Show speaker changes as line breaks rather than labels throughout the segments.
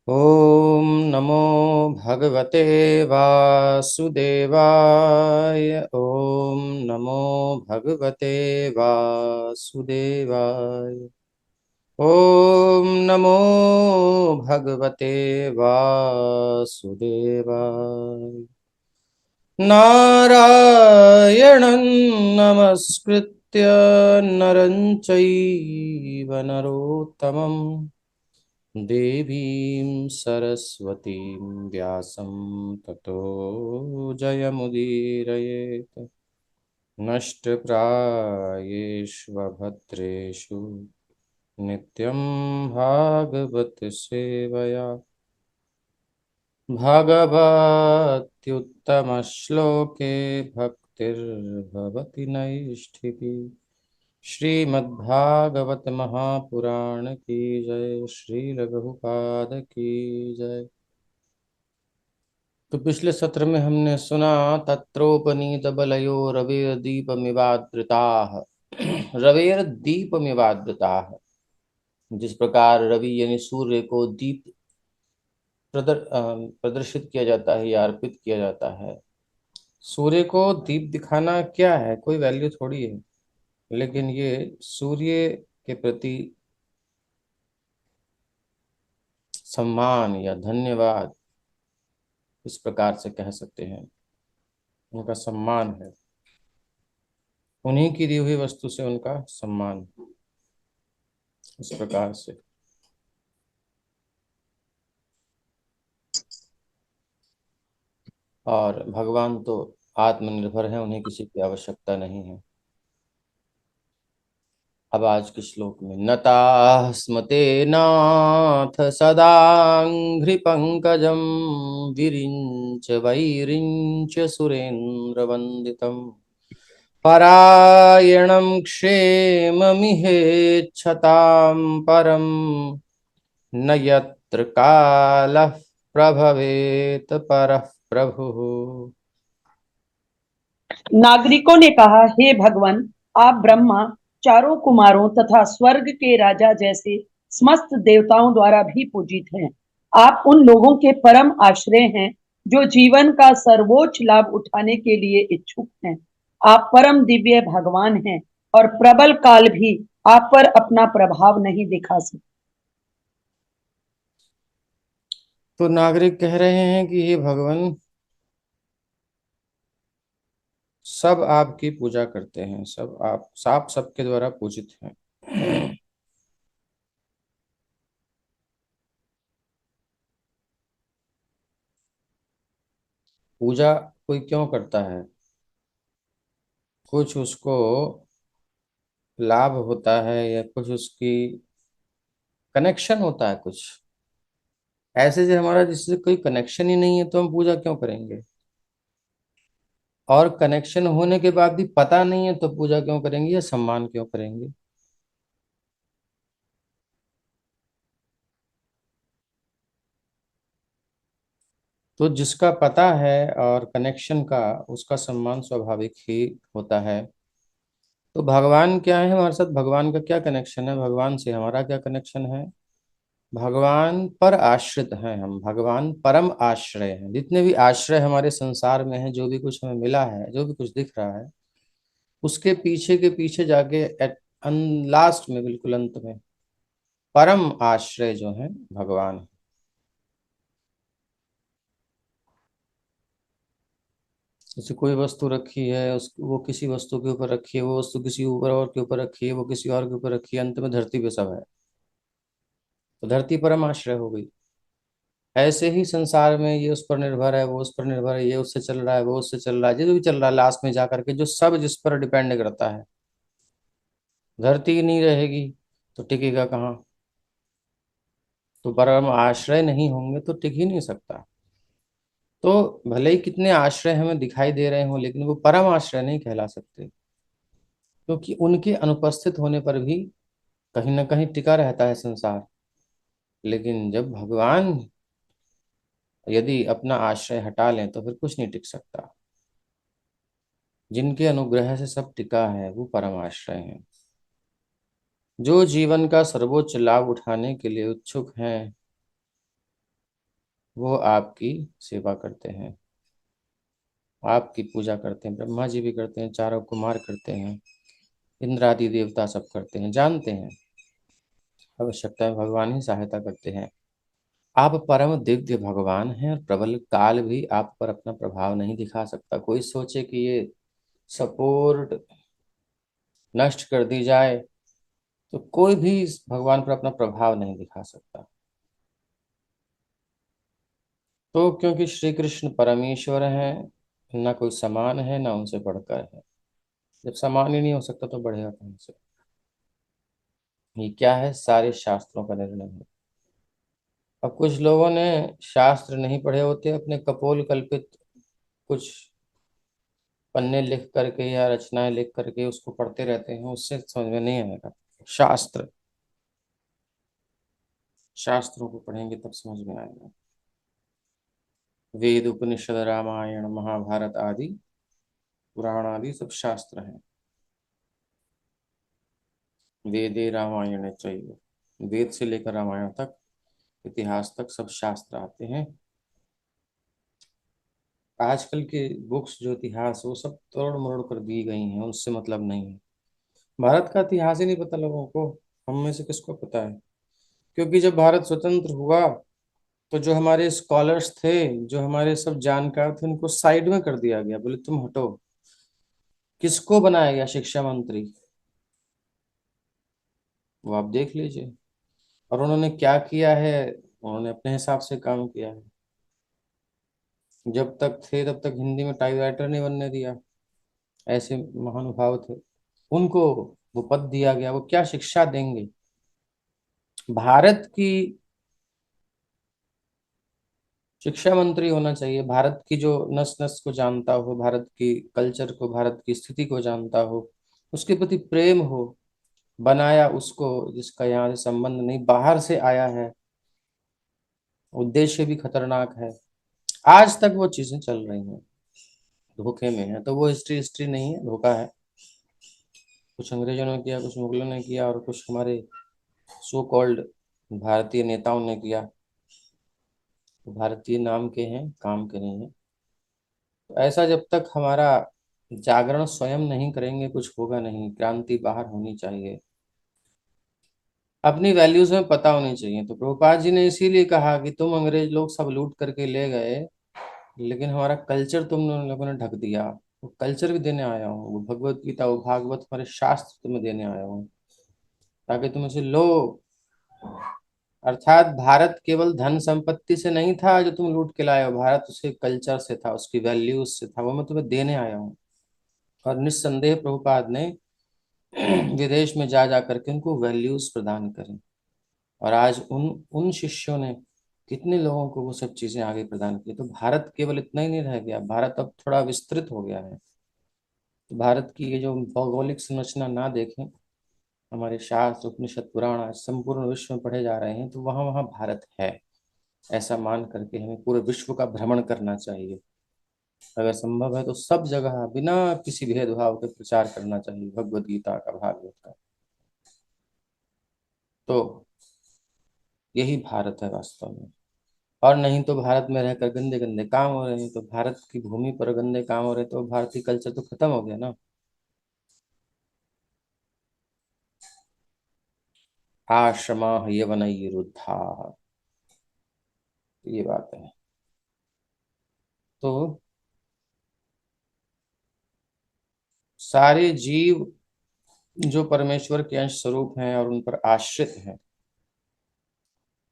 ओम नमो भगवते वासुदेवाय। ओम नमो भगवते वासुदेवाय। ओम नमो भगवते वासुदेवाय। नारायणं नमस्कृत्य नरं चैव नरोत्तमम् देवीं सरस्वतीं व्यासं ततो जयमुदीरयेत्। नष्टप्रायेष्वभद्रेषु नित्यं भागवत सेवया भगवत्युत्तमश्लोके भक्तिर्भवति नैष्ठिकी। श्रीमद्भागवत महापुराण की जय। श्री रघुपाद की जय। तो पिछले सत्र में हमने सुना तत्रोपनीत बलयो रविर दीपमिवाद्रिताः। रविर दीपमिवाद्रिताः। जिस प्रकार रवि यानी सूर्य को दीप प्रदर्शित किया जाता है या अर्पित किया जाता है। सूर्य को दीप दिखाना क्या है, कोई वैल्यू थोड़ी है, लेकिन ये सूर्य के प्रति सम्मान या धन्यवाद इस प्रकार से कह सकते हैं। उनका सम्मान है, उन्हीं की दी हुई वस्तु से उनका सम्मान इस प्रकार से। और भगवान तो आत्मनिर्भर है, उन्हें किसी की आवश्यकता नहीं है। अब आज के श्लोक में नता स्मते नाथ सदांघ्रि पंकजम विरिंच वैरिंच सुरेंद्र वंदितम परायणं क्षेममिहेच्छतां परम न यत्र कालः प्रभवेत परः प्रभुः।
नागरिकों ने कहा, हे भगवान, आप ब्रह्मा, चारों कुमारों तथा स्वर्ग के राजा जैसे समस्त देवताओं द्वारा भी पूजित हैं। आप उन लोगों के परम आश्रय हैं जो जीवन का सर्वोच्च लाभ उठाने के लिए इच्छुक हैं। आप परम दिव्य भगवान हैं और प्रबल काल भी आप पर अपना प्रभाव नहीं दिखा सकते।
तो नागरिक कह रहे हैं कि हे भगवान, सब आपकी पूजा करते हैं, सब सबके द्वारा पूजित हैं। पूजा कोई क्यों करता है? कुछ उसको लाभ होता है या कुछ उसकी कनेक्शन होता है। कुछ ऐसे जो हमारा जिससे कोई कनेक्शन ही नहीं है तो हम पूजा क्यों करेंगे? और कनेक्शन होने के बाद भी पता नहीं है तो पूजा क्यों करेंगे या सम्मान क्यों करेंगे? तो जिसका पता है और कनेक्शन का, उसका सम्मान स्वाभाविक ही होता है। तो भगवान क्या है हमारे साथ? भगवान का क्या कनेक्शन है? भगवान से हमारा क्या कनेक्शन है? भगवान पर आश्रित हैं हम, भगवान परम आश्रय हैं। जितने भी आश्रय हमारे संसार में हैं, जो भी कुछ हमें मिला है, जो भी कुछ दिख रहा है, उसके पीछे के पीछे जाके एट लास्ट में, बिल्कुल अंत में, परम आश्रय जो है भगवान है। जैसे कोई वस्तु रखी है, उस वो किसी वस्तु के ऊपर रखी है, वो वस्तु किसी ऊपर और के ऊपर रखी है, वो किसी और के ऊपर रखी है, अंत में धरती पे सब है, तो धरती परम आश्रय हो गई। ऐसे ही संसार में ये उस पर निर्भर है, वो उस पर निर्भर है, ये उससे चल रहा है, वो उससे चल रहा है, जो भी चल रहा है, लास्ट में जाकर के जो सब जिस पर डिपेंड करता है। धरती नहीं रहेगी तो टिकेगा कहाँ? तो परम आश्रय नहीं होंगे तो टिक ही नहीं सकता। तो भले ही कितने आश्रय हमें दिखाई दे रहे हों, लेकिन वो परम आश्रय नहीं कहला सकते, क्योंकि उनके अनुपस्थित होने पर भी कहीं ना कहीं टिका रहता है संसार। लेकिन जब भगवान यदि अपना आश्रय हटा लें तो फिर कुछ नहीं टिक सकता। जिनके अनुग्रह से सब टिका है वो परम आश्रय हैं। जो जीवन का सर्वोच्च लाभ उठाने के लिए उत्सुक हैं, वो आपकी सेवा करते हैं, आपकी पूजा करते हैं। ब्रह्मा जी भी करते हैं, चारों कुमार करते हैं, इंद्र आदि देवता सब करते हैं, जानते हैं आवश्यकता है भगवान ही सहायता करते हैं। आप परम दिव्य भगवान हैं और प्रबल काल भी आप पर अपना प्रभाव नहीं दिखा सकता। कोई सोचे कि ये सपोर्ट नष्ट कर दी जाए तो कोई भी इस भगवान पर अपना प्रभाव नहीं दिखा सकता। तो क्योंकि श्री कृष्ण परमेश्वर हैं, ना कोई समान है ना उनसे बढ़कर है। जब समान ही नहीं हो सकता तो बढ़ेगा कौन से। ये क्या है, सारे शास्त्रों का निर्णय है। अब कुछ लोगों ने शास्त्र नहीं पढ़े होते, अपने कपोल कल्पित कुछ पन्ने लिख करके या रचनाएं लिख करके उसको पढ़ते रहते हैं, उससे समझ में नहीं आएगा। शास्त्र, शास्त्रों को पढ़ेंगे तब समझ में आएगा। वेद उपनिषद रामायण महाभारत आदि पुराण आदि सब शास्त्र हैं। वेदे रामायण चैव, वेद से लेकर रामायण तक, इतिहास तक सब शास्त्र आते हैं। आजकल के बुक्स जो इतिहास वो सब तोड़ मरोड़ कर दी गई हैं, उससे मतलब नहीं है। भारत का इतिहास ही नहीं पता लोगों को। हम में से किसको पता है? क्योंकि जब भारत स्वतंत्र हुआ तो जो हमारे स्कॉलर्स थे, जो हमारे सब जानकार थे, उनको साइड में कर दिया गया, बोले तुम हटो। किसको बनाया गया शिक्षा मंत्री? वो आप देख लीजिए। और उन्होंने क्या किया है? उन्होंने अपने हिसाब से काम किया है। जब तक थे तब तक हिंदी में टाइपराइटर नहीं बनने दिया। ऐसे महानुभाव थे, उनको वो पद दिया गया। वो क्या शिक्षा देंगे? भारत की शिक्षा मंत्री होना चाहिए, भारत की जो नस नस को जानता हो, भारत की कल्चर को, भारत की स्थिति को जानता हो, उसके प्रति प्रेम हो। बनाया उसको जिसका यहाँ से संबंध नहीं, बाहर से आया है, उद्देश्य भी खतरनाक है। आज तक वो चीजें चल रही हैं, धोखे में है। तो वो हिस्ट्री हिस्ट्री नहीं है, धोखा है। कुछ अंग्रेजों ने किया, कुछ मुगलों ने किया, और कुछ हमारे सो कॉल्ड भारतीय नेताओं ने किया। तो भारतीय नाम के हैं, काम के नहीं है। तो ऐसा जब तक हमारा जागरण स्वयं नहीं करेंगे कुछ होगा नहीं। क्रांति बाहर होनी चाहिए, अपनी वैल्यूज में पता होनी चाहिए। तो प्रभुपाद जी ने इसीलिए कहा कि तुम अंग्रेज लोग सब लूट करके ले गए, लेकिन हमारा कल्चर तुम लोगों ने ढक दिया। वो कल्चर भी देने आया हूँ, वो भगवत गीता, वो भागवत, हमारे शास्त्र तुम्हें देने आया हूँ, ताकि तुम इसे लो। अर्थात भारत केवल धन संपत्ति से नहीं था जो तुम लूट के लाए हो, भारत उसके कल्चर से था, उसकी वैल्यूज से था। वो मैं तुम्हें देने आया हूँ। और निस्संदेह प्रभुपाद ने विदेश में जा जा करके उनको वैल्यूज प्रदान करें। और आज उन उन शिष्यों ने कितने लोगों को वो सब चीजें आगे प्रदान की। तो भारत केवल इतना ही नहीं रह गया, भारत अब थोड़ा विस्तृत हो गया है। तो भारत की ये जो भौगोलिक संरचना ना देखें, हमारे शास्त्र उपनिषद पुराण आज संपूर्ण विश्व में पढ़े जा रहे हैं, तो वहाँ वहाँ भारत है। ऐसा मान करके हमें पूरे विश्व का भ्रमण करना चाहिए। अगर संभव है तो सब जगह बिना किसी भेदभाव के प्रचार करना चाहिए भगवत गीता का, भागवत का। तो यही भारत है वास्तव में। और नहीं तो भारत में रहकर गंदे गंदे काम हो रहे हैं, तो भारत की भूमि पर गंदे काम हो रहे हैं, तो भारतीय कल्चर तो खत्म हो गया ना। आश्रमा यवनैरुद्धा, ये बात है। तो सारे जीव जो परमेश्वर के अंश स्वरूप हैं और उन पर आश्रित हैं,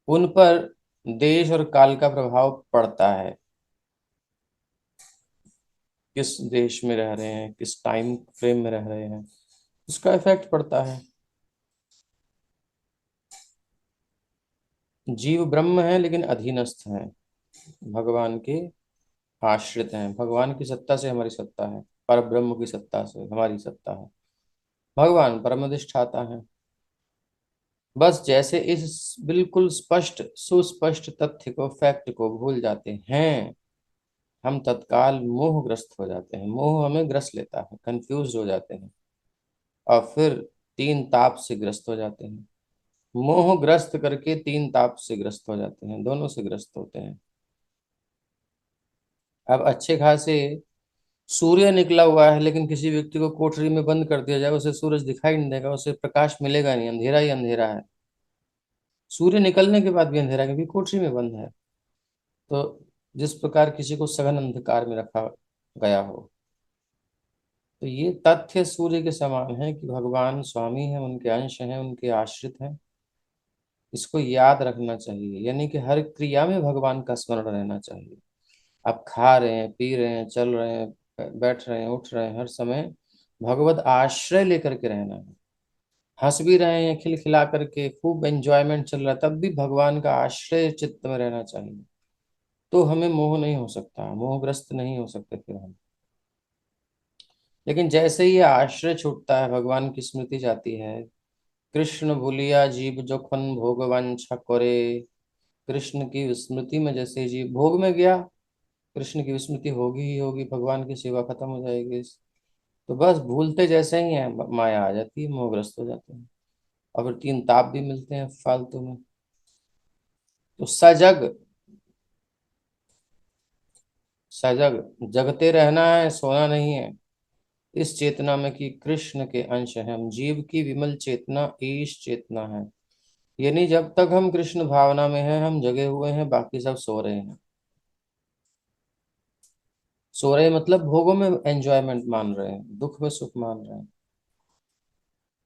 उन पर देश और काल का प्रभाव पड़ता है। किस देश में रह रहे हैं, किस टाइम फ्रेम में रह रहे हैं, उसका इफेक्ट पड़ता है। जीव ब्रह्म है लेकिन अधीनस्थ हैं, भगवान के आश्रित हैं। भगवान की सत्ता से हमारी सत्ता है, पर ब्रह्म की सत्ता से हमारी सत्ता है। भगवान परम अधिष्ठाता है। बस जैसे इस बिल्कुल स्पष्ट सुस्पष्ट तथ्य को, फैक्ट को भूल जाते हैं, हम तत्काल मोहग्रस्त हो जाते हैं। मोह हमें ग्रस्त लेता है, कंफ्यूज हो जाते हैं, और फिर तीन ताप से ग्रस्त हो जाते हैं। मोह ग्रस्त करके तीन ताप से ग्रस्त हो जाते हैं, दोनों से ग्रस्त होते हैं। अब अच्छे खासे सूर्य निकला हुआ है, लेकिन किसी व्यक्ति को कोठरी में बंद कर दिया जाए, उसे सूरज दिखाई नहीं देगा, उसे प्रकाश मिलेगा नहीं, अंधेरा ही अंधेरा है। सूर्य निकलने के बाद भी अंधेरा है, क्योंकि कोठरी में बंद है। तो जिस प्रकार किसी को सघन अंधकार में रखा गया हो, तो ये तथ्य सूर्य के समान है कि भगवान स्वामी हैं, उनके अंश हैं, उनके आश्रित हैं। इसको याद रखना चाहिए, यानी कि हर क्रिया में भगवान का स्मरण रहना चाहिए। आप खा रहे हैं, पी रहे हैं, चल रहे हैं, बैठ रहे हैं, उठ रहे हैं, हर समय भगवत आश्रय लेकर के रहना है। हंस भी रहे हैं खिलखिला करके, खूब एंजॉयमेंट चल रहा है, तब भी भगवान का आश्रय चित्त में रहना चाहिए। तो हमें मोह नहीं हो सकता, मोहग्रस्त नहीं हो सकते फिर हम। लेकिन जैसे ही ये आश्रय छूटता है, भगवान की स्मृति जाती है। कृष्ण भूलिया जीव जोखन भोगवंश करे। कृष्ण की स्मृति में जैसे ही जीव भोग में गया, कृष्ण की विस्मृति होगी ही होगी, भगवान की सेवा खत्म हो जाएगी। तो बस भूलते जैसे ही है, माया आ जाती है, मोहग्रस्त हो जाते हैं, और फिर तीन ताप भी मिलते हैं फालतू में। तो सजग, सजग जगते रहना है, सोना नहीं है। इस चेतना में कि कृष्ण के अंश हैं हम, जीव की विमल चेतना ईश चेतना है। यानी जब तक हम कृष्ण भावना में हैं, हम जगे हुए हैं, बाकी सब सो रहे हैं। सो रहे मतलब भोगों में एंजॉयमेंट मान रहे हैं, दुख में सुख मान रहे हैं।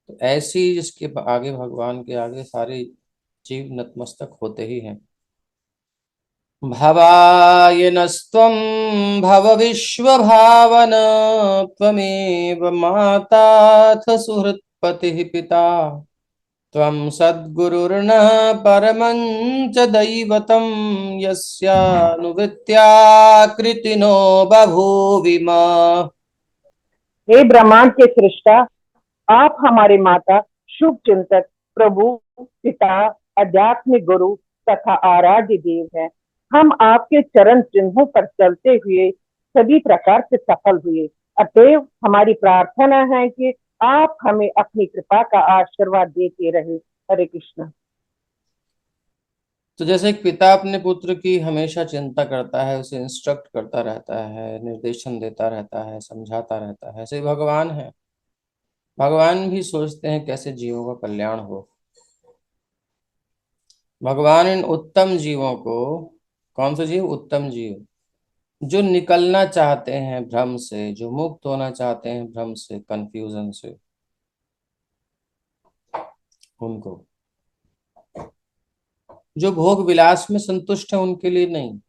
तो ऐसी जिसके आगे, भगवान के आगे सारे जीव नतमस्तक होते ही हैं। भवायनस्त्वं भव विश्वभावन, त्वमेव माताथ सुहृत्पतिः पिता, त्वं सद्गुरुर्न परमं च दैवतं, यस्यानुवृत्त्या कृतिनो बभूविम।
हे ब्रह्मांड के सृष्टा, आप हमारे माता, शुभ चिंतक, प्रभु, पिता, आध्यात्मिक गुरु तथा आराध्य देव हैं। हम आपके चरण चिन्हों पर चलते हुए सभी प्रकार से सफल हुए। अतएव हमारी प्रार्थना है कि आप हमें अपनी कृपा का आशीर्वाद देते रहे। हरे कृष्ण।
तो जैसे एक पिता अपने पुत्र की हमेशा चिंता करता है, उसे इंस्ट्रक्ट करता रहता है, निर्देशन देता रहता है, समझाता रहता है, ऐसे ही भगवान है। भगवान भी सोचते हैं कैसे जीवों का कल्याण हो। भगवान इन उत्तम जीवों को, कौन से जीव? उत्तम जीव, जो निकलना चाहते हैं भ्रम से, जो मुक्त होना चाहते हैं भ्रम से, कंफ्यूजन से, उनको, जो भोग विलास में संतुष्ट है उनके लिए नहीं,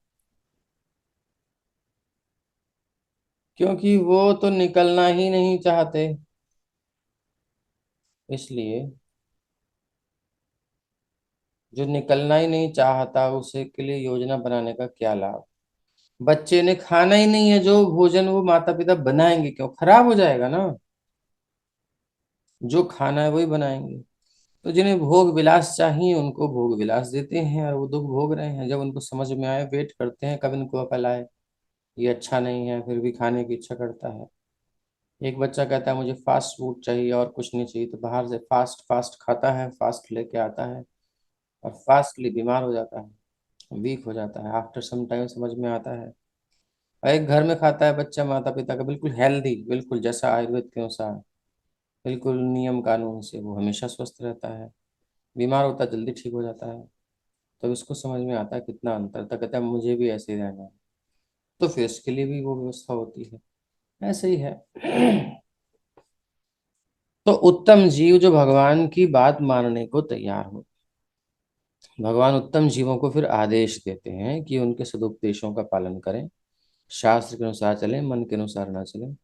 क्योंकि वो तो निकलना ही नहीं चाहते। इसलिए जो निकलना ही नहीं चाहता, उसे के लिए योजना बनाने का क्या लाभ? बच्चे ने खाना ही नहीं है, जो भोजन वो माता पिता बनाएंगे क्यों? खराब हो जाएगा ना। जो खाना है वही बनाएंगे। तो जिन्हें भोग विलास चाहिए, उनको भोग विलास देते हैं, और वो दुख भोग रहे हैं। जब उनको समझ में आए, वेट करते हैं कब इनको अकल आए, ये अच्छा नहीं है, फिर भी खाने की इच्छा करता है। एक बच्चा कहता है मुझे फास्ट फूड चाहिए और कुछ नहीं चाहिए, तो बाहर से फास्ट फास्ट खाता है, फास्ट लेके आता है, और फास्टली बीमार हो जाता है, वीक हो जाता है। आफ्टर सम टाइम समझ में आता है। और एक घर में खाता है बच्चा माता पिता का, बिल्कुल हेल्दी, बिल्कुल जैसा आयुर्वेद के अनुसार, बिल्कुल नियम कानून से, वो हमेशा स्वस्थ रहता है। बीमार होता है, जल्दी ठीक हो जाता है। तब इसको समझ में आता है कितना अंतर था, कहता है मुझे भी ऐसे ही रहना है। तो फिर इसके लिए भी वो व्यवस्था होती है। ऐसे ही है। तो उत्तम जीव जो भगवान की बात मानने को तैयार हो, भगवान उत्तम जीवों को फिर आदेश देते हैं कि उनके सदुपदेशों का पालन करें, शास्त्र के अनुसार चलें, मन के अनुसार ना चलें।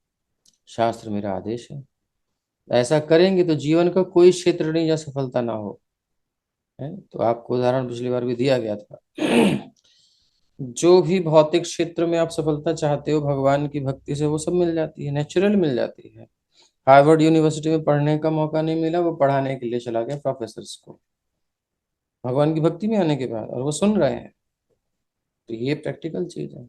शास्त्र मेरा आदेश है, ऐसा करेंगे तो जीवन का कोई क्षेत्र नहीं जहाँ सफलता ना हो। है तो आपको उदाहरण पिछली बार भी दिया गया था। जो भी भौतिक क्षेत्र में आप सफलता चाहते हो, भगवान की भक्ति से वो सब मिल जाती है, नेचुरल मिल जाती है। हार्वर्ड यूनिवर्सिटी में पढ़ने का मौका नहीं मिला, वो पढ़ाने के लिए चला गया प्रोफेसर्स को, भगवान की भक्ति में आने के बाद, और वो सुन रहे हैं। तो ये प्रैक्टिकल चीज है।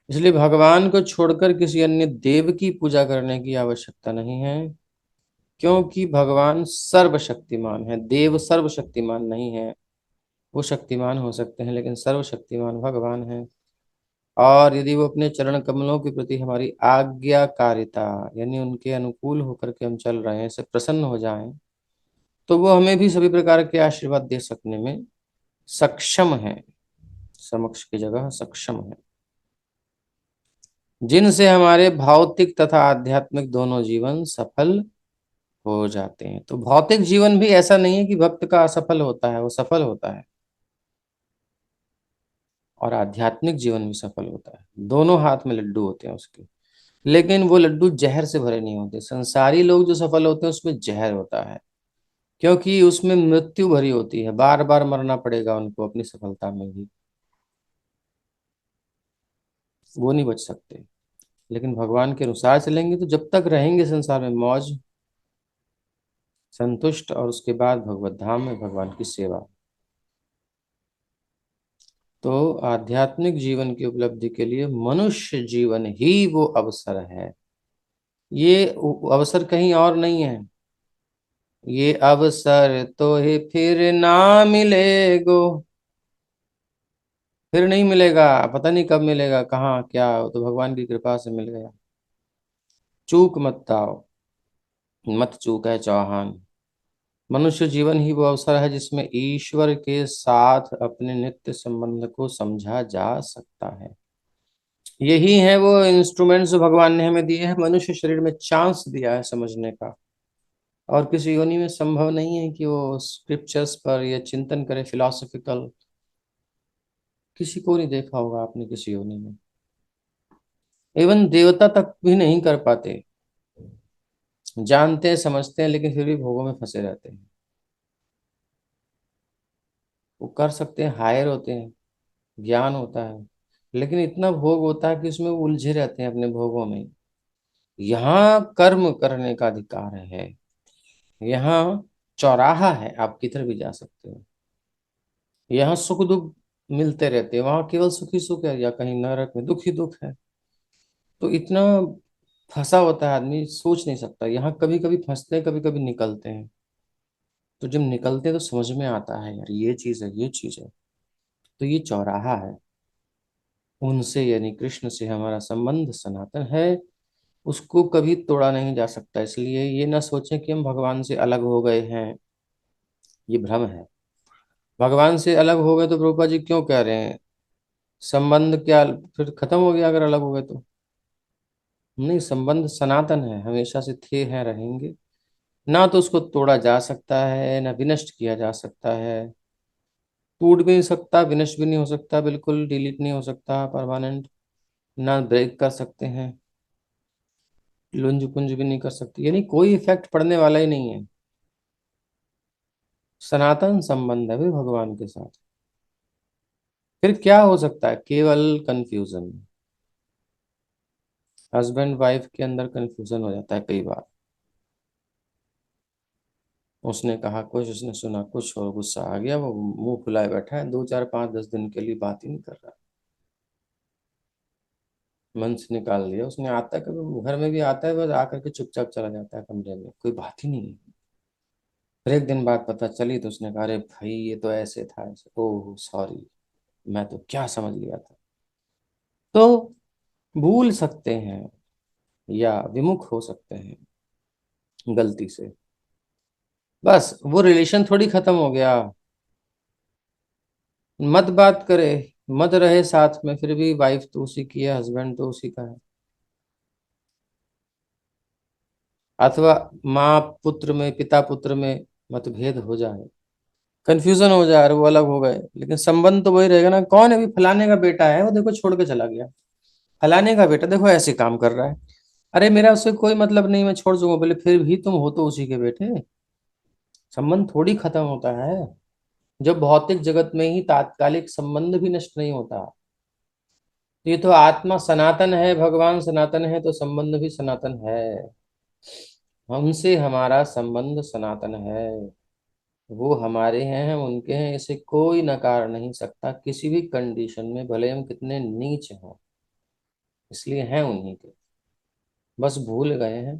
इसलिए भगवान को छोड़कर किसी अन्य देव की पूजा करने की आवश्यकता नहीं है, क्योंकि भगवान सर्वशक्तिमान है, देव सर्वशक्तिमान नहीं है। वो शक्तिमान हो सकते हैं, लेकिन सर्वशक्तिमान भगवान है। और यदि वो अपने चरण कमलों के प्रति हमारी आज्ञाकारिता, यानी उनके अनुकूल होकर के हम चल रहे हैं, से प्रसन्न हो जाएं, तो वो हमें भी सभी प्रकार के आशीर्वाद दे सकने में सक्षम है। समक्ष की जगह सक्षम है, जिनसे हमारे भौतिक तथा आध्यात्मिक दोनों जीवन सफल हो जाते हैं। तो भौतिक जीवन भी ऐसा नहीं है कि भक्त का असफल होता है, वो सफल होता है। और आध्यात्मिक जीवन भी सफल होता है। दोनों हाथ में लड्डू होते हैं उसके, लेकिन वो लड्डू जहर से भरे नहीं होते। संसारी लोग जो सफल होते हैं उसमें जहर होता है, क्योंकि उसमें मृत्यु भरी होती है, बार बार मरना पड़ेगा उनको अपनी सफलता में भी, वो नहीं बच सकते। लेकिन भगवान के अनुसार चलेंगे तो जब तक रहेंगे संसार में मौज, संतुष्ट, और उसके बाद भगवत धाम में भगवान की सेवा। तो आध्यात्मिक जीवन की उपलब्धि के लिए मनुष्य जीवन ही वो अवसर है। ये अवसर कहीं और नहीं है। ये अवसर तो ही फिर ना मिलेगो, फिर नहीं मिलेगा, पता नहीं कब मिलेगा, कहाँ क्या, तो भगवान की कृपा से मिल गया। चूक मत दाओ, मत चूक है चौहान। मनुष्य जीवन ही वो अवसर है जिसमें ईश्वर के साथ अपने नित्य संबंध को समझा जा सकता है। यही है वो इंस्ट्रूमेंट्स जो भगवान ने हमें दिए हैं, मनुष्य शरीर में चांस दिया है समझने का। और किसी योनि में संभव नहीं है कि वो स्क्रिप्चर्स पर या चिंतन करे फिलोसफिकल। किसी को नहीं देखा होगा आपने किसी योनि में। इवन देवता तक भी नहीं कर पाते। जानते हैं, समझते हैं, लेकिन फिर भी भोगों में फंसे रहते हैं। वो कर सकते हैं, हायर होते हैं, ज्ञान होता है, लेकिन इतना भोग होता है कि उसमें वो उलझे रहते हैं अपने भोगों में। यहाँ कर्म करने का अधिकार है, यहाँ चौराहा है, आप किधर भी जा सकते हो। यहाँ सुख दुख मिलते रहते हैं, वहां केवल सुख ही सुख है, या कहीं नरक में दुख ही दुख है। तो इतना फंसा होता है आदमी, सोच नहीं सकता। यहाँ कभी कभी फंसते हैं, कभी कभी निकलते हैं। तो जब निकलते हैं तो समझ में आता है यार ये चीज है, ये चीज है। तो ये चौराहा है। उनसे यानी कृष्ण से हमारा संबंध सनातन है, उसको कभी तोड़ा नहीं जा सकता। इसलिए ये ना सोचें कि हम भगवान से अलग हो गए हैं, ये भ्रम है। भगवान से अलग हो गए तो प्रभुपा जी क्यों कह रहे हैं संबंध क्या फिर खत्म हो गया अगर अलग हो गए तो? नहीं, संबंध सनातन है, हमेशा से थे, हैं, रहेंगे। ना तो उसको तोड़ा जा सकता है, ना विनष्ट किया जा सकता है। टूट भी नहीं सकता, विनष्ट भी नहीं हो सकता, बिल्कुल डिलीट नहीं हो सकता परमानेंट। ना ब्रेक कर सकते हैं, लुंज पुंज भी नहीं कर सकते, यानी कोई इफेक्ट पड़ने वाला ही नहीं है। सनातन संबंध है भी भगवान के साथ। फिर क्या हो सकता है? केवल कंफ्यूजन। हस्बैंड वाइफ के अंदर कंफ्यूजन हो जाता है कई बार। उसने कहा कुछ, उसने सुना कुछ, और गुस्सा आ गया, वो मुंह फुलाए बैठा है, 2 4 5 10 दिन के लिए बात ही नहीं कर रहा। मन से निकाल लिया उसने। आता है कभी घर में भी आता है, बस आकर के चुपचाप चला जाता है कमरे में, कोई बात ही नहीं है। फिर एक दिन बाद पता चली तो उसने कहा अरे भाई ये तो ऐसे था, ऐसे, ओह सॉरी, मैं तो क्या समझ लिया था। तो भूल सकते हैं या विमुख हो सकते हैं गलती से, बस वो रिलेशन थोड़ी खत्म हो गया। मत बात करे, मत रहे साथ में, फिर भी वाइफ तो उसी की है, हस्बैंड तो उसी का है। अथवा माँ पुत्र में, पिता पुत्र में मतभेद हो जाए, कंफ्यूजन हो जाए और वो अलग हो गए, लेकिन संबंध तो वही रहेगा ना। कौन है? अभी फलाने का बेटा है, वो देखो छोड़ के चला गया। फलाने का बेटा देखो ऐसे काम कर रहा है। अरे मेरा उससे कोई मतलब नहीं, मैं छोड़ दूंगा, बोले फिर भी तुम हो तो उसी के बेटे। संबंध थोड़ी खत्म होता है। जब भौतिक जगत में ही तात्कालिक संबंध भी नष्ट नहीं होता। तो ये तो आत्मा सनातन है, भगवान सनातन है, तो संबंध भी सनातन है। हमसे हमारा संबंध सनातन है। वो हमारे हैं, हम उनके हैं, इसे कोई नकार नहीं सकता किसी भी कंडीशन में, भले हम कितने नीच हों। इसलिए हैं उन्हीं के। बस भूल गए हैं।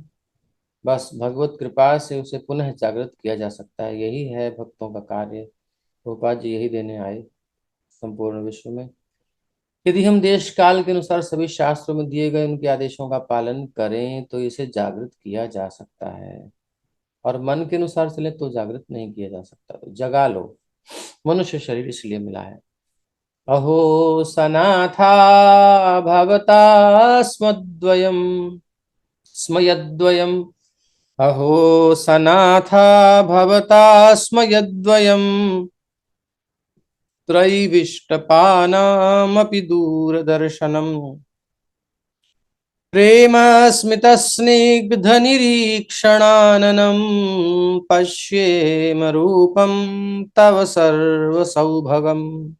बस भगवत कृपा से उसे पुनः जागृत किया जा सकता है, यही है भक्तों का कार्य। गोपाल जी यही देने आए संपूर्ण विश्व में। यदि हम देश काल के अनुसार सभी शास्त्रों में दिए गए उनके आदेशों का पालन करें तो इसे जागृत किया जा सकता है, और मन के अनुसार चले तो जागृत नहीं किया जा सकता। तो जगा लो, मनुष्य शरीर इसलिए मिला है। अहो सनाथा भवता स्मद्वयम् स्मयद्वयम् अहो सनाथा भवता स्मयद्वयम् त्रयीविष्टपानामपि दूरदर्शनम् प्रेमस्मितस्निग्धनिरीक्षणाननम् पश्येम रूपं तव सर्वसौभगम्।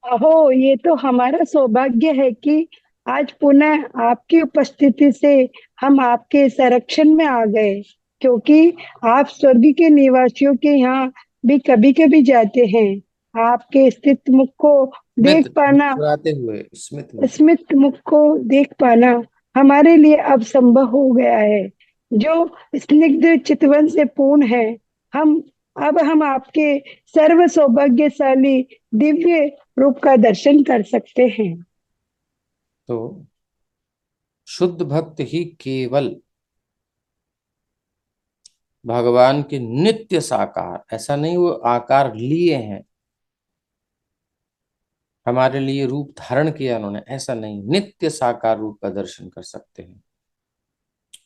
अहो, ये तो हमारा सौभाग्य है कि आज पुनः आपकी उपस्थिति से हम आपके संरक्षण में आ गए, क्योंकि आप स्वर्ग के निवासियों के यहाँ भी कभी कभी जाते हैं। आपके स्थित मुख को देख
स्मित
पाना,
मुस्कुराते हुए, स्मित मुख।
स्मित मुख को देख पाना हमारे लिए अब संभव हो गया है, जो स्निग्ध चितवन से पूर्ण है। हम हम आपके सर्व सौभाग्यशाली दिव्य रूप का दर्शन कर सकते हैं।
तो शुद्ध भक्त ही केवल भगवान के नित्य साकार, ऐसा नहीं वो आकार लिए हैं, हमारे लिए रूप धारण किया उन्होंने, ऐसा नहीं, नित्य साकार रूप का दर्शन कर सकते हैं।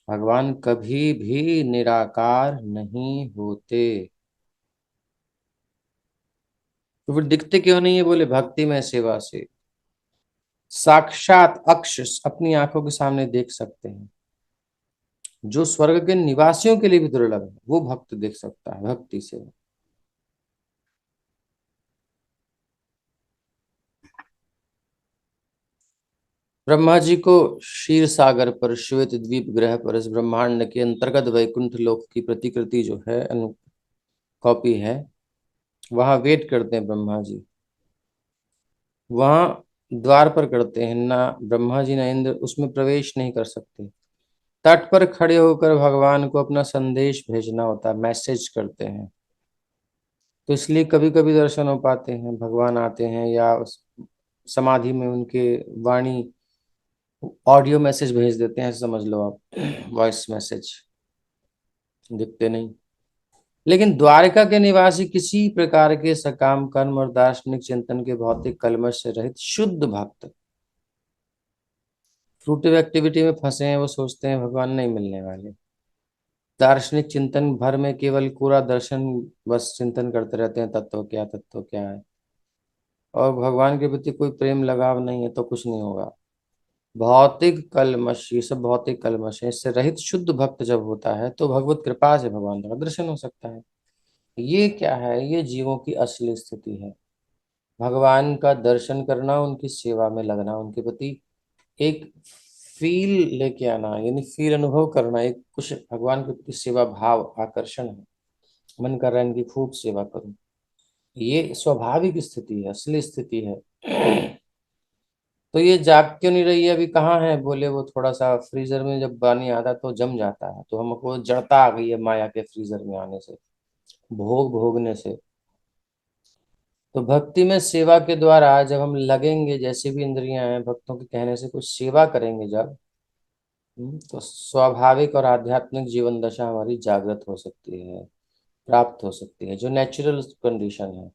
भगवान कभी भी निराकार नहीं होते। तो फिर दिखते क्यों नहीं है? बोले भक्ति में सेवा से साक्षात अक्ष अपनी आंखों के सामने देख सकते हैं। जो स्वर्ग के निवासियों के लिए भी दुर्लभ है वो भक्त देख सकता है भक्ति से। ब्रह्मा जी को क्षीर सागर पर, श्वेत द्वीप ग्रह पर, इस ब्रह्मांड के अंतर्गत वैकुंठ लोक की प्रतिकृति जो है, कॉपी है, वहां वेट करते हैं ब्रह्मा जी। वहां द्वार पर करते हैं, ना ब्रह्मा जी ना इंद्र उसमें प्रवेश नहीं कर सकते। तट पर खड़े होकर भगवान को अपना संदेश भेजना होता है, मैसेज करते हैं। तो इसलिए कभी कभी दर्शन हो पाते हैं, भगवान आते हैं, या समाधि में उनके वाणी ऑडियो मैसेज भेज देते हैं, ऐसे समझ लो आप, वॉइस मैसेज, दिखते नहीं। लेकिन द्वारका के निवासी किसी प्रकार के सकाम कर्म और दार्शनिक चिंतन के भौतिक कलमश से रहित शुद्ध भक्त, फ्रूटिव एक्टिविटी में फंसे हैं, वो सोचते हैं भगवान नहीं मिलने वाले। दार्शनिक चिंतन भर में केवल पूरा दर्शन, बस चिंतन करते रहते हैं, तत्व क्या है, और भगवान के प्रति कोई प्रेम लगाव नहीं है, तो कुछ नहीं होगा। भौतिक कलमश, ये सब भौतिक कलमश है, इससे रहित शुद्ध भक्त जब होता है तो भगवत कृपा से भगवान का दर्शन हो सकता है। ये क्या है? ये जीवों की असली स्थिति है। भगवान का दर्शन करना, उनकी सेवा में लगना, उनके प्रति एक फील लेके आना, यानी फील अनुभव करना, एक कुछ भगवान के प्रति सेवा भाव, आकर्षण है, मन कर रहा है इनकी खूब सेवा करूं। ये स्वाभाविक स्थिति है, असली स्थिति है। तो ये जाग क्यों नहीं रही है? अभी कहाँ है? बोले वो थोड़ा सा फ्रीजर में जब पानी आता तो जम जाता है, तो हमको जड़ता आ गई है माया के फ्रीजर में आने से, भोग भोगने से। तो भक्ति में सेवा के द्वारा जब हम लगेंगे, जैसे भी इंद्रियां हैं, भक्तों के कहने से कुछ सेवा करेंगे जब, तो स्वाभाविक और आध्यात्मिक जीवन दशा हमारी जागृत हो सकती है, प्राप्त हो सकती है, जो नेचुरल कंडीशन है।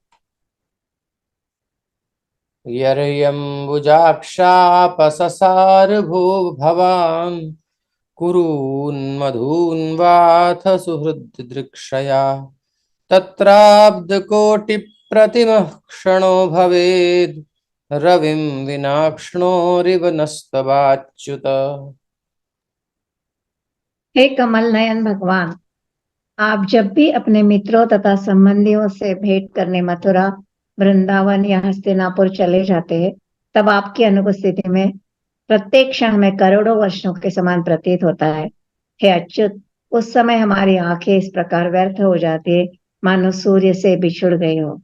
यर्यम्बुजाक्षापससार भो भवान् कुरून्मधून्वाथ सुहृदृक्षया तत्राब्धकोटिप्रतिमः क्षणो भवेद् रविं विना क्ष्णोरिव नस्तवाच्युत।
हे कमल नयन भगवान, आप जब भी अपने मित्रों तथा संबंधियों से भेंट करने मथुरा, वृंदावन या हस्तिनापुर चले जाते हैं, तब आपकी अनुपस्थिति में प्रत्येक क्षण में करोड़ों वर्षों के समान प्रतीत होता है। हे अच्युत, उस समय हमारी आंखें इस प्रकार व्यर्थ हो जाती है मानो सूर्य से बिछुड़ गई हो।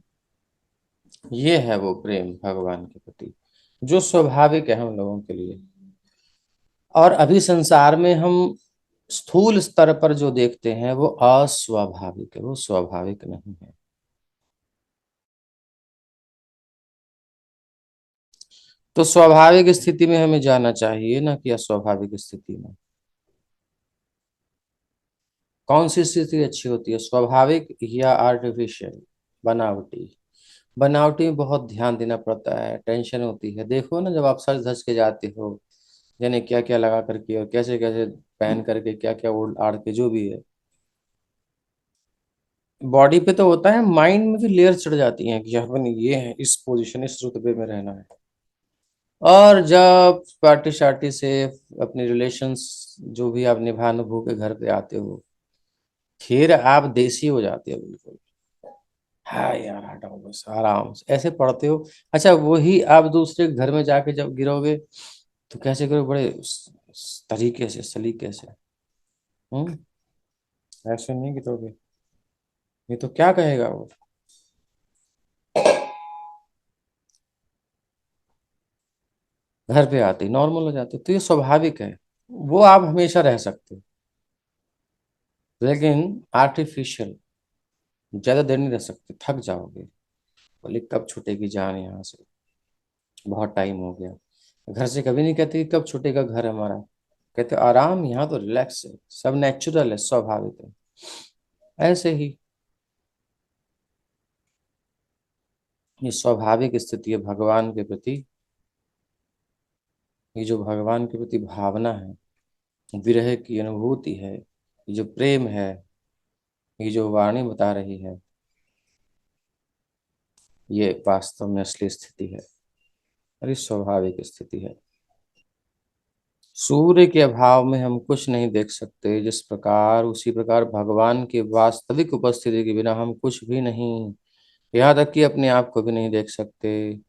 ये है वो प्रेम भगवान के प्रति जो स्वाभाविक है हम लोगों के लिए। और अभी संसार में हम स्थूल स्तर पर जो देखते हैं वो अस्वाभाविक है, वो स्वाभाविक नहीं है। तो स्वाभाविक स्थिति में हमें जाना चाहिए ना कि अस्वाभाविक स्थिति में। कौन सी स्थिति अच्छी होती है, स्वाभाविक या आर्टिफिशियल, बनावटी? बनावटी में बहुत ध्यान देना पड़ता है, टेंशन होती है। देखो ना, जब आप सज धज के जाते हो, यानी क्या क्या लगा करके और कैसे कैसे पहन करके, क्या क्या ओढ़ आड़ के, जो भी है, बॉडी पे तो होता है, माइंड में भी लेयर चढ़ जाती हैं कि अपन ये है, इस पोजीशन, इस रुतबे में रहना है। और जब पार्टी शार्टी से अपने रिलेशंस जो भी आप निभा नुभू के घर पे आते हो, फिर आप देसी हो जाते हो बिल्कुल। हाँ यार, हटाओ बस, आराम से ऐसे पढ़ते हो। अच्छा, वही आप दूसरे के घर में जाके जब गिरोगे तो कैसे करो, बड़े तरीके से, सलीके से। हम्म ऐसे नहीं गिरोगे, नहीं तो क्या कहेगा वो। घर पे आते ही नॉर्मल हो जाते, तो ये स्वाभाविक है। वो आप हमेशा रह सकते हो, लेकिन आर्टिफिशियल ज्यादा देर नहीं रह सकते, थक जाओगे। बोले कब छूटेगी जान यहाँ से, बहुत टाइम हो गया। घर से कभी नहीं कहते कि कब छूटेगा घर हमारा, कहते आराम, यहाँ तो रिलैक्स है, सब नेचुरल है, स्वाभाविक है। ऐसे ही ये स्वाभाविक स्थिति है भगवान के प्रति। ये जो भगवान के प्रति भावना है, विरह की अनुभूति है, ये जो प्रेम है, ये जो वाणी बता रही है, ये वास्तव में असली स्थिति है और ये स्वाभाविक स्थिति है। सूर्य के अभाव में हम कुछ नहीं देख सकते, जिस प्रकार उसी प्रकार भगवान की वास्तविक उपस्थिति के बिना हम कुछ भी नहीं, यहाँ तक कि अपने आप को भी नहीं देख सकते।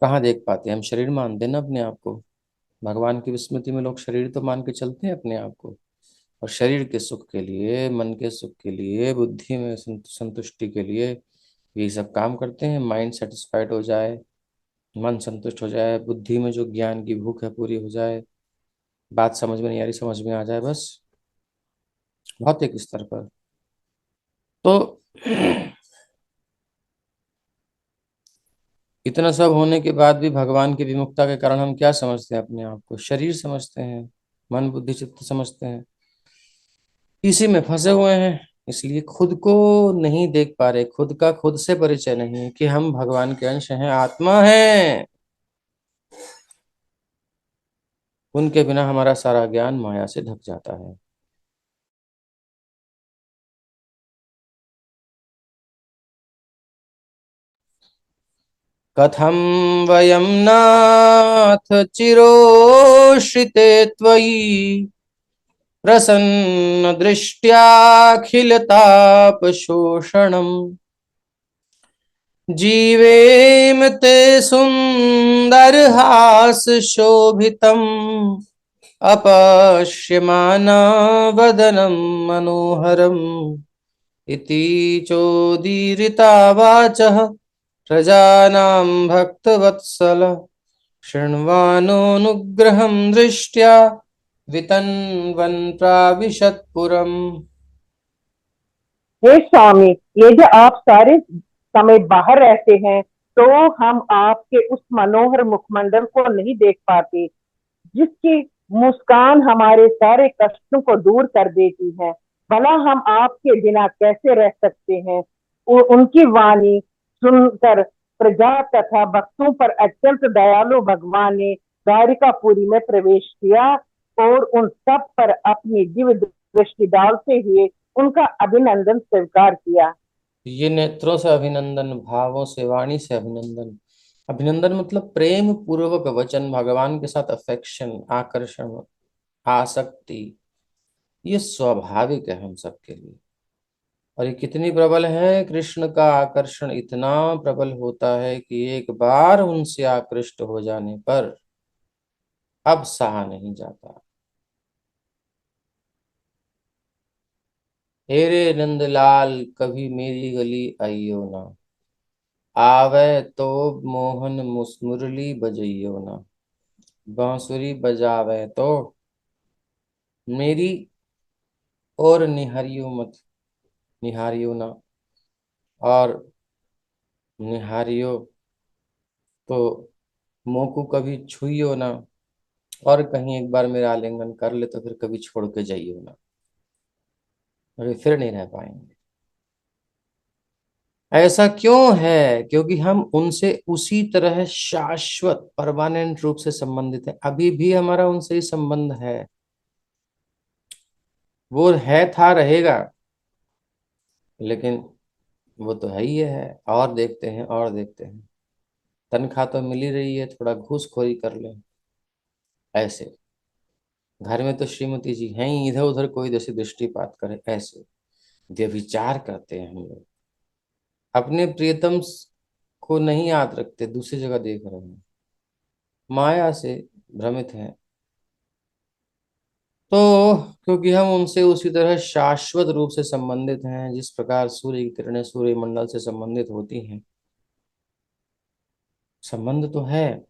कहाँ देख पाते हैं हम, शरीर मानते हैं ना अपने आप को। भगवान की विस्मृति में लोग शरीर तो मान के चलते हैं अपने आप को, और शरीर के सुख के लिए, मन के सुख के लिए, बुद्धि में संतुष्टि के लिए ये सब काम करते हैं। माइंड सेटिस्फाइड हो जाए, मन संतुष्ट हो जाए, बुद्धि में जो ज्ञान की भूख है पूरी हो जाए, बात समझ में नहीं आ रही समझ में आ जाए, बस भौतिक स्तर पर। तो इतना सब होने के बाद भी भगवान की विमुखता के कारण हम क्या समझते हैं अपने आप को, शरीर समझते हैं, मन बुद्धि चित्त समझते हैं, इसी में फंसे हुए हैं। इसलिए खुद को नहीं देख पा रहे, खुद का खुद से परिचय नहीं है कि हम भगवान के अंश हैं, आत्मा हैं। उनके बिना हमारा सारा ज्ञान माया से ढक जाता है। कथम वयम नाथ चिरोश्रिते त्वयि प्रसन्न दृष्ट्याखिलतापशोषणम् जीवेम ते सुंदरहास शोभितम् अपश्यमाना मनोहरम् इति चोदीरिता वाचः प्रजानां भक्तवत्सल शृण्वानोऽनुग्रहं दृष्ट्या वितन्वन् प्राविशत्पुरम्।
हे स्वामी, यदि आप सारे समय बाहर रहते हैं तो हम आपके उस मनोहर मुखमंडल को नहीं देख पाते, जिसकी मुस्कान हमारे सारे कष्टों को दूर कर देती है। भला हम आपके बिना कैसे रह सकते हैं। उनकी वाणी सुनकर प्रजा तथा भक्तों पर अत्यंत दयालु भगवान ने द्वारिकापुरी में प्रवेश किया और उन सब पर अपनी दिव्य दृष्टि डालते हुए उनका अभिनंदन स्वीकार किया।
ये नेत्रों से अभिनंदन, भावों से, वाणी से अभिनंदन। अभिनंदन मतलब प्रेम पूर्वक वचन, भगवान के साथ अफेक्शन, आकर्षण, आसक्ति, ये स्वाभाविक है हम सबके लिए। और ये कितनी प्रबल है, कृष्ण का आकर्षण इतना प्रबल होता है कि एक बार उनसे आकृष्ट हो जाने पर अब सहा नहीं जाता। हेरे नंदलाल कभी मेरी गली आइयो ना, आवे तो मोहन मुरली बजइयो ना, बांसुरी बजावे तो मेरी और निहारियो मत, निहारियो ना, और निहारियो तो मुंह को कभी छुइयो ना, और कहीं एक बार मेरा आलिंगन कर ले तो फिर कभी छोड़ के जाइयो ना, अरे फिर नहीं रह पाएंगे। ऐसा क्यों है? क्योंकि हम उनसे उसी तरह शाश्वत परमानेंट रूप से संबंधित है। अभी भी हमारा उनसे ही संबंध है, वो है, था, रहेगा, लेकिन वो तो है ही है। और देखते हैं, और देखते हैं, तनख्वाह तो मिल ही रही है, थोड़ा घूसखोरी कर ले ऐसे। घर में तो श्रीमती जी हैं ही, इधर उधर कोई जैसे दृष्टिपात करे ऐसे। व्यभिचार करते हैं हम लोग, अपने प्रियतम को नहीं याद रखते, दूसरी जगह देख रहे हैं, माया से भ्रमित हैं। तो क्योंकि हम उनसे उसी तरह शाश्वत रूप से संबंधित हैं, जिस प्रकार सूर्य की किरणें सूर्य मंडल से संबंधित होती हैं। संबंध तो है,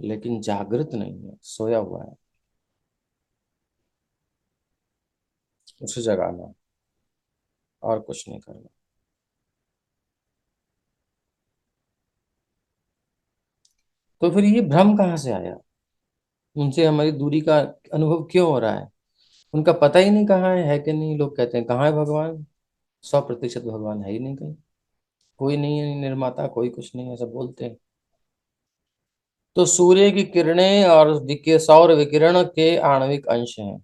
लेकिन जागृत नहीं है, सोया हुआ है, उसे जगाना, और कुछ नहीं करना। तो फिर ये भ्रम कहाँ से आया? उनसे हमारी दूरी का अनुभव क्यों हो रहा है? उनका पता ही नहीं कहाँ है कि नहीं। लोग कहते हैं कहाँ है भगवान, 100% भगवान है ही नहीं कहीं, कोई नहीं है निर्माता, कोई कुछ नहीं, ऐसा बोलते हैं। तो सूर्य की किरणें और सौर विकिरण के आणविक अंश हैं।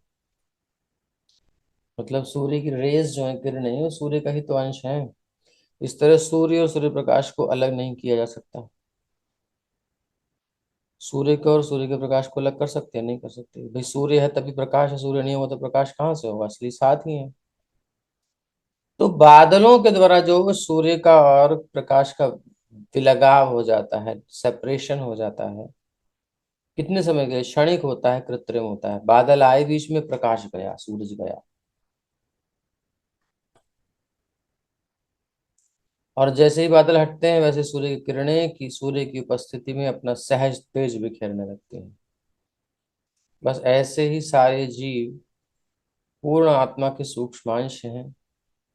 मतलब सूर्य की रेज जो है, किरणें, वो सूर्य का ही तो अंश है। इस तरह सूर्य और सूर्य प्रकाश को अलग नहीं किया जा सकता। सूर्य को और सूर्य के प्रकाश को अलग कर सकते हैं? नहीं कर सकते। भाई सूर्य है तभी प्रकाश है, सूर्य नहीं होगा तो प्रकाश कहाँ से होगा? असली साथ ही है। तो बादलों के द्वारा जो सूर्य का और प्रकाश का विलगाव हो जाता है, सेपरेशन हो जाता है, कितने समय के लिए? क्षणिक होता है, कृत्रिम होता है। बादल आए, बीच में प्रकाश गया, सूरज गया, और जैसे ही बादल हटते हैं वैसे सूर्य की किरणें की सूर्य की उपस्थिति में अपना सहज तेज बिखेरने लगते हैं। बस ऐसे ही सारे जीव पूर्ण आत्मा के सूक्ष्मांश हैं।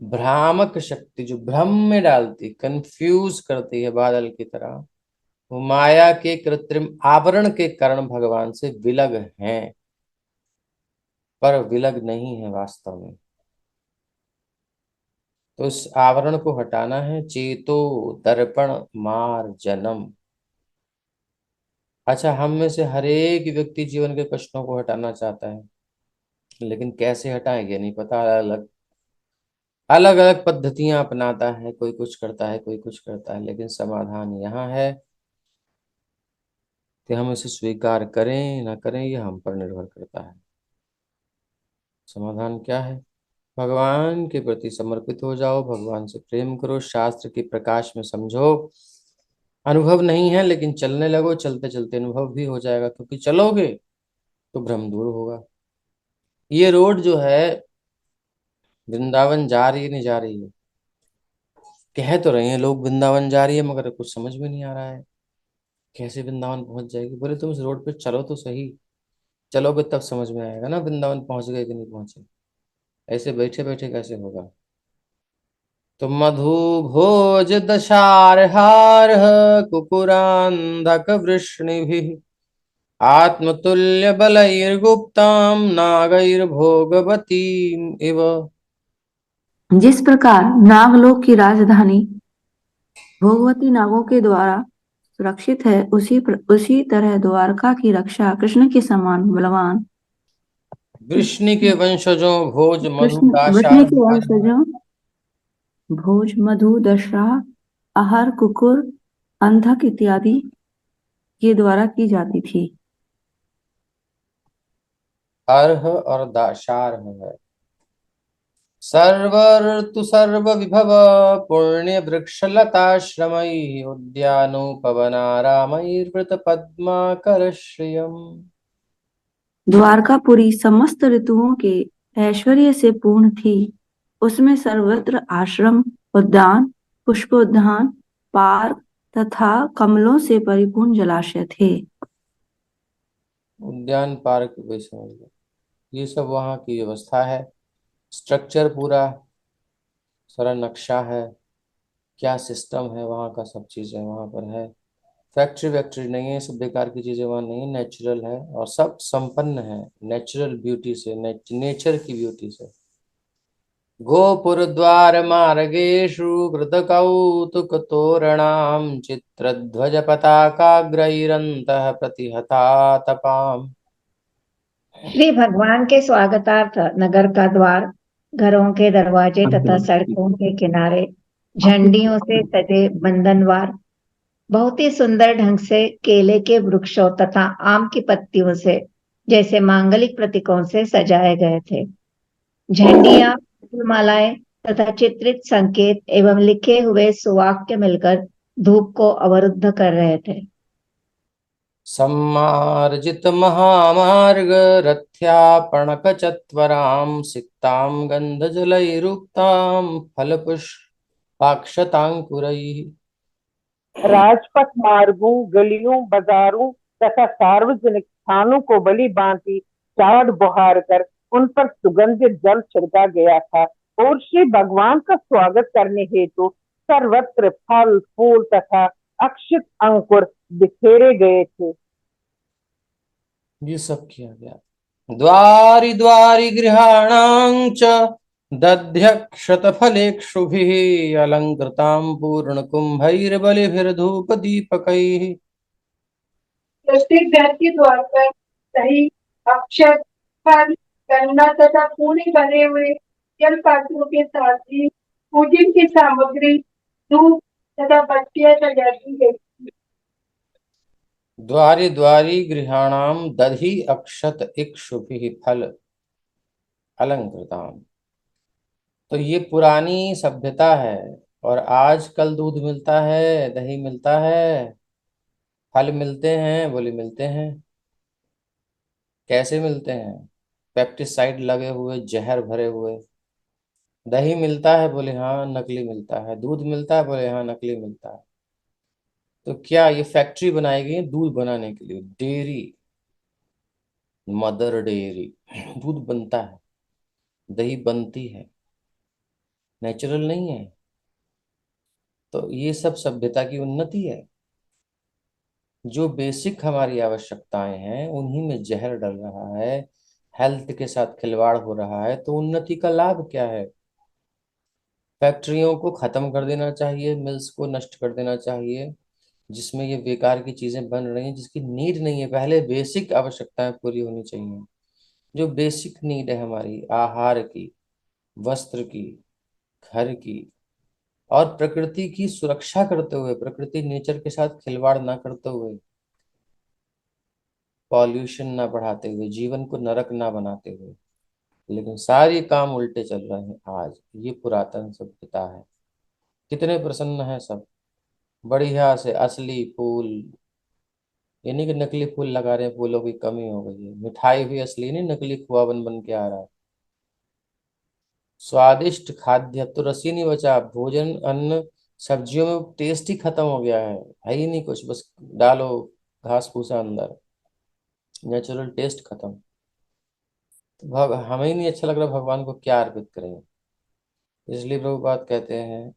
भ्रामक शक्ति जो भ्रम में डालती, कंफ्यूज करती है बादल की तरह, वो माया के कृत्रिम आवरण के कारण भगवान से विलग हैं, पर विलग नहीं है वास्तव में। तो इस आवरण को हटाना है। चेतो दर्पण मार जन्म। अच्छा, हम में से हर एक व्यक्ति जीवन के कष्टों को हटाना चाहता है, लेकिन कैसे हटाएंगे नहीं पता। अलग अलग अलग पद्धतियां अपनाता है, कोई कुछ करता है, कोई कुछ करता है, लेकिन समाधान यहाँ है कि हम इसे स्वीकार करें ना करें, ये हम पर निर्भर करता है। समाधान क्या है? भगवान के प्रति समर्पित हो जाओ, भगवान से प्रेम करो, शास्त्र के प्रकाश में समझो। अनुभव नहीं है, लेकिन चलने लगो, चलते चलते अनुभव भी हो जाएगा, क्योंकि चलोगे तो भ्रम दूर होगा। ये रोड जो है वृंदावन जा रही है, नहीं जा रही है? कह तो रहे हैं लोग वृंदावन जा रही है, मगर कुछ समझ में नहीं आ रहा है कैसे वृंदावन पहुंच जाएगी। बोले तुम इस रोड पे चलो तो सही, चलोगे तब समझ में आएगा ना वृंदावन पहुंच गए कि नहीं पहुंचे। ऐसे बैठे बैठे कैसे होगा? तो मधु भोज दशारहार कुकुरांधक वृष्णिभिः आत्मतुल्य बलैर्गुप्ताम नागैर्भोगवतीम इव।
जिस प्रकार नागलोक की राजधानी भोगवती नागों के द्वारा सुरक्षित है, उसी तरह द्वारका की रक्षा कृष्ण के समान बलवान
वृष्णि के वंशजों भोज मधु
कृष्ण वृष्णि
दाशार
के वंशजों भोज मधु दशरहा आहार कुकुर अंधक इत्यादि के द्वारा की जाती थी।
अर्ह और दाशार है। सर्वर्तु सर्वविभव पुण्य वृक्षलताश्रमैः उद्यानोपवनारामैर्वृत पद्माकर श्रियम्।
द्वारकापुरी समस्त ऋतुओं के ऐश्वर्य से पूर्ण थी। उसमें सर्वत्र आश्रम, उद्यान, पुष्पोद्यान, पार्क तथा कमलों से परिपूर्ण जलाशय थे।
उद्यान पार्क भी समझ लो, ये सब वहाँ की व्यवस्था है। स्ट्रक्चर पूरा सारा नक्शा है, क्या सिस्टम है वहाँ का, सब चीज़ें वहाँ पर है। फैक्ट्री वैक्ट्री नहीं है, सब बेकार की चीजें वहां नहीं है, नेचुरल है और सब संपन्न है नेचुरल ब्यूटी से, नेचर की ब्यूटी से। गोपुर द्वार मार्गेषु कृतकौतुक तोरणाम चित्रध्वज पताकाग्रैरन्तः प्रतिहता तपाम।
श्री भगवान के स्वागतार्थ नगर का द्वार, घरों के दरवाजे तथा सड़कों के किनारे झंडियों से सजे बंधनवार बहुत ही सुंदर ढंग से केले के वृक्षों तथा आम की पत्तियों से जैसे मांगलिक प्रतीकों से सजाए गए थे। झंडियां, फूलमालाएं तथा चित्रित संकेत एवं लिखे हुए सुवाक्य मिलकर धूप को अवरुद्ध कर रहे थे।
सम्मार्जित महामार्ग रथ्यापणक चत्वरां सिक्तां गन्धजलैरुक्तां फलपुष्पाक्षतांकुरैः।
राजपथ मार्गों, गलियों, बाजारों तथा सार्वजनिक स्थानों को भली भांति चाट बुहार कर उन पर सुगंधित जल छिड़का गया था और श्री भगवान का स्वागत करने हेतु सर्वत्र फल फूल तथा अक्षत अंकुर बिखेरे गए थे।
ये सब किया गया। द्वारि द्वारि गृहाणां च दध्यक्षतफलेक्षुभिः अलङ्कृतां पूर्णकुम्भैर्बलिभिर्धूपदीपकैः।
प्रत्येक घर के द्वार पर दही, अक्षत, फल, गन्ना तथा पूरी बने हुए जल पात्रों के साथ ही पूजन की सामग्री, दूध तथा बत्तियां सजाई गई।
द्वारि द्वारि गृहाणां दधि अक्षत इक्षुभिः फल अलंकृताम। तो ये पुरानी सभ्यता है और आजकल दूध मिलता है, दही मिलता है, फल मिलते हैं, बोले मिलते हैं। कैसे मिलते हैं? पेस्टिसाइड लगे हुए, जहर भरे हुए। दही मिलता है, बोले हाँ नकली मिलता है। दूध मिलता है, बोले हाँ नकली मिलता है। तो क्या ये फैक्ट्री बनाई गई है दूध बनाने के लिए? डेयरी, मदर डेयरी, दूध बनता है, दही बनती है, नेचुरल नहीं है। तो ये सब सभ्यता की उन्नति है। जो बेसिक हमारी आवश्यकताएं हैं उन्हीं में जहर डल रहा है, हेल्थ के साथ खिलवाड़ हो रहा है, तो उन्नति का लाभ क्या है? फैक्ट्रियों को खत्म कर देना चाहिए, मिल्स को नष्ट कर देना चाहिए जिसमें ये बेकार की चीजें बन रही हैं, जिसकी नीड नहीं है। पहले बेसिक आवश्यकताएं पूरी होनी चाहिए। जो बेसिक नीड है हमारी, आहार की, वस्त्र की, घर की और प्रकृति की सुरक्षा करते हुए, प्रकृति नेचर के साथ खिलवाड़ ना करते हुए, पॉल्यूशन ना बढ़ाते हुए, जीवन को नरक ना बनाते हुए, लेकिन सारी काम उल्टे चल रहे हैं आज। ये पुरातन सभ्यता है। कितने प्रसन्न है सब, बढ़िया से असली फूल, ये नहीं कि नकली फूल लगा रहे हैं, फूलों की कमी हो गई है। मिठाई भी असली नहीं, नकली खोआ बन बन के आ रहा है। स्वादिष्ट खाद्य, अब तो रस ही नहीं बचा। भोजन, अन्न, सब्जियों में टेस्ट ही खत्म हो गया है ही नहीं कुछ, बस डालो घास भूसा अंदर, नेचुरल टेस्ट खत्म। तो हमें ही नहीं अच्छा लग रहा, भगवान को क्या अर्पित करें? इसलिए प्रभुपाद कहते हैं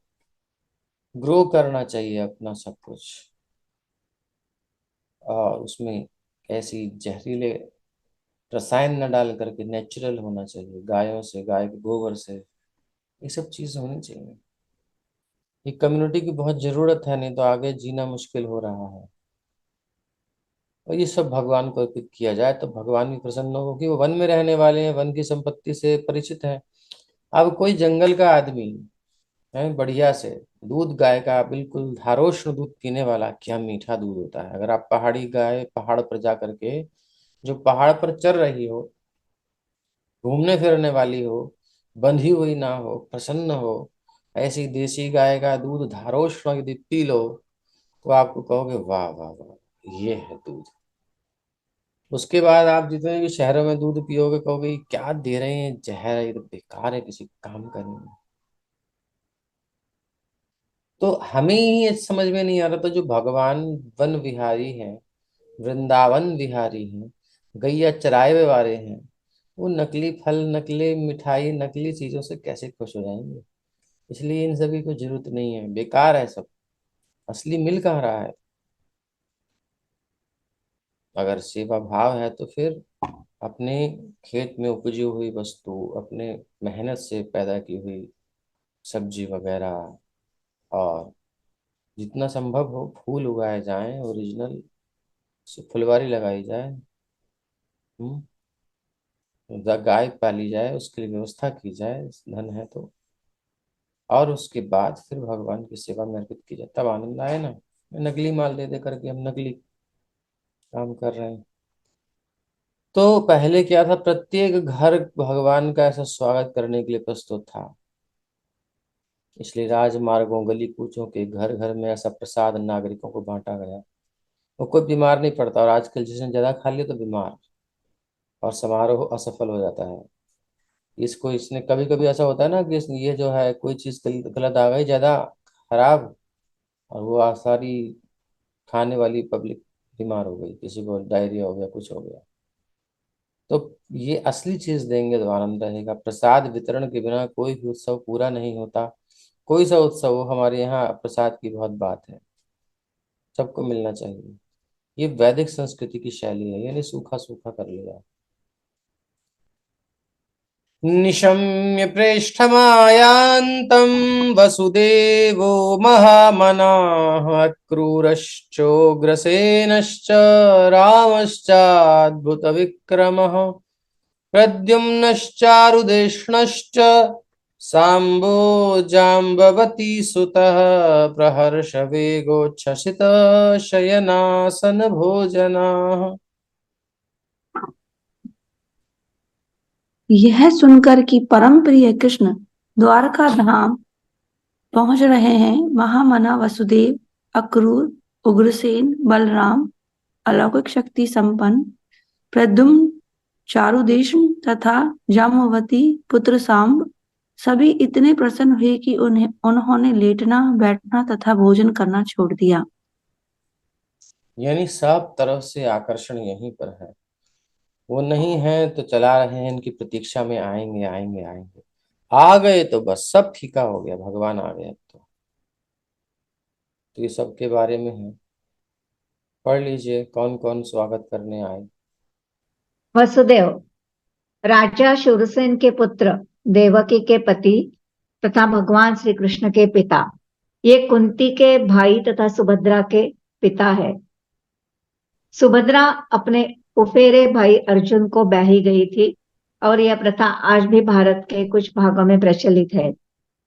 ग्रो करना चाहिए अपना सब कुछ, और उसमें ऐसी जहरीले रसायन न डाल करके नेचुरल होना चाहिए। गायों से, गाय के गोबर से, ये सब चीज़ होनी चाहिए। ये कम्युनिटी की बहुत ज़रूरत है, नहीं तो आगे जीना मुश्किल हो रहा है। और ये सब भगवान को अर्पित किया जाए तो भगवान भी प्रसन्न हो, क्योंकि वो वन में रहने वाले हैं, वन की संपत्ति से परिचित हैं। अब कोई जंगल का आदमी है, बढ़िया से दूध गाय का बिल्कुल धारोष्ण दूध पीने वाला, क्या मीठा दूध होता है। अगर आप पहाड़ी गाय पहाड़ पर जा करके, जो पहाड़ पर चर रही हो, घूमने फिरने वाली हो, बंधी हुई ना हो, प्रसन्न हो, ऐसी देसी गाय का दूध धारोष्ण यदि पी लो तो आपको कहोगे वाह वाह वाह, ये है दूध। उसके बाद आप जितने भी शहरों में दूध पियोगे कहोगे "ये क्या दे रहे हैं, जहर है, ये तो बेकार है, किसी काम का नहीं है"। तो हमें ही ये समझ में नहीं आ रहा, तो जो भगवान वन विहारी हैं, वृंदावन विहारी हैं, गैया चराए हुए वाले हैं, वो नकली फल, नकली मिठाई, नकली चीजों से कैसे खुश हो जाएंगे? इसलिए इन सभी को जरूरत नहीं है, बेकार है सब। असली मिल कहाँ रहा है? अगर सेवा भाव है तो फिर अपने खेत में उपजी हुई वस्तु, अपने मेहनत से पैदा की हुई सब्जी वगैरह, और जितना संभव हो फूल उगाए जाएं, ओरिजिनल फुलवारी लगाई जाए, गाय पाली जाए, उसके लिए व्यवस्था की जाए, धन है तो, और उसके बाद फिर भगवान की सेवा में अर्पित की जाए, तब आनंद आए ना। नकली माल दे दे करके हम नकली काम कर रहे हैं। तो पहले क्या था, प्रत्येक घर भगवान का ऐसा स्वागत करने के लिए प्रस्तुत था, इसलिए राजमार्गों गली कूचों के घर घर में ऐसा प्रसाद नागरिकों को बांटा गया। वो कोई बीमार नहीं पड़ता, और आजकल जिसने ज्यादा खा लिया तो बीमार, और समारोह असफल हो जाता है। इसको इसने कभी कभी ऐसा होता है ना कि ये जो है कोई चीज गलत आ गई ज्यादा खराब, और वो सारी खाने वाली पब्लिक बीमार हो गई, किसी को डायरिया हो गया, कुछ हो गया। तो ये असली चीज देंगे तो आनंद रहेगा। प्रसाद वितरण के बिना कोई भी उत्सव पूरा नहीं होता। कोई सा उत्सव हो, हमारे यहाँ प्रसाद की बहुत बात है, सबको मिलना चाहिए। ये वैदिक संस्कृति की शैली है, यानी सूखा सूखा कर लिया। निशम्य प्रेष्ठमायान्तं वसुदेवो महामनाः, क्रूरश्चोग्रसेनश्च रामश्चाद्भुतविक्रमः, प्रद्युम्नश्चारुदेष्णश्च साम्बो जाम्बवती सुतः, प्रहर्ष वेगोच्छ्वसित शयनासन भोजनाः।
यह सुनकर कि परम प्रिय कृष्ण द्वारका धाम पहुंच रहे हैं, महामना वसुदेव, अक्रूर, उग्रसेन, बलराम, अलौकिक शक्ति संपन्न प्रद्युम्न, चारुदेशन तथा जाम्बवती पुत्र सांब सभी इतने प्रसन्न हुए कि उन्होंने लेटना, बैठना तथा भोजन करना छोड़ दिया।
यानी सब तरफ से आकर्षण यहीं पर है। वो नहीं है तो चला रहे हैं इनकी प्रतीक्षा में, आएंगे आएंगे आएंगे। आ गए तो बस सब फीका हो गया, भगवान आ गए अब तो ये सब के बारे में है। पढ़ लीजिए कौन कौन स्वागत करने आए।
वसुदेव राजा शूरसेन के पुत्र, देवकी के पति तथा भगवान श्री कृष्ण के पिता। ये कुंती के भाई तथा सुभद्रा के पिता है। सुभद्रा अपने उफेरे भाई अर्जुन को ब्याही गई थी, और यह प्रथा आज भी भारत के कुछ भागों में प्रचलित है।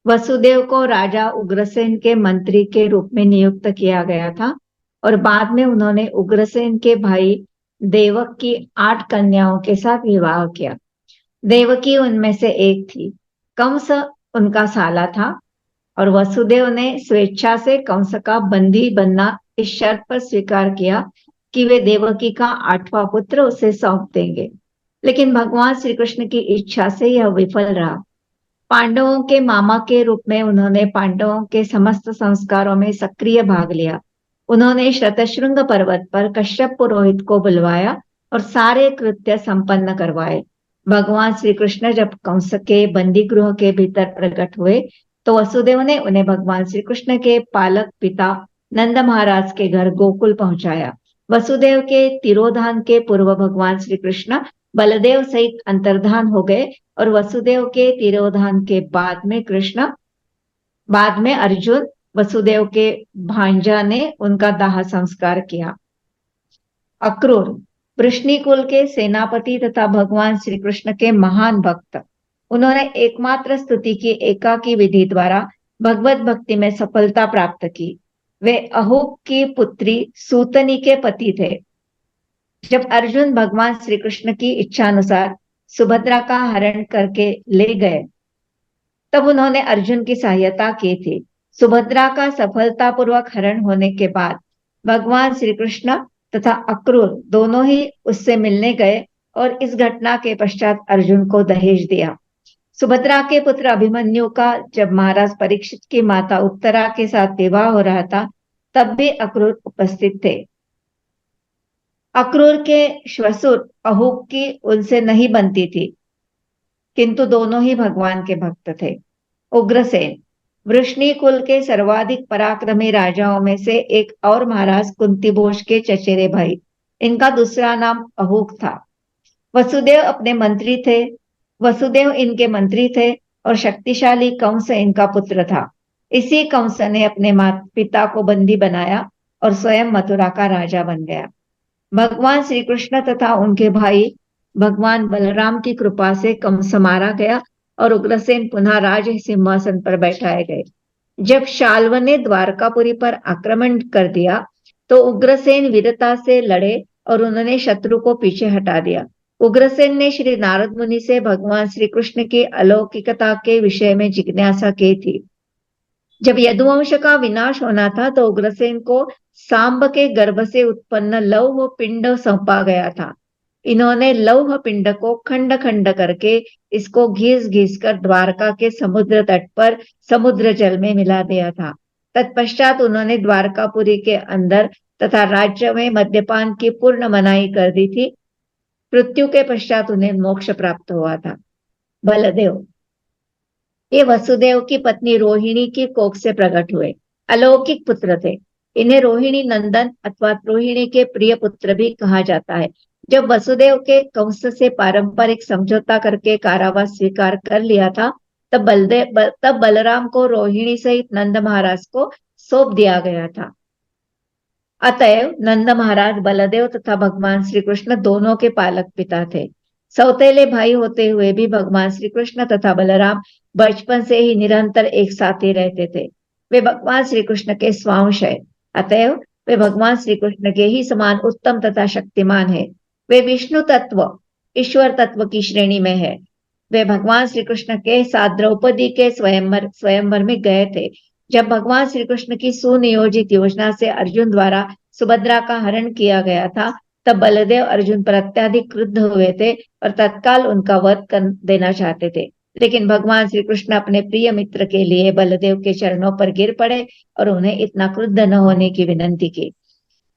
वसुदेव को राजा उग्रसेन के मंत्री के रूप में नियुक्त किया गया था, और बाद में उन्होंने उग्रसेन के भाई देवक की 8 कन्याओं के साथ विवाह किया। देवकी उनमें से एक थी। कंस उनका साला था, और वसुदेव ने स्वेच्छा से कंस का बंदी बनना इस शर्त पर स्वीकार किया कि वे देवकी का 8वां पुत्र उसे सौंप देंगे। लेकिन भगवान श्री कृष्ण की इच्छा से यह विफल रहा। पांडवों के मामा के रूप में उन्होंने पांडवों के समस्त संस्कारों में सक्रिय भाग लिया। उन्होंने शतशृंग पर्वत पर कश्यप पुरोहित को बुलवाया और सारे कृत्य संपन्न करवाए। भगवान श्री कृष्ण जब कंस के बंदी गृह के भीतर प्रकट हुए तो वसुदेव ने उन्हें भगवान श्री कृष्ण के पालक पिता नंद महाराज के घर गोकुल पहुंचाया। वसुदेव के तिरोधान के पूर्व भगवान श्री कृष्ण बलदेव सहित अंतर्धान हो गए, और वसुदेव के तिरोधान के बाद में अर्जुन वसुदेव के भांजा ने उनका दाह संस्कार किया। अक्रूर वृष्णि कुल के सेनापति तथा भगवान श्री कृष्ण के महान भक्त। उन्होंने एकमात्र स्तुति की एकाकी विधि द्वारा भगवत भक्ति में सफलता प्राप्त की। वे अहूक की पुत्री सूतनी के पति थे। जब अर्जुन भगवान श्री कृष्ण की इच्छानुसार सुभद्रा का हरण करके ले गए, तब उन्होंने अर्जुन की सहायता की थी। सुभद्रा का सफलतापूर्वक हरण होने के बाद भगवान श्री कृष्ण तथा अक्रूर दोनों ही उससे मिलने गए, और इस घटना के पश्चात अर्जुन को दहेज दिया। सुभद्रा के पुत्र अभिमन्यु का जब महाराज परीक्षित की माता उत्तरा के साथ विवाह हो रहा था, तब भी अक्रूर उपस्थित थे। अक्रूर के श्वशुर अहूक की उनसे नहीं बनती थी, किंतु दोनों ही भगवान के भक्त थे। उग्रसेन वृष्णि कुल के सर्वाधिक पराक्रमी राजाओं में से एक और महाराज कुंती भोज के चचेरे भाई। इनका दूसरा नाम अहूक था। वसुदेव अपने मंत्री थे। वसुदेव इनके मंत्री थे और शक्तिशाली कंस इनका पुत्र था। इसी कंस ने अपने माता पिता को बंदी बनाया और स्वयं मथुरा का राजा बन गया। भगवान श्री कृष्ण तथा उनके भाई भगवान बलराम की कृपा से कंस मारा गया और उग्रसेन पुनः राज सिंहासन पर बैठाए गए। जब शाल्व ने द्वारकापुरी पर आक्रमण कर दिया तो उग्रसेन वीरता से लड़े और उन्होंने शत्रु को पीछे हटा दिया। उग्रसेन ने श्री नारद मुनि से भगवान श्री कृष्ण की अलौकिकता के विषय में जिज्ञासा की थी। जब यदुवंश का विनाश होना था तो उग्रसेन को सांब के गर्भ से उत्पन्न लौह पिंड सौंपा गया था। इन्होंने लौह पिंड को खंड खंड करके इसको घिस घिस कर द्वारका के समुद्र तट पर समुद्र जल में मिला दिया था। तत्पश्चात उन्होंने द्वारकापुरी के अंदर तथा राज्य में मद्यपान की पूर्ण मनाही कर दी थी। मृत्यु के पश्चात उन्हें मोक्ष प्राप्त हुआ था। बलदेव ये वसुदेव की पत्नी रोहिणी की कोख से प्रकट हुए अलौकिक पुत्र थे। इन्हें रोहिणी नंदन अथवा रोहिणी के प्रिय पुत्र भी कहा जाता है। जब वसुदेव के कंस से पारंपरिक समझौता करके कारावास स्वीकार कर लिया था तब बलराम को रोहिणी सहित नंद महाराज को सौंप दिया गया था। अतएव नंद महाराज बलदेव तथा भगवान श्री कृष्ण दोनों के पालक पिता थे। सौतेले भाई होते हुए भी भगवान श्री कृष्ण तथा बलराम बचपन से ही निरंतर एक साथ ही रहते थे। वे भगवान श्री कृष्ण के स्वांश है, अतएव वे भगवान श्री कृष्ण के ही समान उत्तम तथा शक्तिमान है। वे विष्णु तत्व ईश्वर तत्व की श्रेणी में है। वे भगवान श्री कृष्ण के साथ द्रौपदी के स्वयंवर में गए थे। जब भगवान श्री कृष्ण की सुनियोजित योजना से अर्जुन द्वारा सुभद्रा का हरण किया गया था तब बलदेव अर्जुन पर अत्यधिक क्रुद्ध हुए थे और तत्काल उनका वध कर देना चाहते थे। लेकिन भगवान श्री कृष्ण अपने प्रिय मित्र के लिए बलदेव के चरणों पर गिर पड़े और उन्हें इतना क्रुद्ध न होने की विनंती की।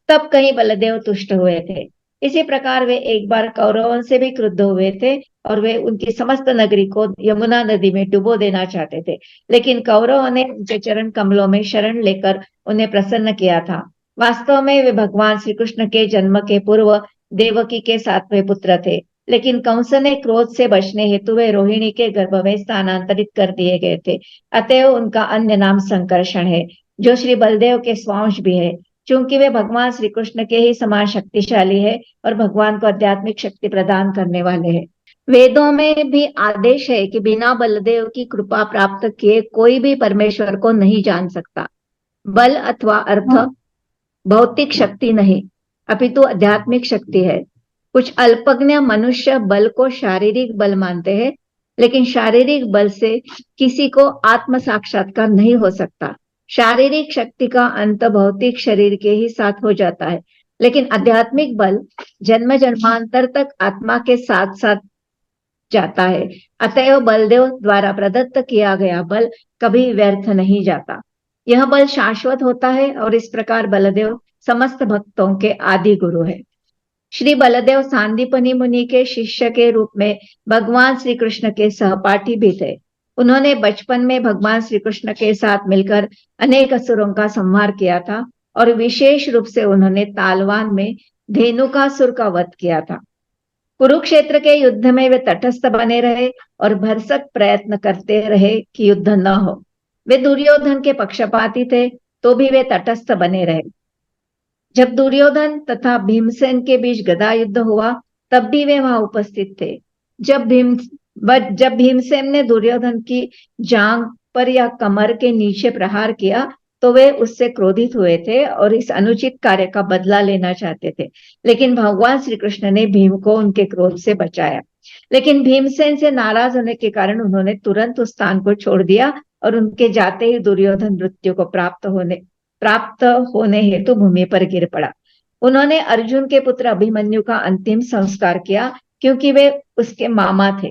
तब कहीं बलदेव तुष्ट हुए थे। इसी प्रकार वे एक बार कौरवों से भी क्रुद्ध हुए थे और वे उनकी समस्त नगरी को यमुना नदी में डुबो देना चाहते थे। लेकिन कौरवों ने उनके चरण कमलों में शरण लेकर उन्हें प्रसन्न किया था। वास्तव में वे भगवान श्री कृष्ण के जन्म के पूर्व देवकी के सातवें पुत्र थे। लेकिन कंस ने क्रोध से बचने हेतु वे रोहिणी के गर्भ में स्थानांतरित कर दिए गए थे। अतएव उनका अन्य नाम संकर्षण है, जो श्री बलदेव के स्वांश भी है। चूंकि वे भगवान श्री कृष्ण के ही समान शक्तिशाली है और भगवान को आध्यात्मिक शक्ति प्रदान करने वाले हैं। वेदों में भी आदेश है कि बिना बलदेव की कृपा प्राप्त किए कोई भी परमेश्वर को नहीं जान सकता। बल अथवा अर्थ भौतिक शक्ति नहीं अपितु आध्यात्मिक शक्ति है। कुछ अल्पज्ञ मनुष्य बल को शारीरिक बल मानते हैं, लेकिन शारीरिक बल से किसी को आत्म साक्षात्कार नहीं हो सकता। शारीरिक शक्ति का अंत भौतिक शरीर के ही साथ हो जाता है, लेकिन आध्यात्मिक बल जन्म जन्मांतर तक आत्मा के साथ साथ जाता है। अतएव बलदेव द्वारा प्रदत्त किया गया बल कभी व्यर्थ नहीं जाता। यह बल शाश्वत होता है और इस प्रकार बलदेव समस्त भक्तों के आदि गुरु है। श्री बलदेव सांदीपनि मुनि के शिष्य के रूप में भगवान श्री कृष्ण के सहपाठी भी थे। उन्होंने बचपन में भगवान श्री कृष्ण के साथ मिलकर अनेक असुरों का संहार किया था और विशेष रूप से उन्होंने तालवान में धेनुकासुर का वध किया था। कुरुक्षेत्र के युद्ध में वे तटस्थ बने रहे और भरसक प्रयत्न करते रहे कि युद्ध न हो। वे दुर्योधन के पक्षपाती थे तो भी वे तटस्थ बने रहे। जब दुर्योधन तथा भीमसेन के बीच गदा युद्ध हुआ तब भी वे वहां उपस्थित थे। जब भीमसेन ने दुर्योधन की जांघ पर या कमर के नीचे प्रहार किया तो वे उससे क्रोधित हुए थे और इस अनुचित कार्य का बदला लेना चाहते थे। लेकिन भगवान श्री कृष्ण ने भीम को उनके क्रोध से बचाया। लेकिन भीमसेन से नाराज होने के कारण उन्होंने तुरंत उस स्थान को छोड़ दिया और उनके जाते ही दुर्योधन मृत्यु को प्राप्त होने हेतु भूमि पर गिर पड़ा। उन्होंने अर्जुन के पुत्र अभिमन्यु का अंतिम संस्कार किया क्योंकि वे उसके मामा थे।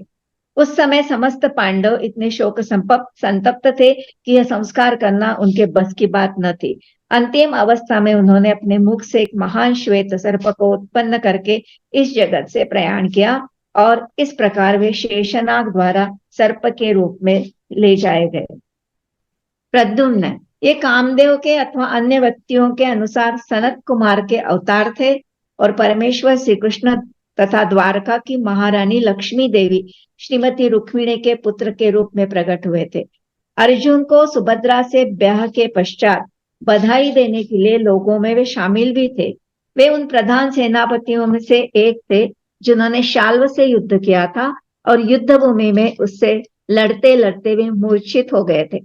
उस समय समस्त पांडव इतने शोक संतप्त थे कि यह संस्कार करना उनके बस की बात न थी। अंतिम अवस्था में उन्होंने अपने मुख से एक महान श्वेत सर्प को उत्पन्न करके इस जगत से प्रयाण किया और इस प्रकार वे शेषनाग द्वारा सर्प के रूप में ले जाए गए। प्रद्युम्न ये कामदेव के अथवा अन्य व्यक्तियों के अनुसार सनत कुमार के अवतार थे। और परमेश्वर श्री कृष्ण तथा द्वारका की महारानी लक्ष्मी देवी श्रीमती रुक्मिणी के पुत्र के रूप में प्रकट हुए थे। अर्जुन को सुभद्रा से ब्याह के पश्चात बधाई देने के लिए लोगों में वे शामिल भी थे। वे उन प्रधान सेनापतियों में से एक थे जिन्होंने शाल्व से युद्ध किया था और युद्ध भूमि में उससे लड़ते लड़ते वे मूर्छित हो गए थे।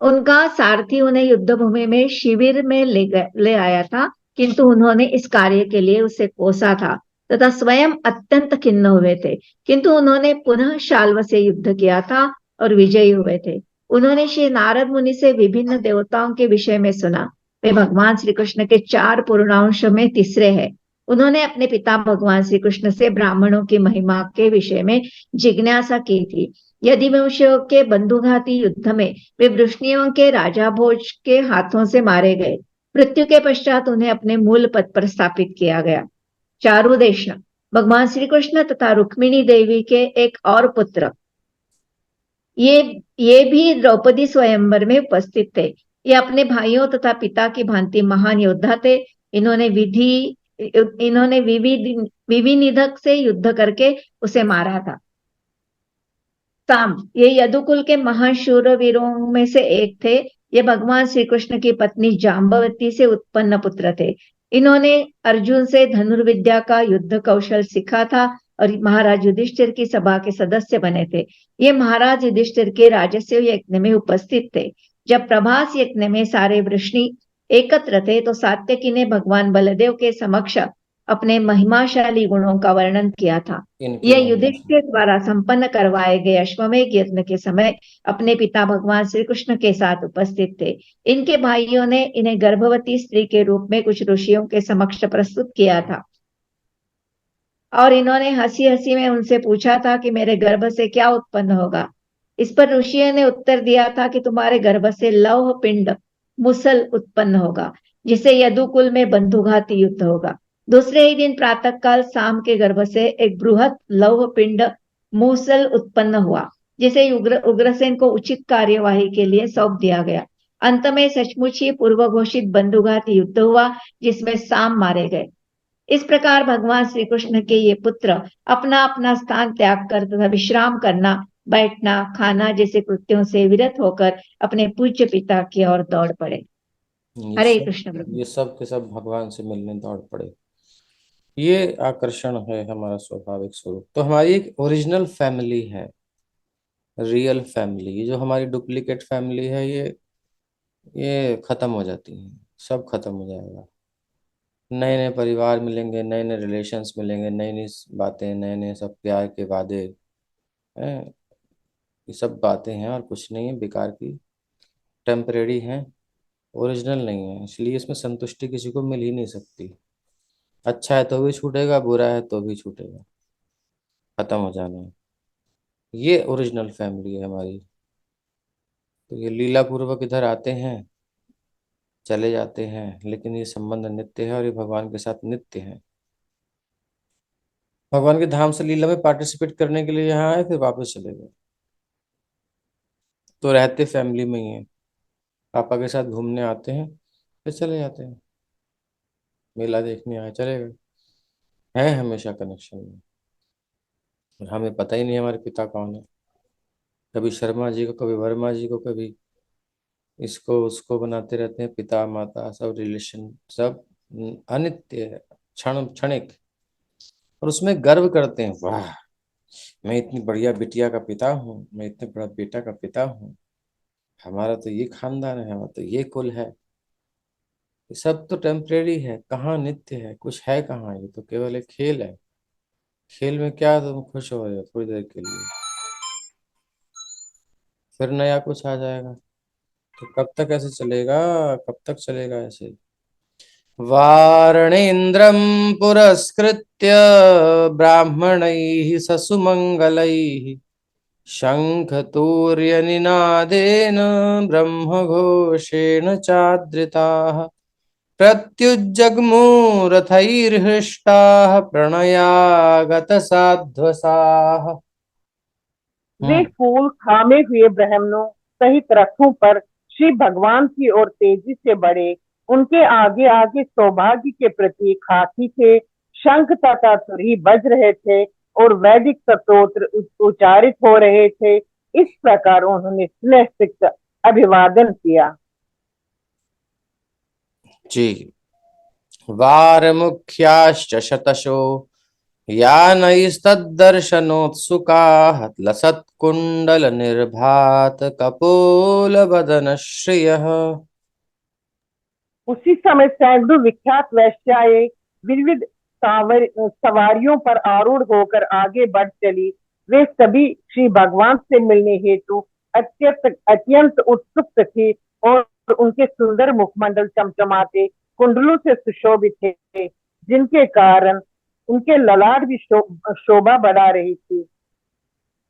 उनका सारथी उन्हें युद्ध भूमि में शिविर में ले आया था, किंतु उन्होंने इस कार्य के लिए उसे कोसा था तथा स्वयं अत्यंत खिन्न हुए थे, किंतु उन्होंने पुनः शाल्व से युद्ध किया था और विजयी हुए थे। उन्होंने श्री नारद मुनि से विभिन्न देवताओं के विषय में सुना। वे भगवान श्री कृष्ण के 4 पूर्णांश में तीसरे हैं। उन्होंने अपने पिता भगवान श्री कृष्ण से ब्राह्मणों की महिमा के विषय में जिज्ञासा की थी। यदि वंशियों के बंधुघाती युद्ध में वे वृष्णियों के राजा भोज के हाथों से मारे गए। मृत्यु के पश्चात उन्हें अपने मूल पद पर स्थापित किया गया। चारुदेशना, भगवान श्री कृष्ण तथा रुक्मिणी देवी के एक और पुत्र, ये भी द्रौपदी स्वयंवर में उपस्थित थे। ये अपने भाइयों तथा पिता की भांति महान योद्धा थे। इन्होंने विविनिधक से युद्ध करके उसे मारा था। साम, ये यदुकुल के महान शूरवीरों में से एक थे। ये भगवान श्री कृष्ण की पत्नी जाम्बवती से उत्पन्न पुत्र थे। इन्होंने अर्जुन से धनुर्विद्या का युद्ध कौशल सीखा था और महाराज युधिष्ठिर की सभा के सदस्य बने थे। ये महाराज युधिष्ठिर के राजस्व यज्ञ में उपस्थित थे। जब प्रभास यज्ञ में सारे वृष्णि एकत्र थे तो सात्यकी ने भगवान बलदेव के समक्ष अपने महिमाशाली गुणों का वर्णन किया था। यह युधिष्ठिर द्वारा संपन्न करवाए गए अश्वमेध यज्ञ के समय अपने पिता भगवान श्री कृष्ण के साथ उपस्थित थे। इनके भाइयों ने इन्हें गर्भवती स्त्री के रूप में कुछ ऋषियों के समक्ष प्रस्तुत किया था और इन्होंने हंसी हंसी में उनसे पूछा था कि मेरे गर्भ से क्या उत्पन्न होगा। इस पर ऋषियों ने उत्तर दिया था कि तुम्हारे गर्भ से लौह पिंड मुसल उत्पन्न होगा, जिससे यदुकुल में बंधुघाती युद्ध होगा। दूसरे ही दिन प्रातःकाल साम के गर्भ से एक बृहत लौह पिंड मूसल उत्पन्न हुआ, जिसे उग्रसेन को उचित कार्यवाही के लिए सौंप दिया गया। अंत में सचमुच ही पूर्व घोषित बंधुघाती युद्ध हुआ, जिसमें साम मारे गए। इस प्रकार भगवान श्री कृष्ण के ये पुत्र अपना अपना स्थान त्याग कर तथा विश्राम करना, बैठना, खाना जैसे कृत्यों से विरत होकर अपने पूज्य पिता की ओर दौड़ पड़े। हरे कृष्ण।
ये सब के सब भगवान से मिलने दौड़ पड़े। ये आकर्षण है हमारा स्वाभाविक स्वरूप। तो हमारी एक ओरिजिनल फैमिली है, रियल फैमिली। जो हमारी डुप्लीकेट फैमिली है ये खत्म हो जाती है, सब खत्म हो जाएगा। नए नए परिवार मिलेंगे, नए नए रिलेशंस मिलेंगे, नई नई बातें, नए नए सब प्यार के वादे हैं। ये सब बातें हैं और कुछ नहीं है, बेकार की, टेम्परेरी हैं, ओरिजिनल नहीं है। इसलिए इसमें संतुष्टि किसी को मिल ही नहीं सकती। अच्छा है तो भी छूटेगा, बुरा है तो भी छूटेगा, खत्म हो जाना है। ये ओरिजिनल फैमिली है हमारी। तो ये लीला पूर्वक इधर आते हैं, चले जाते हैं, लेकिन ये संबंध नित्य है और ये भगवान के साथ नित्य है। भगवान के धाम से लीला में पार्टिसिपेट करने के लिए यहाँ आए, फिर वापस चले गए। तो रहते फैमिली में ही है, पापा के साथ घूमने आते हैं फिर चले जाते हैं, मेला देखने आए चले गए, है हमेशा कनेक्शन में। और हमें पता ही नहीं हमारे पिता कौन है। कभी शर्मा जी को, कभी वर्मा जी को, कभी इसको उसको बनाते रहते हैं पिता माता, सब रिलेशन, सब अनित्य है, क्षणिक। और उसमें गर्व करते हैं, वाह मैं इतनी बढ़िया बिटिया का पिता हूँ, मैं इतने बड़ा बेटा का पिता हूँ, हमारा तो ये खानदान है, हमारा तो ये कुल है। ये सब तो टेम्परेरी है, कहाँ नित्य है, कुछ है कहाँ। ये तो केवल एक खेल है। खेल में क्या तुम खुश हो रहे हो थोड़ी देर के लिए, फिर नया कुछ आ जाएगा। तो कब तक ऐसे चलेगा, कब तक चलेगा ऐसे। वारणेन्द्रं पुरस्कृत्य ब्राह्मणैः ससुमङ्गलैः शङ्खतूर्यनिनादेन ब्रह्मघोषेण चादृताः प्रत्युज्जग्मुरथैर्हृष्टाः प्रणयागतसाध्वसाः।
वे फूल थामे हुए ब्राह्मणों सहित रथों पर श्री भगवान की ओर तेजी से बढ़े। उनके आगे आगे सौभाग्य के प्रतीक हाथी थे शंख तथा तुरही बज रहे थे और वैदिक स्तोत्र उच्चारित हो रहे थे। इस प्रकार उन्होंने स्नेह सिक्त अभिवादन किया।
जी। वारमुख्याश्च शतशो यानैस्तद्दर्शनोत्सुकाः लसत्कुण्डलनिर्भात कपोलवदन श्रियः।
उसी समय सैकड़ों विख्यात वेश्याएं विविध सवारियों पर आरूढ़ होकर आगे बढ़ चली। वे सभी श्री भगवान से मिलने हेतु अत्यंत अत्यंत उत्सुक थी और उनके सुंदर मुखमंडल चमचमाते कुंडलों से सुशोभित थे, जिनके कारण उनके ललाट भी शोभा बढ़ा रही थी।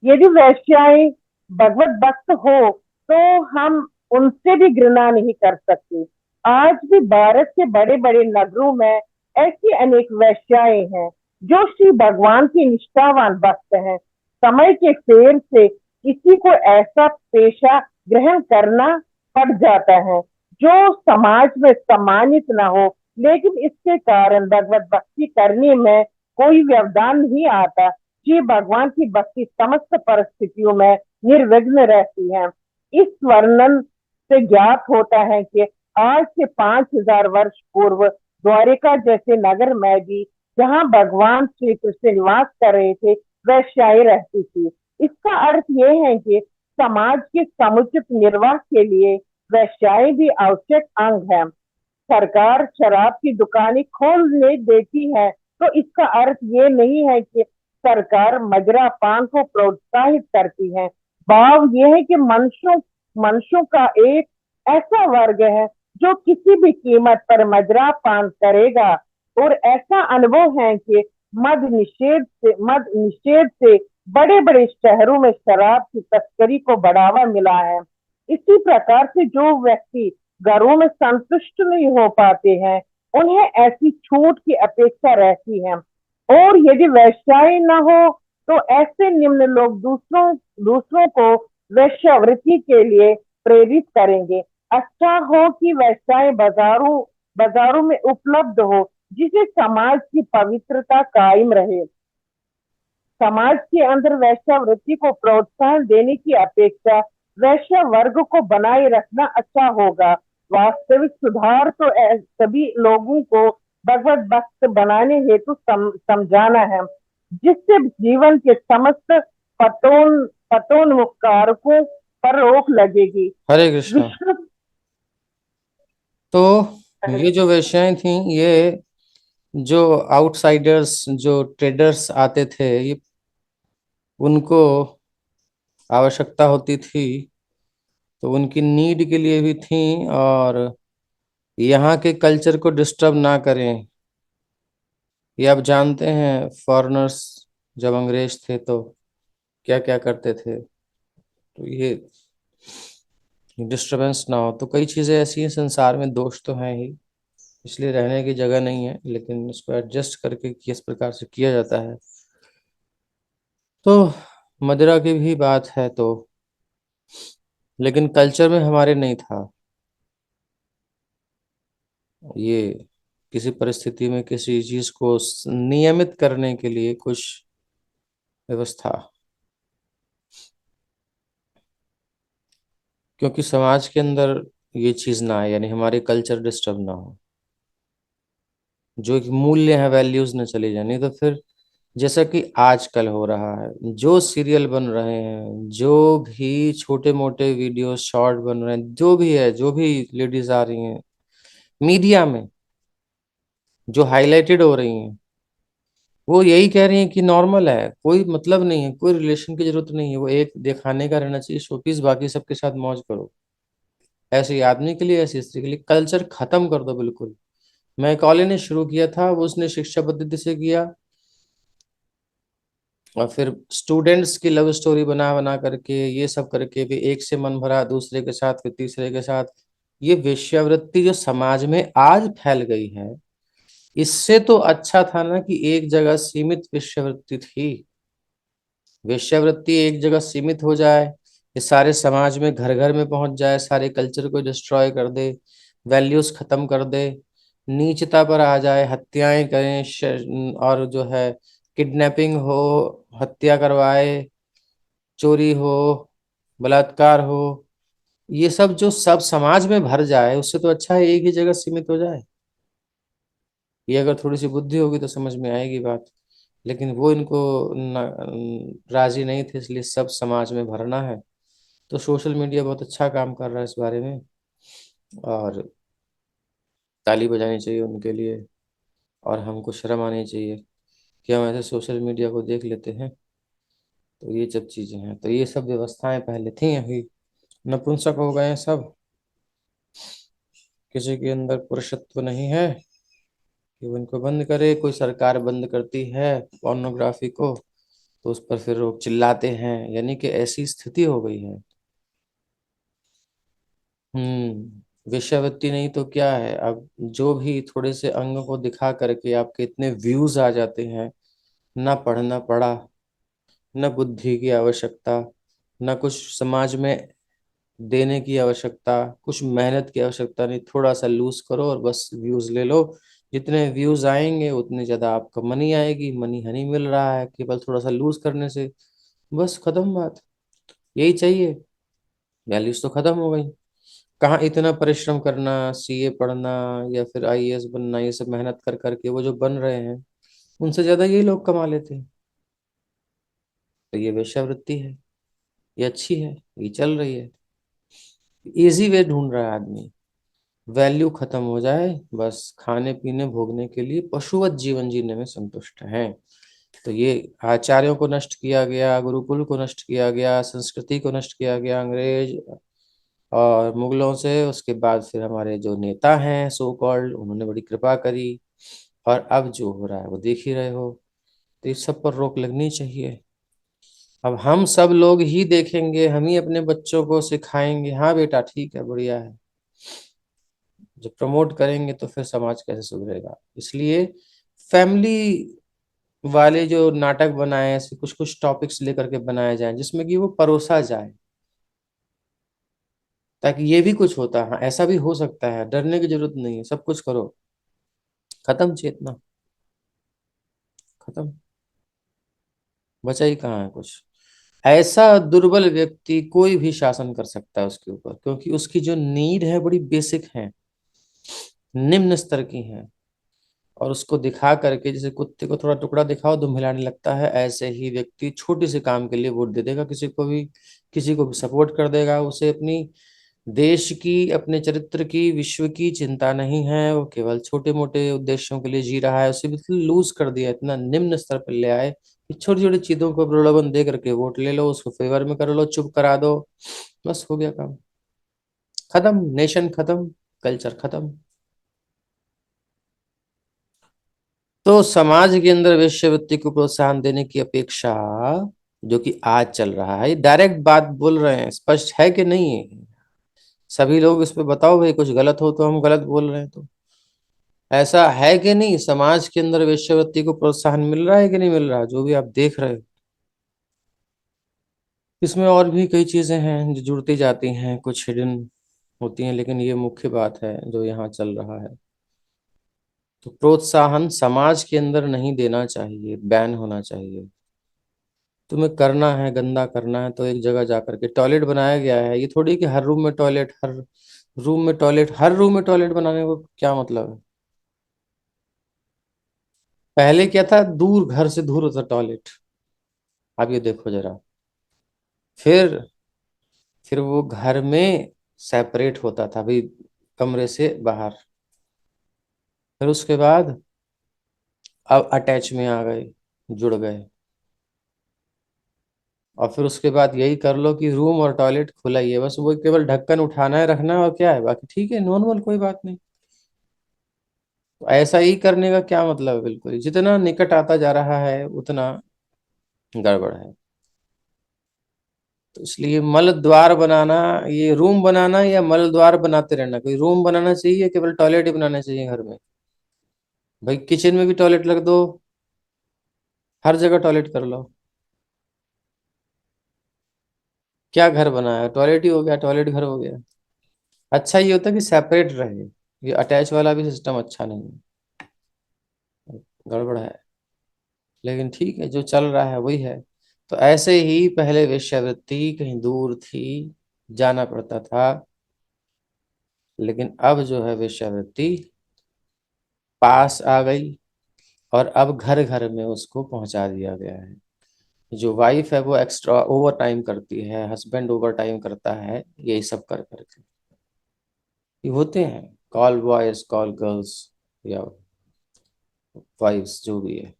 यदि वैश्याएं भगवत भक्त हो तो हम उनसे भी घृणा नहीं कर सकते। आज भी भारत के बड़े बड़े नगरों में ऐसी अनेक वैश्याएं हैं जो श्री भगवान की निष्ठावान भक्त हैं। समय के फेर से किसी को ऐसा पेशा ग्रहण करना पड़ जाता है जो समाज में सम्मानित न हो, लेकिन इसके कारण भगवत भक्ति करने में कोई व्यवधान नहीं आता। श्री भगवान की भक्ति समस्त परिस्थितियों में निर्विघ्न रहती है। इस वर्णन से ज्ञात होता है कि आज से 5000 वर्ष पूर्व द्वारिका जैसे नगर में भी, जहाँ भगवान श्री कृष्ण निवास कर रहे थे, वैश्याएं रहती थी। इसका अर्थ यह है कि समाज के समुचित निर्वाह के लिए वैश्याएं भी आवश्यक अंग है। सरकार शराब की दुकानें खोलने देती है तो इसका अर्थ ये नहीं है कि सरकार मदिरा पान को प्रोत्साहित करती है। भाव यह है कि मनुष्यों का एक ऐसा वर्ग है जो किसी भी कीमत पर मदिरा पान करेगा, और ऐसा अनुभव है कि मद निषेध से बड़े बड़े शहरों में शराब की तस्करी को बढ़ावा मिला है। इसी प्रकार से जो व्यक्ति घरों में संतुष्ट नहीं हो पाते हैं, उन्हें ऐसी छूट की अपेक्षा रहती है। और यदि वैश्याएं न हो तो ऐसे निम्न लोग दूसरों को वैश्यावृत्ति के लिए प्रेरित करेंगे। अच्छा हो कि वैश्याएं बाजारों में उपलब्ध हो, जिससे समाज की पवित्रता कायम रहे। समाज के अंदर वैश्यावृत्ति को प्रोत्साहन देने की अपेक्षा वैश्य वर्ग को बनाए रखना अच्छा होगा। वास्तविक सुधार तो सभी लोगों को भगवत भक्त बनाने हेतु समझाना है, जिससे जीवन के समस्त पतोन्मुख कारकों पर रोक लगेगी।
हरे कृष्ण।
विश्व
तो ये जो वेश्याएं थी, ये जो आउटसाइडर्स, जो ट्रेडर्स आते थे, ये उनको आवश्यकता होती थी, तो उनकी नीड के लिए भी थी, और यहाँ के कल्चर को डिस्टर्ब ना करें। ये आप जानते हैं, फॉरेनर्स जब अंग्रेज थे तो क्या क्या करते थे, तो ये डिस्टरबेंस ना हो। तो कई चीज़ें ऐसी हैं संसार में, दोष तो हैं ही, इसलिए रहने की जगह नहीं है, लेकिन इसको एडजस्ट करके किस प्रकार से किया जाता है। तो मदिरा की भी बात है, तो लेकिन कल्चर में हमारे नहीं था ये। किसी परिस्थिति में किसी चीज को नियमित करने के लिए कुछ व्यवस्था, क्योंकि समाज के अंदर ये चीज ना आए, यानी हमारे कल्चर डिस्टर्ब ना हो, जो एक मूल्य है, वैल्यूज न चले जाए। नहीं तो फिर जैसा कि आजकल हो रहा है, जो सीरियल बन रहे हैं, जो भी छोटे मोटे वीडियो शॉर्ट बन रहे हैं, जो भी है, जो भी लेडीज आ रही हैं मीडिया में, जो हाईलाइटेड हो रही हैं, वो यही कह रही हैं कि नॉर्मल है, कोई मतलब नहीं है, कोई रिलेशन की जरूरत नहीं है, वो एक दिखाने का रहना चाहिए शोपीस, बाकी सबके साथ मौज करो। ऐसे ही आदमी के लिए, ऐसी स्त्री के लिए। कल्चर खत्म कर दो बिल्कुल। मैं कॉलेज ने शुरू किया था, वो उसने शिक्षा पद्धति से किया, और फिर स्टूडेंट्स की लव स्टोरी बना बना करके, ये सब करके भी एक से मन भरा, दूसरे के साथ, फिर तीसरे के साथ। ये वेश्यावृत्ति जो समाज में आज फैल गई है, इससे तो अच्छा था ना कि एक जगह सीमित वेश्यावृत्ति थी। वेश्यावृत्ति एक जगह सीमित हो जाए, ये सारे समाज में घर घर में पहुंच जाए, सारे कल्चर को डिस्ट्रॉय कर दे, वैल्यूज खत्म कर दे, नीचता पर आ जाए, हत्याएं करें, और जो है किडनैपिंग हो, हत्या करवाए, चोरी हो, बलात्कार हो, ये सब जो सब समाज में भर जाए, उससे तो अच्छा है एक ही जगह सीमित हो जाए। ये अगर थोड़ी सी बुद्धि होगी तो समझ में आएगी बात, लेकिन वो इनको राजी नहीं थे, इसलिए सब समाज में भरना है। तो सोशल मीडिया बहुत अच्छा काम कर रहा है इस बारे में, और ताली बजानी चाहिए उनके लिए, और हमको शर्म आनी चाहिए कि हम ऐसे सोशल मीडिया को देख लेते हैं। तो ये सब चीजें हैं, तो ये सब व्यवस्थाएं पहले थी, अभी नपुंसक हो गए हैं सब। किसी के अंदर पुरुषत्व नहीं है कि वो इनको बंद करे। कोई सरकार बंद करती है पोर्नोग्राफी को, तो उस पर फिर लोग चिल्लाते हैं, यानी कि ऐसी स्थिति हो गई है। वेश्यावृत्ति नहीं तो क्या है अब, जो भी थोड़े से अंग को दिखा करके आपके इतने व्यूज आ जाते हैं। ना पढ़ना पड़ा, न बुद्धि की आवश्यकता, न कुछ समाज में देने की आवश्यकता, कुछ मेहनत की आवश्यकता नहीं, थोड़ा सा लूज करो और बस व्यूज ले लो। जितने व्यूज आएंगे उतनी ज्यादा आपका मनी आएगी, मनी हनी मिल रहा है केवल थोड़ा सा लूज करने से। बस खत्म बात, यही चाहिए। वैल्यूज तो खत्म हो गई। कहाँ इतना परिश्रम करना, सीए पढ़ना या फिर आईएएस बनना, ये सब मेहनत कर करके वो जो बन रहे हैं, उनसे ज्यादा ये लोग कमा लेते हैं। तो ये वेश्यावृत्ति है, ये अच्छी है, ये चल रही है। इजी वे ढूंढ रहा है आदमी, वैल्यू खत्म हो जाए, बस खाने पीने भोगने के लिए पशुवत जीवन जीने में संतुष्ट हैं। तो ये आचार्यों को नष्ट किया गया, गुरुकुल को नष्ट किया गया, संस्कृति को नष्ट किया गया अंग्रेज और मुगलों से। उसके बाद फिर हमारे जो नेता हैं सो कॉल्ड, उन्होंने बड़ी कृपा करी, और अब जो हो रहा है वो देख ही रहे हो। तो इस सब पर रोक लगनी चाहिए। अब हम सब लोग ही देखेंगे, हम ही अपने बच्चों को सिखाएंगे, हाँ बेटा ठीक है बढ़िया है, जब प्रमोट करेंगे तो फिर समाज कैसे सुधरेगा। इसलिए फैमिली वाले जो नाटक बनाए, ऐसे कुछ कुछ टॉपिक्स लेकर के बनाए जाएं जिसमें कि वो परोसा जाए, ताकि ये भी कुछ होता है, हाँ ऐसा भी हो सकता है, डरने की जरूरत नहीं है, सब कुछ करो। खत्म चेतना, खत्म, बचा ही कहाँ है कुछ। ऐसा दुर्बल व्यक्ति कोई भी शासन कर सकता है उसके ऊपर, क्योंकि उसकी जो नीड है बड़ी बेसिक है, निम्न स्तर की है। और उसको दिखा करके, जैसे कुत्ते को थोड़ा टुकड़ा दिखाओ तो मिलाने लगता है, ऐसे ही व्यक्ति छोटे से काम के लिए वोट दे देगा किसी को भी, किसी को भी सपोर्ट कर देगा। उसे अपनी देश की, अपने चरित्र की, विश्व की चिंता नहीं है, वो केवल छोटे मोटे उद्देश्यों के लिए जी रहा है। उसे बिल्कुल लूज कर दिया, इतना निम्न स्तर पर ले आए कि छोटी छोटी चीजों को प्रलोभन दे करके वोट ले लो, उसको फेवर में कर लो, चुप करा दो, बस हो गया काम खत्म, नेशन खत्म, कल्चर खत्म। तो समाज के अंदर वेश्यावृत्ति को प्रोत्साहन देने की अपेक्षा, जो कि आज चल रहा है, डायरेक्ट बात बोल रहे हैं, स्पष्ट है कि नहीं है? सभी लोग इस पे बताओ भाई, कुछ गलत हो तो हम गलत बोल रहे हैं तो। ऐसा है कि नहीं, समाज के अंदर वेश्यावृत्ति को प्रोत्साहन मिल रहा है कि नहीं मिल रहा, जो भी आप देख रहे हो। इसमें और भी कई चीजें हैं जो जुड़ती जाती हैं, कुछ हिडन होती हैं, लेकिन ये मुख्य बात है जो यहाँ चल रहा है। तो प्रोत्साहन समाज के अंदर नहीं देना चाहिए, बैन होना चाहिए। तुम्हें करना है, गंदा करना है तो एक जगह जाकर के टॉयलेट बनाया गया है, ये थोड़ी कि हर रूम में टॉयलेट, हर रूम में टॉयलेट, हर रूम में टॉयलेट बनाने को क्या मतलब है? पहले क्या था, दूर, घर से दूर होता टॉयलेट। अब ये देखो जरा, फिर फिर वो घर में सेपरेट होता था भाई, कमरे से बाहर। फिर उसके बाद अब अटैच में आ गए, जुड़ गए। और फिर उसके बाद यही कर लो कि रूम और टॉयलेट खुला ही है, बस वो केवल ढक्कन उठाना है, रखना है, और क्या है बाकी ठीक है, नॉर्मल, कोई बात नहीं। तो ऐसा ही करने का क्या मतलब है? बिल्कुल, जितना निकट आता जा रहा है उतना गड़बड़ है। तो इसलिए मल द्वार बनाना, ये रूम बनाना या मल द्वार बनाते रहना, कोई रूम बनाना चाहिए या केवल टॉयलेट ही बनाना चाहिए घर में? भाई किचन में भी टॉयलेट लग दो, हर जगह टॉयलेट कर लो, क्या घर बनाया, टॉयलेट ही हो गया, टॉयलेट घर हो गया। अच्छा ये होता कि सेपरेट रहे, ये अटैच वाला भी सिस्टम अच्छा नहीं है, गड़बड़ है। लेकिन ठीक है, जो चल रहा है वही है। तो ऐसे ही पहले वेश्यावृत्ति कहीं दूर थी, जाना पड़ता था, लेकिन अब जो है वेश्यावृत्ति पास आ गई, और अब घर घर में उसको पहुंचा दिया गया है। जो वाइफ है वो एक्स्ट्रा ओवर टाइम करती है, हस्बैंड ओवर टाइम करता है, यही सब कर करके ये होते हैं, कॉल बॉयज कॉल गर्ल्स या वाइफ्स जो भी है,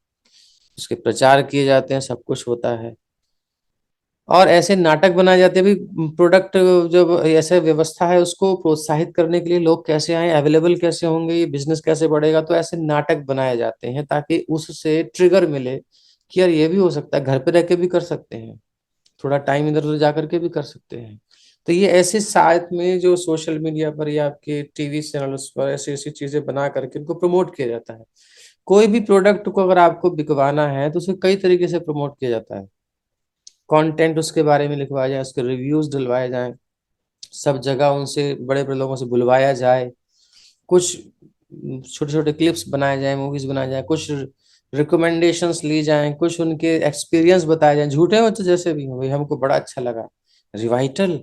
उसके प्रचार किए जाते हैं, सब कुछ होता है। और ऐसे नाटक बनाए जाते हैं भी, प्रोडक्ट जब ऐसे व्यवस्था है उसको प्रोत्साहित करने के लिए, लोग कैसे आए, अवेलेबल कैसे होंगे, ये बिजनेस कैसे बढ़ेगा, तो ऐसे नाटक बनाए जाते हैं ताकि उससे ट्रिगर मिले कि यार ये भी हो सकता है, घर पे रह के भी कर सकते हैं, थोड़ा टाइम इधर उधर जा करके भी कर सकते हैं। तो ये ऐसे साथ में जो सोशल मीडिया पर या आपके टीवी चैनल्स पर ऐसी ऐसी चीजें बना करके उनको प्रमोट किया जाता है। कोई भी प्रोडक्ट को अगर आपको बिकवाना है तो उसे कई तरीके से प्रमोट किया जाता है, कंटेंट उसके बारे में लिखवाया जाए, उसके रिव्यूज डलवाए जाएं, सब जगह उनसे बड़े बड़े लोगों से बुलवाया जाए, कुछ छोटे छोटे क्लिप्स बनाए जाएं, मूवीज बनाए जाए, कुछ रिकमेंडेशंस ली जाएं, कुछ उनके एक्सपीरियंस बताए जाएं, झूठे हो तो जैसे भी हो, भाई हमको बड़ा अच्छा लगा, रिवाइटल,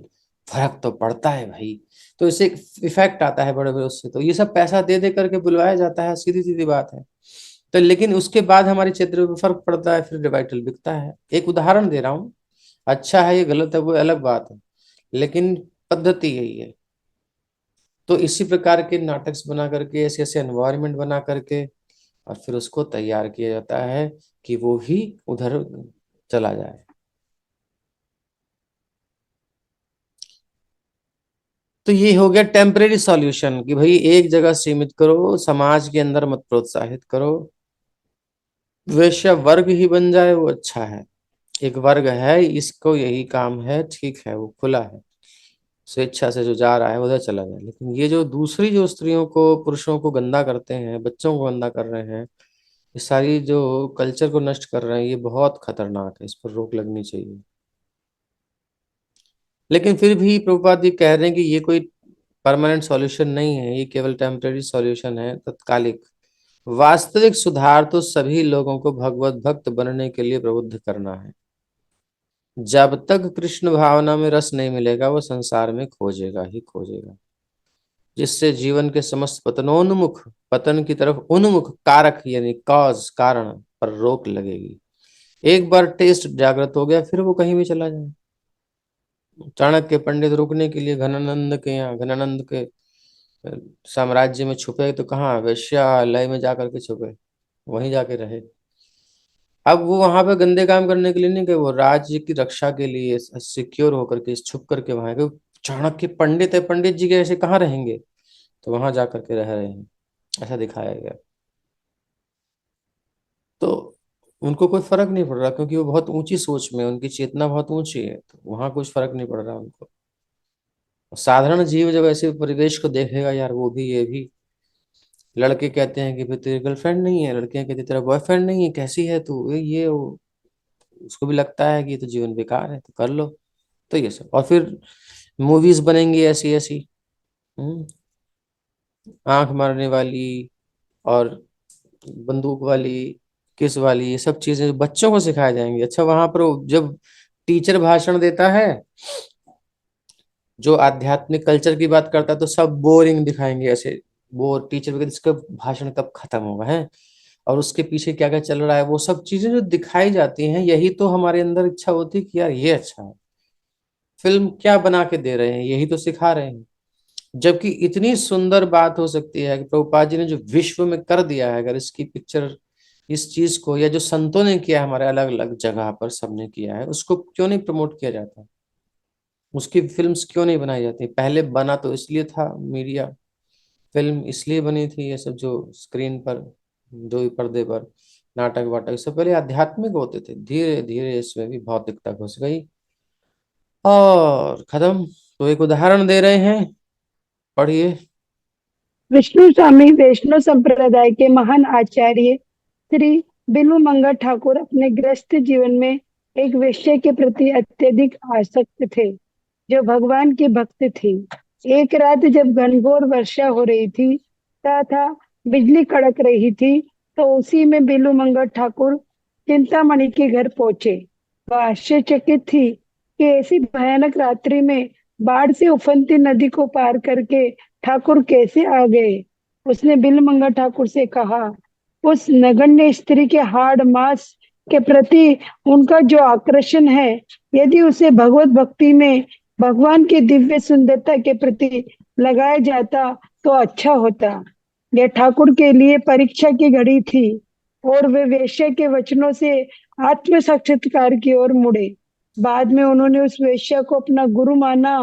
फर्क तो पड़ता है भाई, तो इससे इफेक्ट आता है बड़े बड़े उससे, तो ये सब पैसा दे दे करके बुलवाया जाता है, सीधी सीधी बात है। तो लेकिन उसके बाद हमारे क्षेत्र में फर्क पड़ता है, फिर रिवाइटल बिकता है। एक उदाहरण दे रहा हूँ, अच्छा है ये गलत है वो अलग बात है, लेकिन पद्धति यही है। तो इसी प्रकार के नाटक बना करके, ऐसे ऐसे एनवायरनमेंट बना करके, और फिर उसको तैयार किया जाता है कि वो भी उधर चला जाए। तो ये हो गया टेम्परेरी सॉल्यूशन कि भाई एक जगह सीमित करो, समाज के अंदर मत प्रोत्साहित करो, वैश्य वर्ग ही बन जाए वो अच्छा है, एक वर्ग है इसको यही काम है, ठीक है, वो खुला है, स्वेच्छा से जो जा रहा है उधर चला जाए। लेकिन ये जो दूसरी जो स्त्रियों को पुरुषों को गंदा करते हैं, बच्चों को गंदा कर रहे हैं, ये सारी जो कल्चर को नष्ट कर रहे हैं, ये बहुत खतरनाक है, इस पर रोक लगनी चाहिए। लेकिन फिर भी प्रभुपाद जी कह रहे हैं कि ये कोई परमानेंट सॉल्यूशन नहीं है, ये केवल टेम्परेरी सॉल्यूशन है, तत्कालिक। वास्तविक सुधार तो सभी लोगों को भगवत भक्त बनने के लिए प्रबुद्ध करना है। जब तक कृष्ण भावना में रस नहीं मिलेगा वो संसार में खोजेगा ही खोजेगा, जिससे जीवन के समस्त पतनोन्मुख, पतन की तरफ उन्मुख कारक यानी कॉज कारण पर रोक लगेगी। एक बार टेस्ट जागृत हो गया फिर वो कहीं भी चला जाए। चाणक्य पंडित रुकने के लिए घनानंद के यहाँ, घनानंद के साम्राज्य में छुपे तो कहाँ, वेश्यालय में जाकर के छुपे, वहीं जाके रहे। अब वो वहां पे गंदे काम करने के लिए नहीं गए, वो राज्य की रक्षा के लिए सिक्योर होकर के छुप करके वहां गए। चाणक्य पंडित है, पंडित जी के ऐसे कहाँ रहेंगे, तो वहां जा करके रह रहे हैं, ऐसा दिखाया गया। तो उनको कोई फर्क नहीं पड़ रहा, क्योंकि वो बहुत ऊंची सोच में, उनकी चेतना बहुत ऊंची है, तो वहां कुछ फर्क नहीं पड़ रहा उनको। साधारण जीव जब ऐसे परिवेश को देखेगा, यार वो भी ये भी, लड़के कहते हैं कि भाई तेरी गर्लफ्रेंड नहीं है, लड़कियां कहती तेरा बॉयफ्रेंड नहीं है, कैसी है तू, ये वो, उसको भी लगता है कि ये तो जीवन बेकार है, तो कर लो। तो ये सब, और फिर मूवीज बनेंगी ऐसी ऐसी, हम्म, आंख मारने वाली और बंदूक वाली, किस वाली, ये सब चीजें बच्चों को सिखाई जाएंगी। अच्छा वहां पर जब टीचर भाषण देता है, जो आध्यात्मिक कल्चर की बात करता है, तो सब बोरिंग दिखाएंगे ऐसे, बोर टीचर वगैरह, इसका भाषण कब खत्म होगा है, और उसके पीछे क्या क्या चल रहा है, वो सब चीजें जो दिखाई जाती हैं, यही तो हमारे अंदर इच्छा होती है कि यार ये अच्छा है, फिल्म क्या बना के दे रहे हैं, यही तो सिखा रहे हैं। जबकि इतनी सुंदर बात हो सकती है कि प्रभुपाद जी ने जो विश्व में कर दिया है, अगर इसकी पिक्चर, इस चीज को, या जो संतों ने किया है हमारे अलग अलग जगह पर, सबने किया है, उसको क्यों नहीं प्रमोट किया जाता, उसकी फिल्म्स क्यों नहीं बनाई जाती। पहले बना तो इसलिए था मीडिया, फिल्म इसलिए बनी थी, ये सब जो स्क्रीन पर, जो भी पर्दे पर नाटक वाटक सब पहले आध्यात्मिक होते थे, धीरे धीरे इसमें भी भौतिकता घुस गई और खत्म। तो एक उदाहरण दे रहे हैं, पढ़िए।
विष्णु स्वामी वैष्णव संप्रदाय के महान आचार्य श्री बिनु मंगल ठाकुर अपने गृहस्थ जीवन में एक वेश्या के प्रति अत्यधिक आसक्त थे, जो भगवान की भक्त थी। एक रात जब घनघोर वर्षा हो रही थी था, बिजली कड़क रही थी, तो उसी में बिलू मंगल ठाकुर चिंतामणि के घर पहुंचे। वह आश्चर्यचकित थी कि ऐसी भयानक रात्रि में बाढ़ से उफनती नदी को पार करके ठाकुर कैसे आ गए। उसने बिलू मंगल ठाकुर से कहा, उस नगण्य स्त्री के हाड़ मांस के प्रति उनका जो आकर्षण है, यदि उसे भगवत भक्ति में भगवान की दिव्य सुंदरता के प्रति लगाया जाता तो अच्छा होता। यह ठाकुर के लिए परीक्षा की घड़ी थी और वे वेश्या के वचनों से आत्म साक्षात्कार की ओर मुड़े। बाद में उन्होंने उस वेश्या को अपना गुरु माना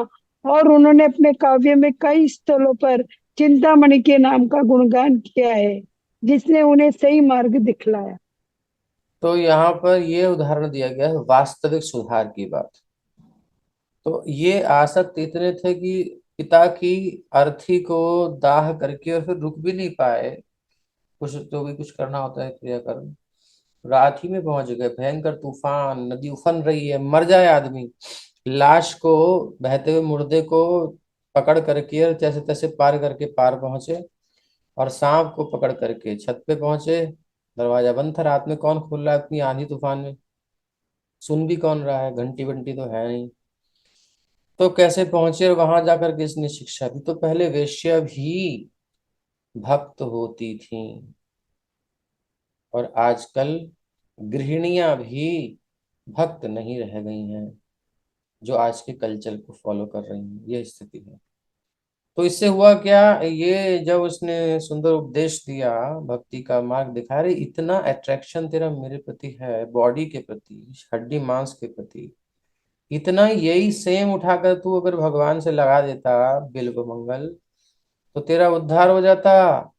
और उन्होंने अपने काव्य में कई स्थलों पर चिंतामणि के नाम का गुणगान किया है, जिसने उन्हें सही मार्ग दिखलाया।
तो यहाँ पर ये उदाहरण दिया गया है वास्तविक सुधार की बात। तो ये आसक्त इतने थे कि पिता की अर्थी को दाह करके और फिर रुक भी नहीं पाए, कुछ जो भी कुछ करना होता है क्रियाकर्म, रात ही में पहुंच गए। भयंकर तूफान, नदी उफन रही है, मर जाए आदमी, लाश को, बहते हुए मुर्दे को पकड़ करके और जैसे तैसे पार करके पार पहुंचे, और सांप को पकड़ करके छत पे पहुंचे। दरवाजा बंद था, रात में कौन खोल रहा है इतनी आंधी तूफान में, सुन भी कौन रहा है, घंटी वंटी तो है नहीं। तो कैसे पहुंचे और वहां जाकर किसने शिक्षा दी? तो पहले वेश्या भी भक्त होती थी, और आजकल गृहिणियां भी भक्त नहीं रह गई हैं, जो आज के कल्चर को फॉलो कर रही हैं। ये स्थिति है। तो इससे हुआ क्या, ये जब उसने सुंदर उपदेश दिया, भक्ति का मार्ग दिखा रही, इतना अट्रैक्शन तेरा मेरे प्रति है, बॉडी के प्रति, हड्डी मांस के प्रति, इतना, यही सेम उठाकर तू अगर भगवान से लगा देता बिल्व मंगल, तो तेरा उद्धार हो जाता।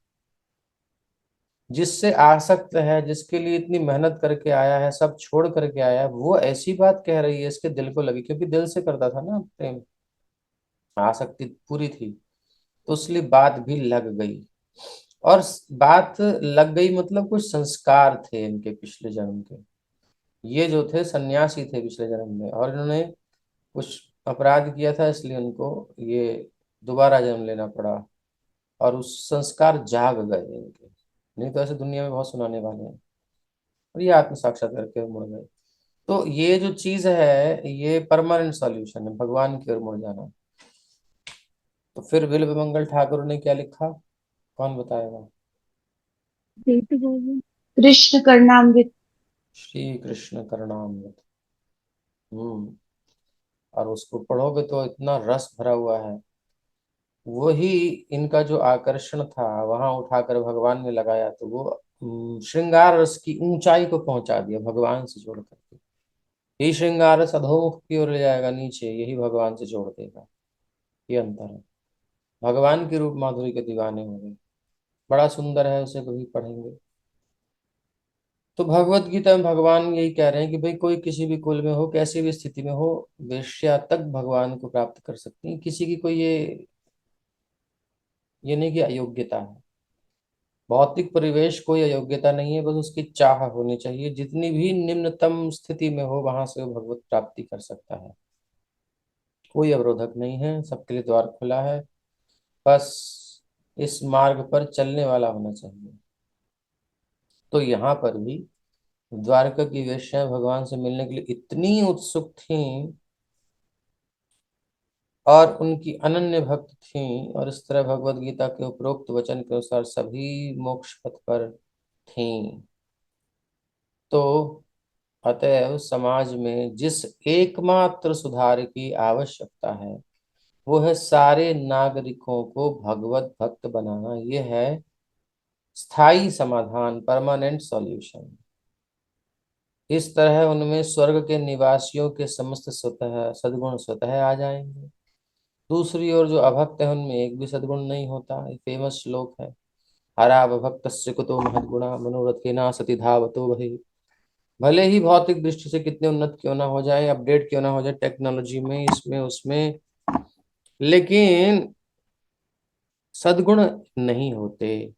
जिससे आसक्त है, जिसके लिए इतनी मेहनत करके आया है, सब छोड़ करके आया है, वो ऐसी बात कह रही है, इसके दिल को लगी, क्योंकि दिल से करता था ना प्रेम, आसक्ति पूरी थी, तो इसलिए बात भी लग गई। और बात लग गई मतलब कुछ संस्कार थे इनके पिछले जन्म के, ये जो थे सन्यासी थे पिछले जन्म में, और इन्होंने कुछ अपराध किया था, इसलिए उनको ये दोबारा जन्म लेना पड़ा, और उस संस्कार जाग गए इनके। नहीं तो ऐसे दुनिया में बहुत सुनाने वाले हैं, और ये आत्म साक्षात करके मुड़ गए। तो ये जो चीज है, ये परमानेंट सॉल्यूशन है, भगवान की ओर मुड़ जाना। तो फिर बिल्व मंगल ठाकुर ने क्या लिखा, कौन बताएगा?
कृष्ण करनामृत।
श्री कृष्ण करणामृत। और उसको पढ़ोगे तो इतना रस भरा हुआ है। वही इनका जो आकर्षण था वहां उठाकर भगवान ने लगाया, तो वो श्रृंगार रस की ऊंचाई को पहुंचा दिया, भगवान से जोड़ करके। यही श्रृंगार रस अधोमुख की ओर ले जाएगा नीचे, यही भगवान से जोड़ देगा। ये अंतर है। भगवान के रूप माधुरी के दीवाने हो गए। बड़ा सुंदर है, उसे कभी पढ़ेंगे। तो भगवत गीता में भगवान यही कह रहे हैं कि भाई कोई किसी भी कुल में हो, कैसी भी स्थिति में हो, वेश्या तक भगवान को प्राप्त कर सकती है। किसी की कोई ये नहीं कि अयोग्यता है, भौतिक परिवेश कोई अयोग्यता नहीं है, बस उसकी चाह होनी चाहिए। जितनी भी निम्नतम स्थिति में हो, वहां से वो भगवत प्राप्ति कर सकता है। कोई अवरोधक नहीं है, सबके लिए द्वार खुला है, बस इस मार्ग पर चलने वाला होना चाहिए। तो यहाँ पर भी द्वारका की वेश्याएं भगवान से मिलने के लिए इतनी उत्सुक थीं, और उनकी अनन्य भक्त थीं, और इस तरह भगवत गीता के उपरोक्त वचन के अनुसार सभी मोक्ष पथ पर थीं। तो अतएव समाज में जिस एकमात्र सुधार की आवश्यकता है, वो है सारे नागरिकों को भगवत भक्त बनाना। ये है स्थायी समाधान, परमानेंट सॉल्यूशन। इस तरह उनमें स्वर्ग के निवासियों के समस्त स्वतः सद्गुण स्वतः आ जाएंगे। दूसरी ओर जो अभक्त है, उनमें एक भी सद्गुण नहीं होता। ये फेमस श्लोक है, हरा भक्त कुतो महद्गुणा मनोरथ के ना सती धावतो वही। भले ही भौतिक दृष्टि से कितने उन्नत क्यों ना हो जाए, अपडेट क्यों ना हो जाए टेक्नोलॉजी में, इसमें उसमें, लेकिन सद्गुण नहीं होते।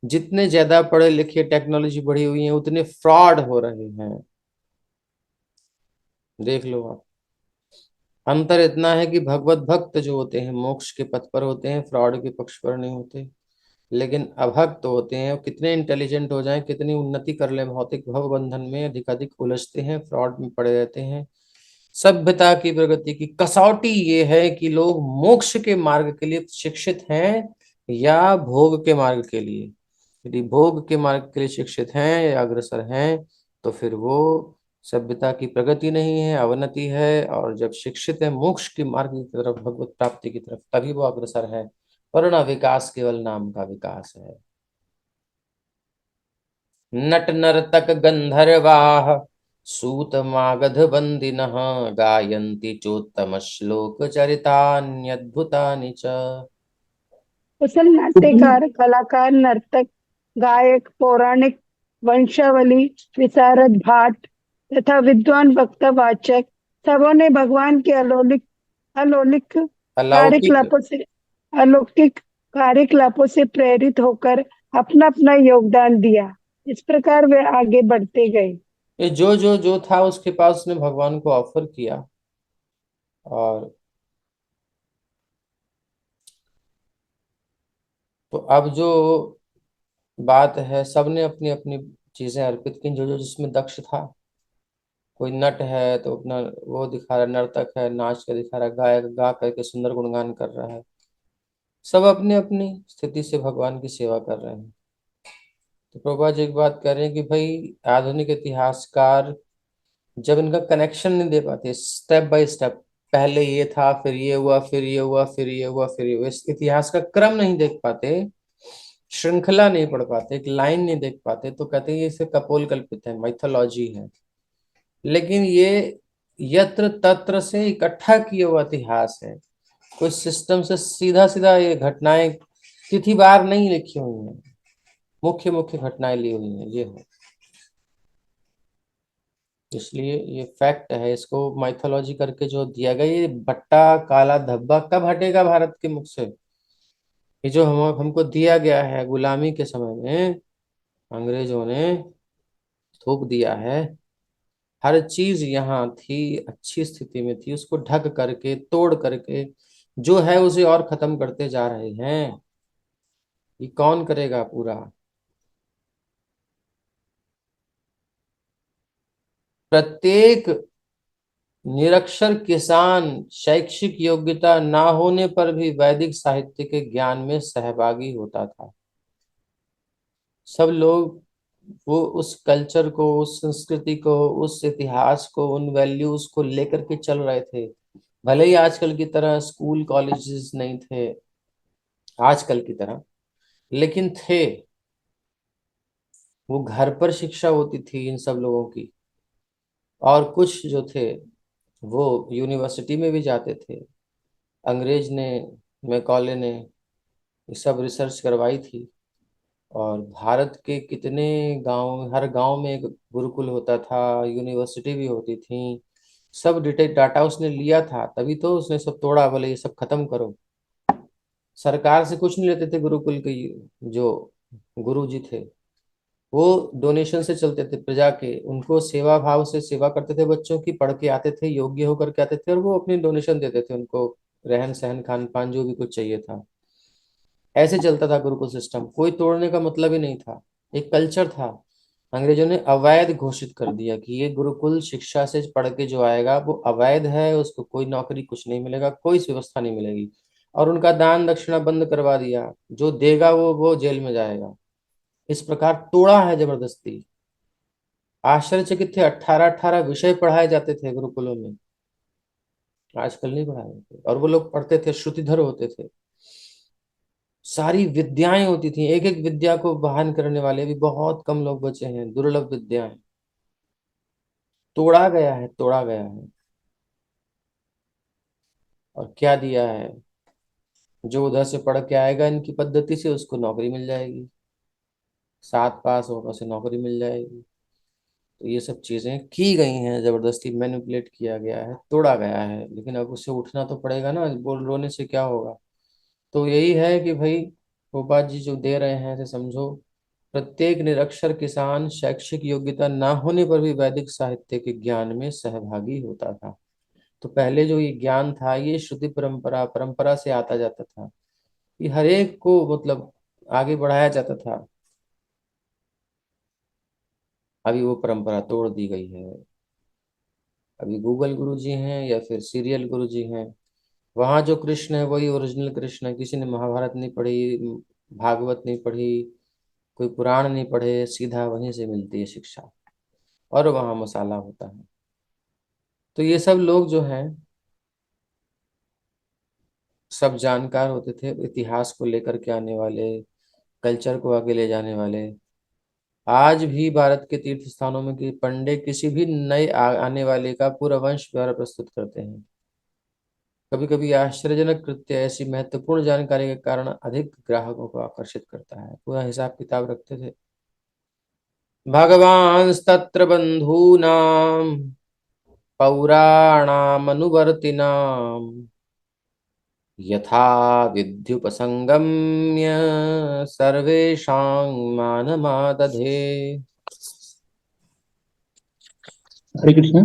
जितने ज्यादा पढ़े लिखे टेक्नोलॉजी बढ़ी हुई है, उतने फ्रॉड हो रहे हैं। देख लो आप, अंतर इतना है कि भगवत भक्त जो होते हैं मोक्ष के पथ पर होते हैं, फ्रॉड के पक्ष पर नहीं होते। लेकिन अभक्त होते हैं, वो कितने इंटेलिजेंट हो जाएं, कितनी उन्नति कर ले, भौतिक भव बंधन में अधिकाधिक उलझते हैं, फ्रॉड में पड़े रहते हैं। सभ्यता की प्रगति की कसौटी ये है कि लोग मोक्ष के मार्ग के लिए शिक्षित हैं या भोग के मार्ग के लिए। यदि भोग के मार्ग के लिए शिक्षित हैं या अग्रसर हैं तो फिर वो सभ्यता की प्रगति नहीं है, अवनति है। और जब शिक्षित है मोक्ष के मार्ग की तरफ, भगवत प्राप्ति की तरफ, तभी वो अग्रसर है, वरना विकास केवल नाम का विकास है। नट नर्तक गंधर्वाः सूत मागध बंदिनः गायन्ति चोत्तम श्लोक चरितान्यद्भुतानि च।
कुशल नाट्यकार, कलाकार, नर्तक, गायक, पौराणिक, वंशावली, विशारद, भाट तथा विद्वान वक्ता, वाचक सबों ने भगवान के अलौकिक
अलौकिक
कार्यकलापों से अलौकिक कार्यकलापों से प्रेरित होकर अपना अपना योगदान दिया। इस प्रकार वे आगे बढ़ते गए।
ये जो था उसके पास उसने भगवान को ऑफर किया। और तो अब जो बात है, सबने अपनी अपनी चीजें अर्पित की। जो जो जिसमें दक्ष था, कोई नट है तो अपना वो दिखा रहा, नर्तक है नाच कर दिखा रहा, गायक गा करके सुंदर गुणगान कर रहा है। सब अपनी अपनी स्थिति से भगवान की सेवा कर रहे हैं। तो प्रभुपाद जी एक बात कह रहे हैं कि भाई आधुनिक इतिहासकार जब इनका कनेक्शन नहीं दे पाते, स्टेप बाय स्टेप, पहले ये था फिर ये हुआ फिर ये हुआ फिर ये हुआ फिर ये हुआ, इस इतिहास का क्रम नहीं देख पाते, श्रृंखला नहीं पढ़ पाते, एक लाइन नहीं देख पाते, तो कहते हैं ये इसे कपोल कल्पित है, माइथोलॉजी है। लेकिन ये यत्र तत्र से इकट्ठा किया हुआ इतिहास है। कोई सिस्टम से सीधा सीधा ये घटनाएं तिथिवार नहीं लिखी हुई हैं, मुख्य मुख्य घटनाएं ली हुई हैं, ये है। इसलिए ये फैक्ट है, इसको माइथोलॉजी करके जो दिया गया, ये बट्टा काला धब्बा कब हटेगा भारत के मुख से? ये जो हमको दिया गया है गुलामी के समय में, अंग्रेजों ने थोप दिया है। हर चीज यहाँ थी, अच्छी स्थिति में थी, उसको ढक करके तोड़ करके जो है उसे और खत्म करते जा रहे हैं। ये कौन करेगा पूरा? प्रत्येक निरक्षर किसान शैक्षिक योग्यता ना होने पर भी वैदिक साहित्य के ज्ञान में सहभागी होता था। सब लोग वो उस कल्चर को, उस संस्कृति को, उस इतिहास को, उन वैल्यूज को लेकर के चल रहे थे। भले ही आजकल की तरह स्कूल कॉलेजेस नहीं थे, आजकल की तरह, लेकिन थे। वो घर पर शिक्षा होती थी इन सब लोगों की, और कुछ जो थे वो यूनिवर्सिटी में भी जाते थे। अंग्रेज ने, मैकॉले ने ये सब रिसर्च करवाई थी। और भारत के कितने गांव, हर गांव में एक गुरुकुल होता था, यूनिवर्सिटी भी होती थी। सब डिटेल डाटा उसने लिया था, तभी तो उसने सब तोड़ा, बोले ये सब खत्म करो। सरकार से कुछ नहीं लेते थे गुरुकुल के जो गुरु जी थे, वो डोनेशन से चलते थे प्रजा के, उनको सेवा भाव से सेवा करते थे बच्चों की, पढ़ के आते थे, योग्य होकर के आते थे, और वो अपनी डोनेशन देते थे उनको, रहन सहन खान पान जो भी कुछ चाहिए था। ऐसे चलता था गुरुकुल सिस्टम, कोई तोड़ने का मतलब ही नहीं था, एक कल्चर था। अंग्रेजों ने अवैध घोषित कर दिया कि ये गुरुकुल शिक्षा से पढ़ के जो आएगा वो अवैध है, उसको कोई नौकरी कुछ नहीं मिलेगा, कोई व्यवस्था नहीं मिलेगी। और उनका दान दक्षिणा बंद करवा दिया, जो देगा वो जेल में जाएगा। इस प्रकार तोड़ा है जबरदस्ती। आश्चर्यचकित थे, 18-18 विषय पढ़ाए जाते थे गुरुकुलों में, आजकल नहीं पढ़ाए जाते। और वो लोग पढ़ते थे, श्रुतिधर होते थे, सारी विद्याएं होती थी, एक एक विद्या को बहान करने वाले भी बहुत कम लोग बचे हैं, दुर्लभ विद्याएं। तोड़ा गया है, तोड़ा गया है। और क्या दिया है? जो उधर से पढ़ के आएगा इनकी पद्धति से, उसको नौकरी मिल जाएगी, 7 पास होगा उसे नौकरी मिल जाएगी। तो ये सब चीजें की गई हैं, जबरदस्ती मैनिपुलेट किया गया है, तोड़ा गया है। लेकिन अब उससे उठना तो पड़ेगा ना, बोल रोने से क्या होगा? तो यही है कि भाई गोपाल जी जो दे रहे हैं, ऐसे समझो, प्रत्येक निरक्षर किसान शैक्षिक योग्यता ना होने पर भी वैदिक साहित्य के ज्ञान में सहभागी होता था। तो पहले जो ये ज्ञान था, ये श्रुति परंपरा परंपरा से आता जाता था। ये हर एक को मतलब आगे बढ़ाया जाता था। अभी वो परंपरा तोड़ दी गई है। अभी गूगल गुरु जी हैं या फिर सीरियल गुरु जी हैं, वहाँ जो कृष्ण है वही ओरिजिनल कृष्ण है। किसी ने महाभारत नहीं पढ़ी, भागवत नहीं पढ़ी, कोई पुराण नहीं पढ़े, सीधा वहीं से मिलती है शिक्षा, और वहाँ मसाला होता है। तो ये सब लोग जो हैं सब जानकार होते थे, इतिहास को लेकर के आने वाले, कल्चर को आगे ले जाने वाले। आज भी भारत के तीर्थ स्थानों में कि पंडित किसी भी नए आने वाले का पूरा वंश व्यवहार प्रस्तुत करते हैं। कभी कभी आश्चर्यजनक कृत्य ऐसी महत्वपूर्ण जानकारी के कारण अधिक ग्राहकों को आकर्षित करता है। पूरा हिसाब किताब रखते थे। भगवांस्तत्र बंधूनां पौराणामनुवर्तिनां यथा विद्युपसंगम्य सर्वेषां मानमादधे।
हरे कृष्ण।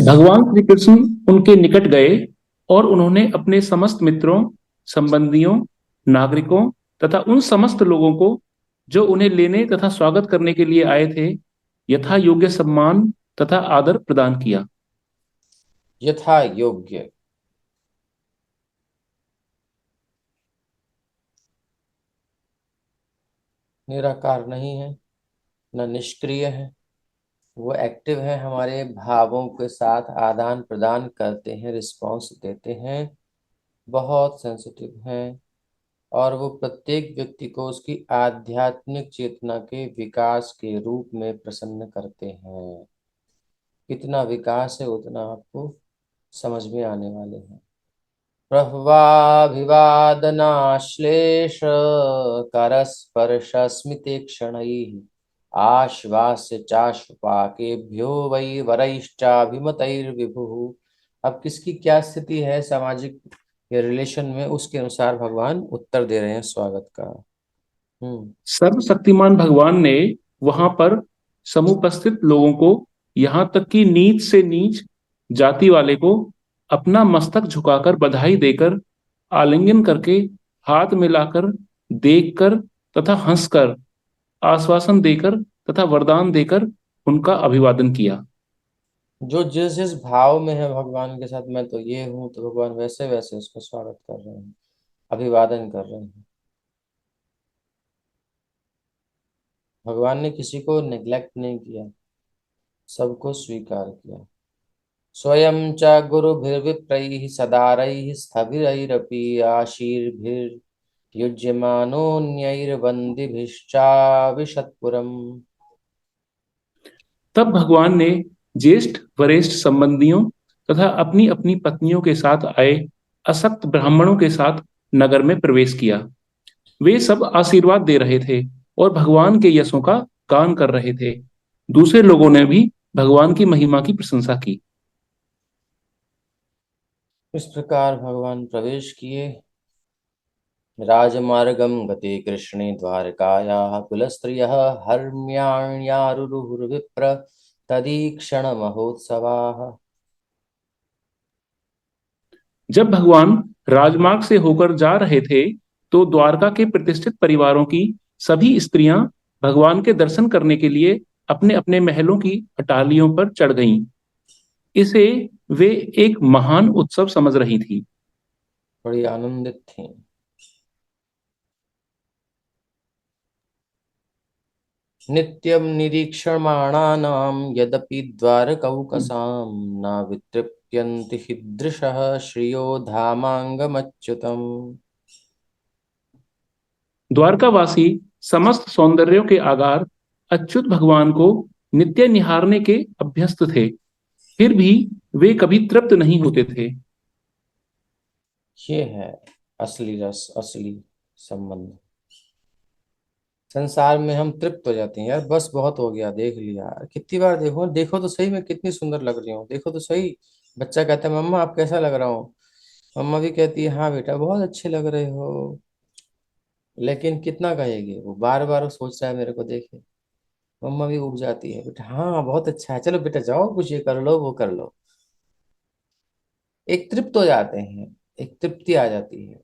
भगवान श्री कृष्ण उनके निकट गए और उन्होंने अपने समस्त मित्रों, संबंधियों, नागरिकों तथा उन समस्त लोगों को जो उन्हें लेने तथा स्वागत करने के लिए आए थे, यथा योग्य सम्मान तथा आदर प्रदान किया।
यथा योग्य, निराकार नहीं है, न निष्क्रिय है, वो एक्टिव है। हमारे भावों के साथ आदान प्रदान करते हैं, रिस्पॉन्स देते हैं, बहुत सेंसिटिव हैं। और वो प्रत्येक व्यक्ति को उसकी आध्यात्मिक चेतना के विकास के रूप में प्रसन्न करते हैं। कितना विकास है उतना आपको समझ में आने वाले हैं। प्रह्वाभिवादनाश्लेष करस्पर्शस्मितेक्षणैः आश्वास्य चाश्वाकेभ्यो वै वरैश्चाभिमतैर्विभुः। अब किसकी क्या स्थिति है सामाजिक या रिलेशन में, उसके अनुसार भगवान उत्तर दे रहे हैं स्वागत का।
सर्वशक्तिमान भगवान ने वहां पर समुपस्थित लोगों को, यहां तक कि नीच से नीच जाति वाले को, अपना मस्तक झुकाकर बधाई देकर, आलिंगन करके, हाथ मिलाकर, देखकर तथा हंसकर, आश्वासन देकर तथा वरदान देकर उनका अभिवादन किया।
जो जिस जिस भाव में है भगवान के साथ, मैं तो ये हूँ, तो भगवान वैसे वैसे उसका स्वागत कर रहे हैं, अभिवादन कर रहे हैं। भगवान ने किसी को नेग्लेक्ट नहीं किया, सबको स्वीकार किया। स्वयं च गुरुभिर्विप्रैः सदारैः स्थविरैरपि आशीर्भिर्युज्यमानोऽन्यैर्वन्दिभिश्चाविशत्पुरम्।
तब भगवान ने ज्येष्ठ वरिष्ठ संबंधियों तथा अपनी अपनी पत्नियों के साथ आए असक्त ब्राह्मणों के साथ नगर में प्रवेश किया। वे सब आशीर्वाद दे रहे थे और भगवान के यशों का गान कर रहे थे। दूसरे लोगों ने भी भगवान की महिमा की प्रशंसा की।
इस प्रकार भगवान प्रवेश किए। राजमार्गं गते कृष्णे द्वारकायाः कुलस्त्रियः हर्म्याण्यारुरुहुर्विप्र तदीक्षण महोत्सवाः।
जब भगवान राजमार्ग से होकर जा रहे थे तो द्वारका के प्रतिष्ठित परिवारों की सभी स्त्रियां भगवान के दर्शन करने के लिए अपने अपने महलों की अटालियों पर चढ़ गईं। इसे वे एक महान उत्सव समझ रही थी।
बड़ी आनंदित थी। नित्यं निरीक्षमाणानां यद्यपि द्वारकौकसां न वितृप्यन्ति हीदृशः श्रियो धामांगमच्युतम्।
द्वारकावासी समस्त सौंदर्यों के आगार अच्युत भगवान को नित्य निहारने के अभ्यस्त थे, फिर भी वे कभी तृप्त नहीं होते थे।
ये है असली रस, असली संबंध। संसार में हम तृप्त हो जाते हैं, यार बस बहुत हो गया, देख लिया। कितनी बार देखो, देखो तो सही मैं कितनी सुंदर लग रही हूँ, देखो तो सही। बच्चा कहता है मम्मा आप कैसा लग रहा हूँ, मम्मा भी कहती है हाँ बेटा बहुत अच्छे लग रहे हो। लेकिन कितना कहेगी, वो बार बार सोच रहा है मेरे को देखे। मम्मा भी उब जाती है, बेटा हाँ बहुत अच्छा है, चलो बेटा जाओ कुछ ये कर लो वो कर लो। एक तृप्त हो जाते हैं, एक तृप्ति आ जाती है।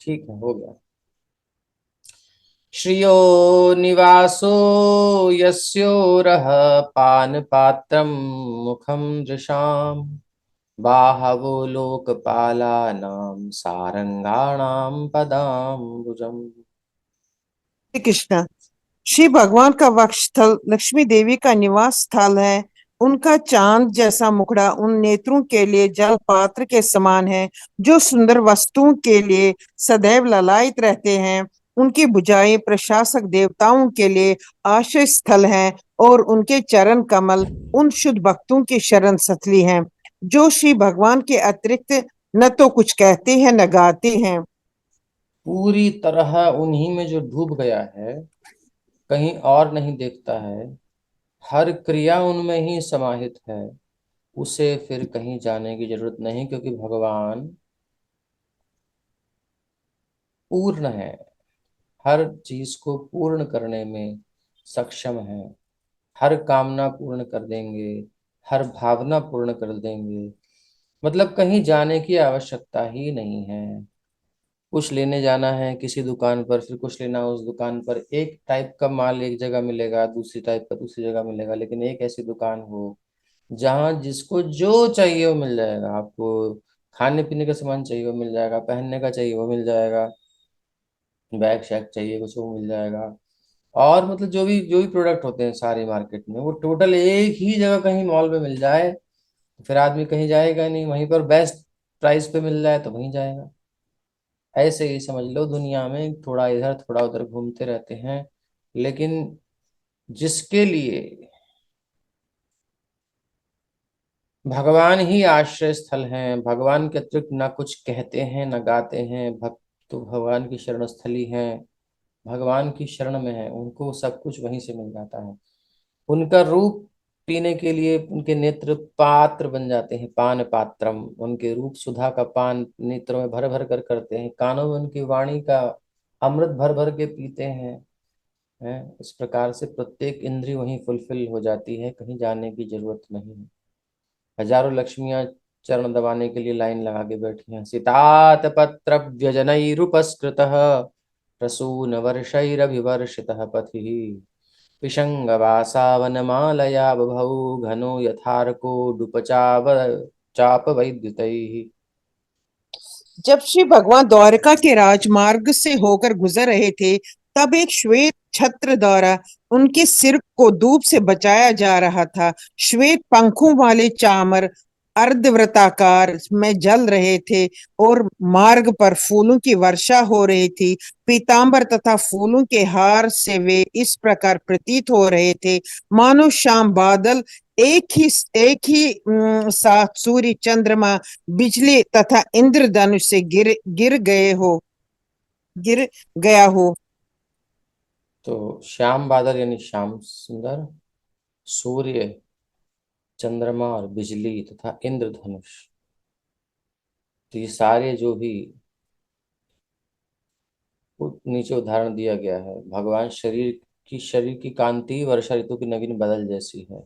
ठीक है, हो गया। श्रियो निवासो यस्योरः पानपात्रं मुखं दृशाम् बाहवो लोकपालानां सारंगाणां पदाम्बुजम्।
श्री कृष्ण। श्री भगवान का वक्षस्थल लक्ष्मी देवी का निवास स्थल है। उनका चांद जैसा मुखड़ा उन नेत्रों के लिए जल पात्र के समान है जो सुंदर वस्तुओं के लिए सदैव ललायित रहते हैं। उनकी भुजाएं प्रशासक देवताओं के लिए आश्रय स्थल हैं और उनके चरण कमल उन शुद्ध भक्तों की शरण स्थली हैं जो श्री भगवान के अतिरिक्त न तो कुछ कहते हैं न गाते हैं।
पूरी तरह उन्हीं में जो डूब गया है, कहीं और नहीं देखता है, हर क्रिया उनमें ही समाहित है, उसे फिर कहीं जाने की जरूरत नहीं, क्योंकि भगवान पूर्ण है, हर चीज को पूर्ण करने में सक्षम है, हर कामना पूर्ण कर देंगे, हर भावना पूर्ण कर देंगे। मतलब कहीं जाने की आवश्यकता ही नहीं है। कुछ लेने जाना है किसी दुकान पर, फिर कुछ लेना उस दुकान पर, एक टाइप का माल एक जगह मिलेगा, दूसरी टाइप का दूसरी जगह मिलेगा, लेकिन एक ऐसी दुकान हो जहाँ जिसको जो चाहिए वो मिल जाएगा। आपको खाने पीने का सामान चाहिए वो मिल जाएगा, पहनने का चाहिए वो मिल जाएगा, बैग शैग चाहिए कुछ वो मिल जाएगा। और मतलब जो भी प्रोडक्ट होते हैं सारे मार्केट में, वो टोटल एक ही जगह कहीं मॉल में मिल जाए, फिर आदमी कहीं जाएगा नहीं, वहीं पर बेस्ट प्राइस पे मिल जाए तो वहीं जाएगा। ऐसे ही समझ लो, दुनिया में थोड़ा इधर थोड़ा उधर घूमते रहते हैं, लेकिन जिसके लिए भगवान ही आश्रय स्थल हैं, भगवान के अतिरिक्त ना कुछ कहते हैं ना गाते हैं, भक्त तो भगवान की शरण स्थली हैं, भगवान की शरण में है, उनको सब कुछ वहीं से मिल जाता है। उनका रूप पीने के लिए उनके नेत्र पात्र बन जाते हैं, पान पात्रम, उनके रूप सुधा का पान नेत्रों में भर भर कर करते हैं, कानों में उनकी वाणी का अमृत भर भर के पीते हैं। इस प्रकार से प्रत्येक इंद्रिय वहीं फुलफिल हो जाती है, कहीं जाने की जरूरत नहीं है। हजारों लक्ष्मियां चरण दबाने के लिए लाइन लगा के बैठी हैं। सितात पत्र व्यजनैरुपस्कृतः प्रसून वर्षैरभिवर्षितः पथिः पिशंगवासावनमालया बभौ घनो यथार्को डुपचाव चाप वैद्युतैः।
जब श्री भगवान द्वारका के राजमार्ग से होकर गुजर रहे थे, तब एक श्वेत छत्र द्वारा उनके सिर को धूप से बचाया जा रहा था। श्वेत पंखों वाले चामर अर्धवृत्ताकार में जल रहे थे और मार्ग पर फूलों की वर्षा हो रही थी। पीतांबर तथा फूलों के हार से वे इस प्रकार प्रतीत हो रहे थे मानो शाम बादल एक ही साथ सूर्य चंद्रमा बिजली तथा इंद्रधनुष से गिर गया हो।
तो श्याम बादल यानी श्याम सुंदर, सूर्य, चंद्रमा और बिजली तथा इंद्रधनुष, तो ये सारे जो भी नीचे उदाहरण दिया गया है, भगवान शरीर की कांति वर्षा ऋतु की नवीन बादल जैसी है,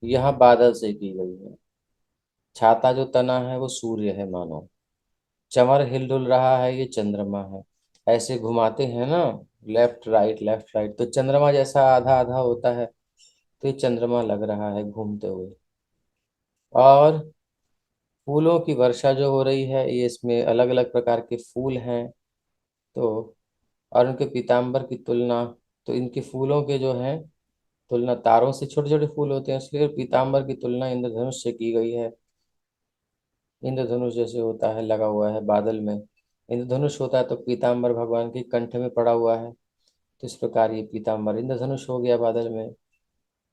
यह बादल से की गई है। छाता जो तना है वो सूर्य है मानो, चमर हिलडुल रहा है ये चंद्रमा है। ऐसे घुमाते हैं ना, लेफ्ट राइट, तो चंद्रमा जैसा आधा आधा होता है, तो ये चंद्रमा लग रहा है घूमते हुए। और फूलों की वर्षा जो हो रही है, ये इसमें अलग अलग प्रकार के फूल हैं, तो और उनके पीताम्बर की तुलना, तो इनके फूलों के जो हैं तुलना तारों से, छोटे छोटे फूल होते हैं इसलिए पीताम्बर की तुलना इंद्रधनुष से की गई है। इंद्रधनुष जैसे होता है लगा हुआ है बादल में, इंद्रधनुष होता है तो पीताम्बर भगवान के कंठ में पड़ा हुआ है, तो इस प्रकार ये पीताम्बर इंद्रधनुष हो गया बादल में।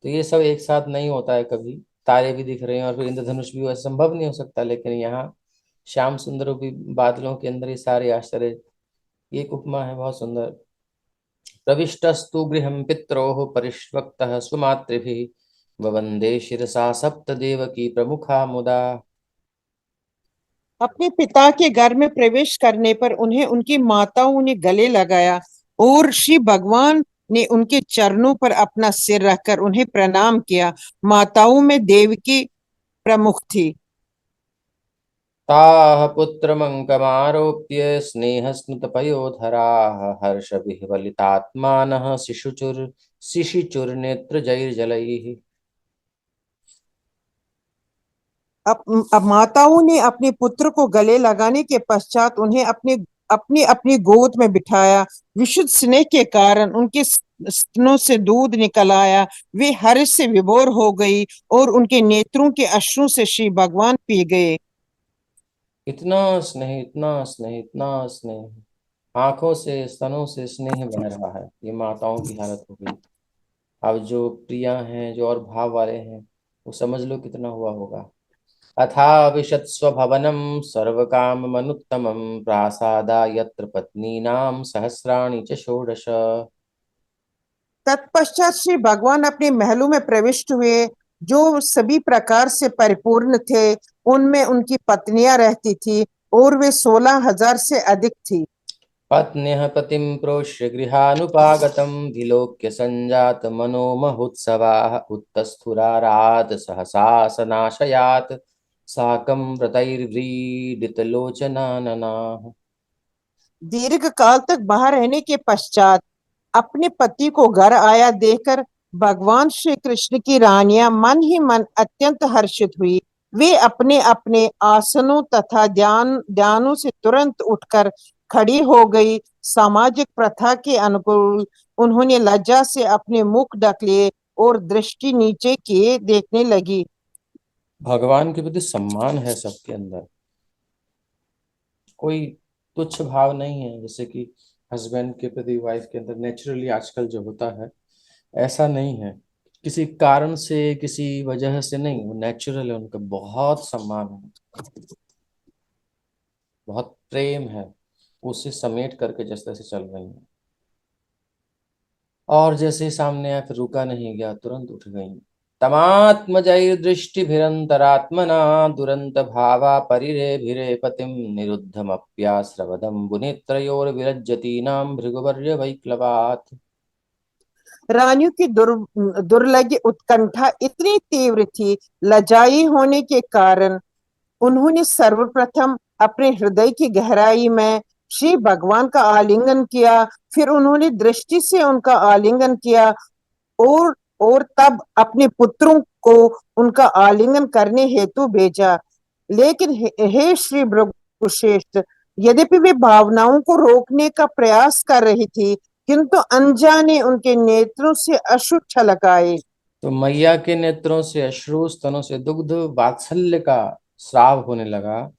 तो ये सब एक साथ नहीं होता है, कभी तारे भी दिख रहे हैं और फिर इंद्रधनुष भी, वैसे संभव नहीं हो सकता, लेकिन यहाँ श्याम सुंदर रूपी बादलों के अंदर ये सारे आश्चर्य, ये एक उपमा है बहुत सुंदर। प्रविष्टस्तु गृहं पित्रोः परिष्वक्तः स्वमातृभिः ववन्दे शिरसा सप्त देवकी प्रमुखा मुदा।
अपने पिता के घर में प्रवेश करने पर उन्हें उनकी माताओं ने गले लगाया और श्री भगवान ने उनके चरणों पर अपना सिर रखकर उन्हें प्रणाम किया। माताओं में देवकी प्रमुख थी।
ताः पुत्रमङ्कमारोप्य स्नेहस्मितपयोधराः हर्षविह्वलितात्मानः शिशिचुर्नेत्रजैर्जलैः।
अब माताओं ने अपने पुत्र को गले लगाने के पश्चात उन्हें अपने अपनी अपनी गोद में बिठाया। विशुद्ध स्नेह के कारण उनके स्तनों से दूध निकल आया। वे हर्ष से विभोर हो गई और उनके नेत्रों के अश्रु से श्री भगवान पी गए।
इतना स्नेह, इतना स्नेह, इतना स्नेह, आंखों से स्तनों से स्नेह बह रहा है। ये माताओं की हालत हो गई। अब जो प्रिया हैं, जो और भाव वाले हैं, वो समझ लो कितना हुआ होगा। अथा विशत्स्व भवनम सर्वकाममनुत्तमं प्रासादा यत्र पत्नीनां सहस्राणि च षोडश।
तत्पश्चात श्री भगवान अपने महलों में प्रविष्ट हुए, जो सभी प्रकार से परिपूर्ण थे। उनमें उनकी पत्नियां रहती थी और वे 16,000 से अधिक थी।
पत्न्यः पतिं प्रोष्य गृहानुपागतं विलोक्य सञ्जात मनोमहोत्सवाः उत्तस्थुरारात् सहसा सनाशयात् साकं व्रतैर्व्रीडितलोचनाननाः।
दीर्घ काल तक बाहर रहने के पश्चात अपने पति को घर आया देखकर भगवान श्री कृष्ण की रानियां मन ही मन अत्यंत हर्षित हुई। वे अपने अपने आसनों तथा ध्यानों से तुरंत उठकर खड़ी हो गई। सामाजिक प्रथा के अनुकूल उन्होंने लज्जा से अपने मुख ढक लिए और दृष्टि नीचे किए देखने लगी।
भगवान के प्रति सम्मान है सबके अंदर, कोई तुच्छ भाव नहीं है। जैसे कि हस्बैंड के प्रति वाइफ के अंदर नेचुरली आजकल जो होता है, ऐसा नहीं है। किसी कारण से, किसी वजह से नहीं, वो नेचुरल है। उनका बहुत सम्मान है, बहुत प्रेम है। उसे समेट करके जिस तरह से चल रही है, और जैसे ही सामने आया फिर रुका नहीं गया, तुरंत उठ गई। तमात्मजैर्दृष्टिभिरन्तरात्मना दुरंत भावा परिरेभिरे पतिं निरुद्धमप्यास्रवदम्बुनेत्रयोर्विरज्यतीनां भृगुवर्य वैक्लवात्।
रानियों की दुर्लभ उत्कंठा इतनी तीव्र थी, लजाई होने के कारण उन्होंने सर्वप्रथम अपने हृदय की गहराई में श्री भगवान का आलिंगन किया। फिर उन्होंने दृष्टि से उनका आलिंगन किया और तब अपने पुत्रों को उनका आलिंगन करने हेतु भेजा। लेकिन हे श्री भृगुश्रेष्ठ, यद्यपि वे भावनाओं को रोकने का प्रयास कर रही थी, किंतु अनजाने उनके नेत्रों से अश्रु छलक आए।
तो मैया के नेत्रों से अश्रु, स्तनों से दुग्ध, वात्सल्य का स्राव होने लगा।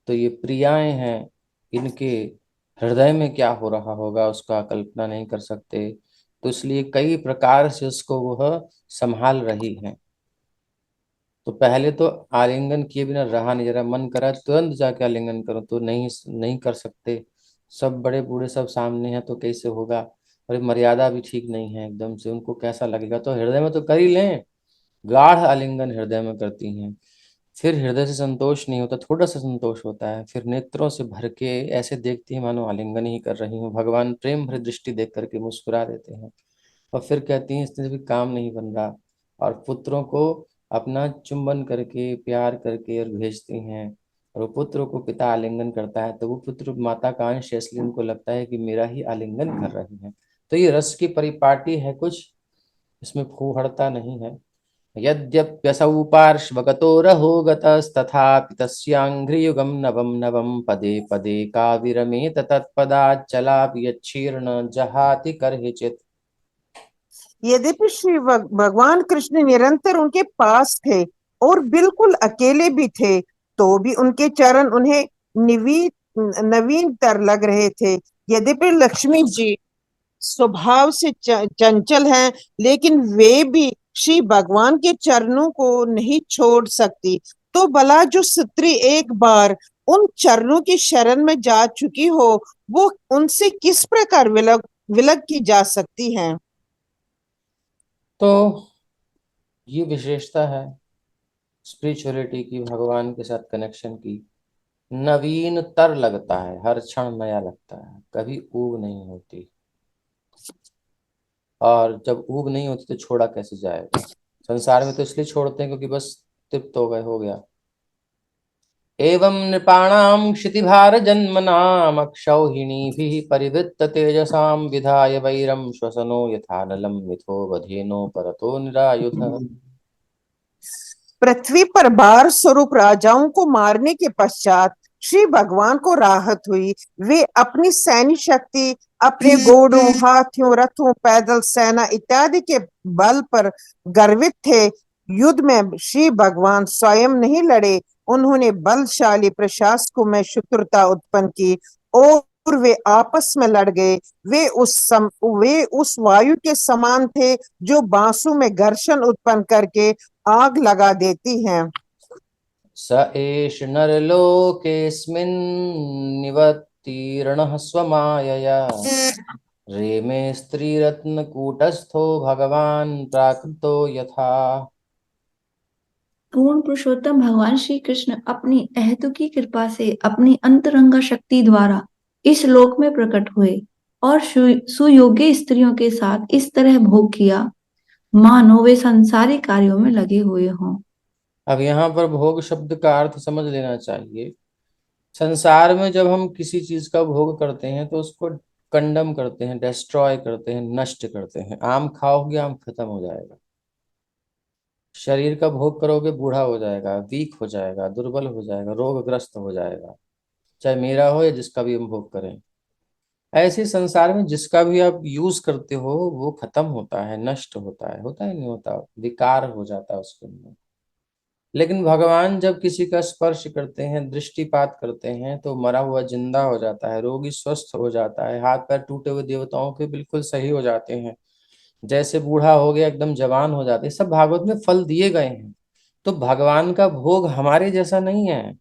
तो ये प्रियाएं हैं, इनके हृदय में क्या हो रहा होगा उसका कल्पना नहीं कर सकते। तो इसलिए कई प्रकार से उसको वह संभाल रही हैं। तो पहले तो आलिंगन किए बिना रहा नहीं, जरा मन करा तुरंत जाके आलिंगन करो, तो नहीं, नहीं कर सकते। सब बड़े बूढ़े सब सामने हैं तो कैसे होगा। और मर्यादा भी ठीक नहीं है, एकदम से उनको कैसा लगेगा। तो हृदय में तो कर ही लें, गाढ़ आलिंगन हृदय में करती हैं। फिर हृदय से संतोष नहीं होता, थोड़ा सा संतोष होता है, फिर नेत्रों से भर के ऐसे देखती है मानो आलिंगन ही कर रही हूँ। भगवान प्रेम भरी दृष्टि देख करके मुस्कुरा देते हैं और फिर कहती हैं इससे भी काम नहीं बन रहा, और पुत्रों को अपना चुंबन करके, प्यार करके और भेजती हैं। और वो पुत्र को पिता आलिंगन करता है तो वो पुत्र माता का अंश है, इसलिए उनको लगता है कि मेरा ही आलिंगन कर रही है। तो ये रस की परिपाटी है कुछ, इसमें फूहड़ता नहीं है। यद्यप्यसौ पार्श्वगतो रहो गतस्तथापि तस्याङ्घ्रियुगं नवं नवं पदे पदे काविरमेत तत्पदाच्चलापि यच्छीर्ण जहाति कर्हिचित्।
यद्यपि श्री भगवान कृष्ण निरंतर उनके पास थे और बिल्कुल अकेले भी थे, तो भी उनके चरण उन्हें नवीन तर लग रहे थे। यद्यपि लक्ष्मी जी स्वभाव से चंचल हैं, लेकिन वे भी श्री भगवान के चरणों को नहीं छोड़ सकती। तो भला जो स्त्री एक बार उन चरणों की शरण में जा चुकी हो, वो उनसे किस प्रकार विलग विलग की जा सकती है।
तो ये विशेषता है स्पिरिचुअलिटी की, भगवान के साथ कनेक्शन की। नवीन तर लगता है, हर क्षण नया लगता है, कभी ऊब नहीं होती। और जब ऊब नहीं होती तो छोड़ा कैसे जाएगा। संसार में तो इसलिए छोड़ते हैं क्योंकि बस तृप्त हो गए, हो गया। एवं नृपाणां क्षितिभार जन्मनाम अक्षौहिणीभिः परिवृत्त तेजसां विधाय वैरं श्वसनो यथानलं मिथो बधेनो परतो निरायुधः।
पृथ्वी पर भार स्वरूप राजाओं को मारने के पश्चात श्री भगवान को राहत हुई। वे अपनी सैन्य शक्ति, अपने घोड़ों, हाथियों, रथों, पैदल सेना इत्यादि के बल पर गर्वित थे। युद्ध में श्री भगवान स्वयं नहीं लड़े, उन्होंने बलशाली प्रशासकों में शत्रुता उत्पन्न की और वे आपस में लड़ गए। वे उस वायु के समान थे जो बांसों में घर्षण उत्पन्न करके आग लगा देती हैं।
स एष नरलोकेऽस्मिन् निवतीर्णः स्वमायया रेमे स्त्रीरत्नकूटस्थो भगवान प्राकृतो यथा।
पूर्ण पुरुषोत्तम भगवान श्री कृष्ण अपनी अहेतुकी कृपा से अपनी अंतरंग शक्ति द्वारा इस लोक में प्रकट हुए और सुयोग्य स्त्रियों के साथ इस तरह भोग किया मानो वे संसारी कार्यों में लगे हुए हों।
अब यहाँ पर भोग शब्द का अर्थ समझ लेना चाहिए। संसार में जब हम किसी चीज का भोग करते हैं तो उसको कंडम करते हैं, डिस्ट्रॉय करते हैं, नष्ट करते हैं। आम खाओगे, आम खत्म हो जाएगा। शरीर का भोग करोगे, बूढ़ा हो जाएगा, वीक हो जाएगा, दुर्बल हो जाएगा, रोगग्रस्त हो जाएगा। चाहे मेरा हो या जिसका भी हम भोग करें, ऐसे संसार में जिसका भी आप यूज करते हो वो खत्म होता है, नष्ट होता है नहीं होता, विकार हो जाता है उसके अंदर। लेकिन भगवान जब किसी का स्पर्श करते हैं, दृष्टिपात करते हैं, तो मरा हुआ जिंदा हो जाता है, रोगी स्वस्थ हो जाता है, हाथ पैर टूटे हुए देवताओं के बिल्कुल सही हो जाते हैं, जैसे बूढ़ा हो गया एकदम जवान हो जाते हैं। सब भागवत में फल दिए गए हैं। तो भगवान का भोग हमारे जैसा नहीं है,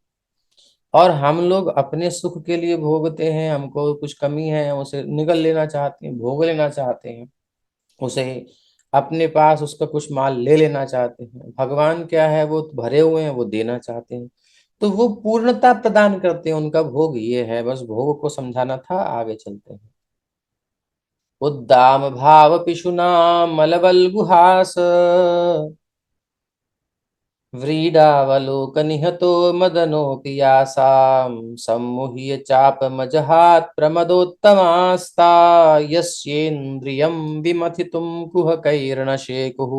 और हम लोग अपने सुख के लिए भोगते हैं। हमको कुछ कमी है, उसे निगल लेना चाहते हैं, भोग लेना चाहते हैं, उसे अपने पास उसका कुछ माल ले लेना चाहते हैं। भगवान क्या है, वो भरे हुए हैं, वो देना चाहते हैं, तो वो पूर्णता प्रदान करते हैं। उनका भोग ये है। बस भोग को समझाना था, आगे चलते हैं। उद्दाम भाव पिशुना मलबल गुहास व्रीडावलोकनिहतो मदनोऽपि यासां सम्मुह्य चापमजहात् प्रमदोत्तमास्ता यस्येन्द्रियं विमथितुं कुहकैर्नशेकुः।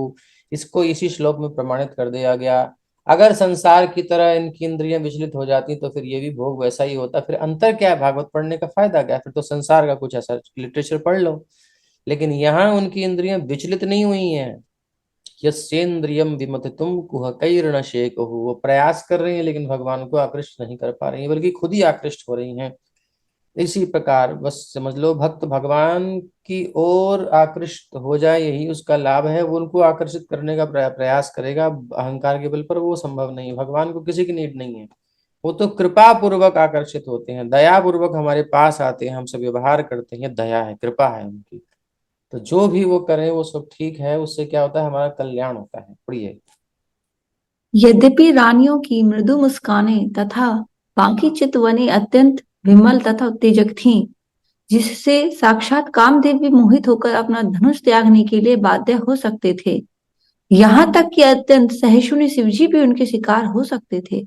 इसको इसी श्लोक में प्रमाणित कर दिया गया। अगर संसार की तरह इनकी इंद्रियां विचलित हो जाती तो फिर ये भी भोग वैसा ही होता। फिर अंतर क्या है, भागवत पढ़ने का फायदा क्या है? फिर तो संसार का कुछ ऐसा लिटरेचर पढ़ लो। लेकिन यहाँ उनकी इंद्रियां विचलित नहीं हुई हैं। यस्येन्द्रियम विमथितुम कुहकैर्न शेकुः। वो प्रयास कर रही हैं लेकिन भगवान को आकृष्ट नहीं कर पा रही हैं, बल्कि खुद ही आकृष्ट हो रही हैं। इसी प्रकार बस समझ लो, भक्त भगवान की ओर आकृष्ट हो जाए, यही उसका लाभ है। वो उनको आकर्षित करने का प्रयास करेगा अहंकार के बल पर, वो संभव नहीं है। भगवान को किसी की नीड नहीं है। वो तो कृपा पूर्वक आकर्षित होते हैं, दया पूर्वक हमारे पास आते हैं, हमसे व्यवहार करते हैं। दया है, कृपा है उनकी। तो जो भी वो करें वो सब ठीक है। उससे क्या होता है, हमारा कल्याण होता है। पढ़िए।
यद्यपि रानियों की मृदु मुस्कानें तथा बाकी चितवनें अत्यंत विमल तथा उत्तेजक थीं, जिससे साक्षात कामदेव भी मोहित होकर अपना धनुष त्यागने के लिए बाध्य हो सकते थे। यहाँ तक कि अत्यंत सहिष्णु शिवजी भी उनके शिकार हो सकते थे,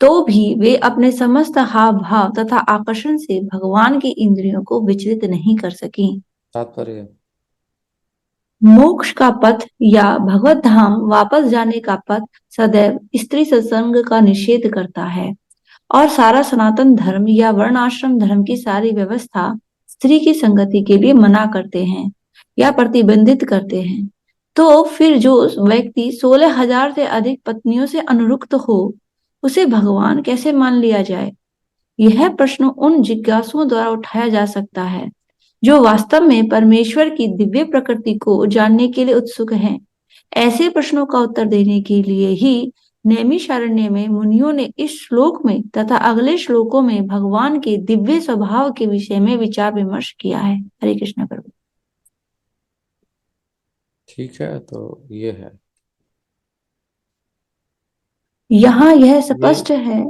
तो भी वे अपने समस्त हाव भाव तथा आकर्षण से भगवान की इंद्रियों को विचलित नहीं कर सकी।
तात्पर्य,
मोक्ष का पथ या भगवत धाम वापस जाने का पथ सदैव स्त्री सत्संग का निषेध करता है, और सारा सनातन धर्म या वर्णाश्रम धर्म की सारी व्यवस्था स्त्री की संगति के लिए मना करते हैं या प्रतिबंधित करते हैं। तो फिर जो व्यक्ति 16,000 से अधिक पत्नियों से अनुरक्त हो, उसे भगवान कैसे मान लिया जाए? यह प्रश्न उन जिज्ञासुओं द्वारा उठाया जा सकता है जो वास्तव में परमेश्वर की दिव्य प्रकृति को जानने के लिए उत्सुक हैं। ऐसे प्रश्नों का उत्तर देने के लिए ही नैमिषारण्य में मुनियों ने इस श्लोक में तथा अगले श्लोकों में भगवान के दिव्य स्वभाव के विषय में विचार विमर्श किया है। हरे कृष्ण प्रभु।
ठीक है, तो ये है।
यहाँ यह स्पष्ट है।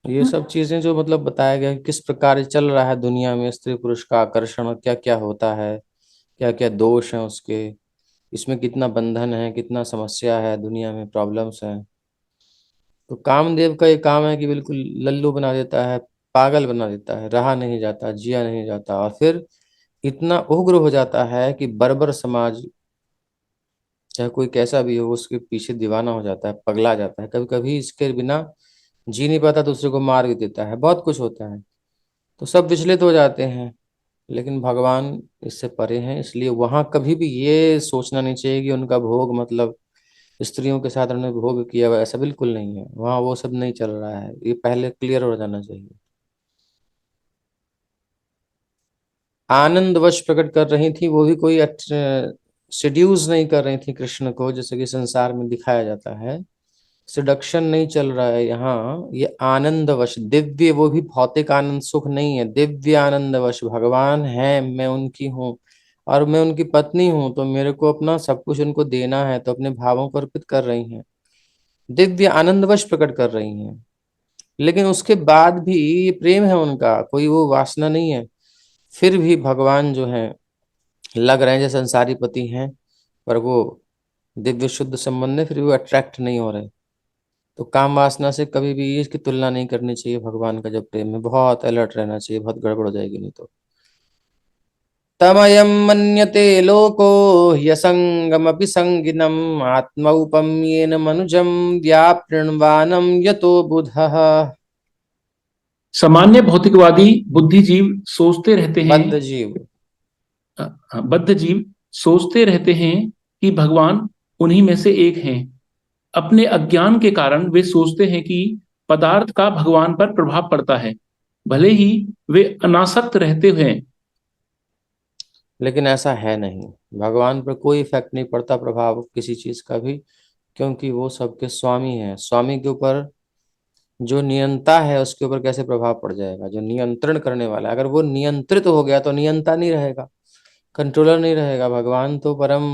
ये सब चीजें जो मतलब बताया गया है, किस प्रकार चल रहा है दुनिया में स्त्री पुरुष का आकर्षण, क्या क्या होता है, क्या क्या दोष हैं उसके, इसमें कितना बंधन है, कितना समस्या है दुनिया में, प्रॉब्लम्स हैं। तो कामदेव का ये काम है कि बिल्कुल लल्लू बना देता है, पागल बना देता है, रहा नहीं जाता, जिया नहीं जाता, और फिर इतना उग्र हो जाता है कि बर्बर समाज, चाहे कोई कैसा भी हो, उसके पीछे दीवाना हो जाता है, पगला जाता है, कभी कभी इसके बिना जी नहीं पाता, दूसरे को मार भी देता है, बहुत कुछ होता है। तो सब विचलित हो जाते हैं, लेकिन भगवान इससे परे हैं, इसलिए वहां कभी भी ये सोचना नहीं चाहिए कि उनका भोग मतलब स्त्रियों के साथ उन्होंने भोग किया हुआ, ऐसा बिल्कुल नहीं है, वहां वो सब नहीं चल रहा है, ये पहले क्लियर हो जाना चाहिए। आनंदवश प्रकट कर रही थी, वो भी कोई सिड्यूस नहीं कर रही थी कृष्ण को, जैसे कि संसार में दिखाया जाता है। सिडक्शन नहीं चल रहा है यहाँ, ये आनंदवश दिव्य, वो भी भौतिक आनंद सुख नहीं है, दिव्य आनंदवश भगवान है, मैं उनकी हूँ और मैं उनकी पत्नी हूँ, तो मेरे को अपना सब कुछ उनको देना है, तो अपने भावों को अर्पित कर रही हैं, दिव्य आनंदवश प्रकट कर रही हैं। लेकिन उसके बाद भी ये प्रेम है उनका, कोई वो वासना नहीं है, फिर भी भगवान जो है लग रहे हैं जैसे संसारी पति हैं, पर वो दिव्य शुद्ध संबंध है, फिर भी वो अट्रैक्ट नहीं हो रहे। तो काम वासना से कभी भी इसकी तुलना नहीं करनी चाहिए, भगवान का जो प्रेम है, बहुत अलर्ट रहना चाहिए, बहुत गड़बड़ हो जाएगी नहीं तो। तमयम मन्यते लोको ह्यसंगमपि संगिनम आत्मौपम्येन मनुजम व्यापृण्वानम यतो बुधः।
सामान्य भौतिकवादी बुद्धिजीव सोचते रहते हैं,
बद्ध जीव।
बद्ध जीव सोचते रहते हैं कि भगवान उन्हीं में से एक हैं। अपने अज्ञान के कारण वे सोचते हैं कि पदार्थ का भगवान पर प्रभाव पड़ता है, भले ही वे अनासक्त रहते हुए।
लेकिन ऐसा है नहीं, भगवान पर कोई इफेक्ट नहीं पड़ता प्रभाव किसी चीज का भी, क्योंकि वो सबके स्वामी है। स्वामी के ऊपर जो नियंता है उसके ऊपर कैसे प्रभाव पड़ जाएगा, जो नियंत्रण करने वाला है, अगर वो नियंत्रित हो गया तो नियंता नहीं रहेगा, कंट्रोलर नहीं रहेगा। भगवान तो परम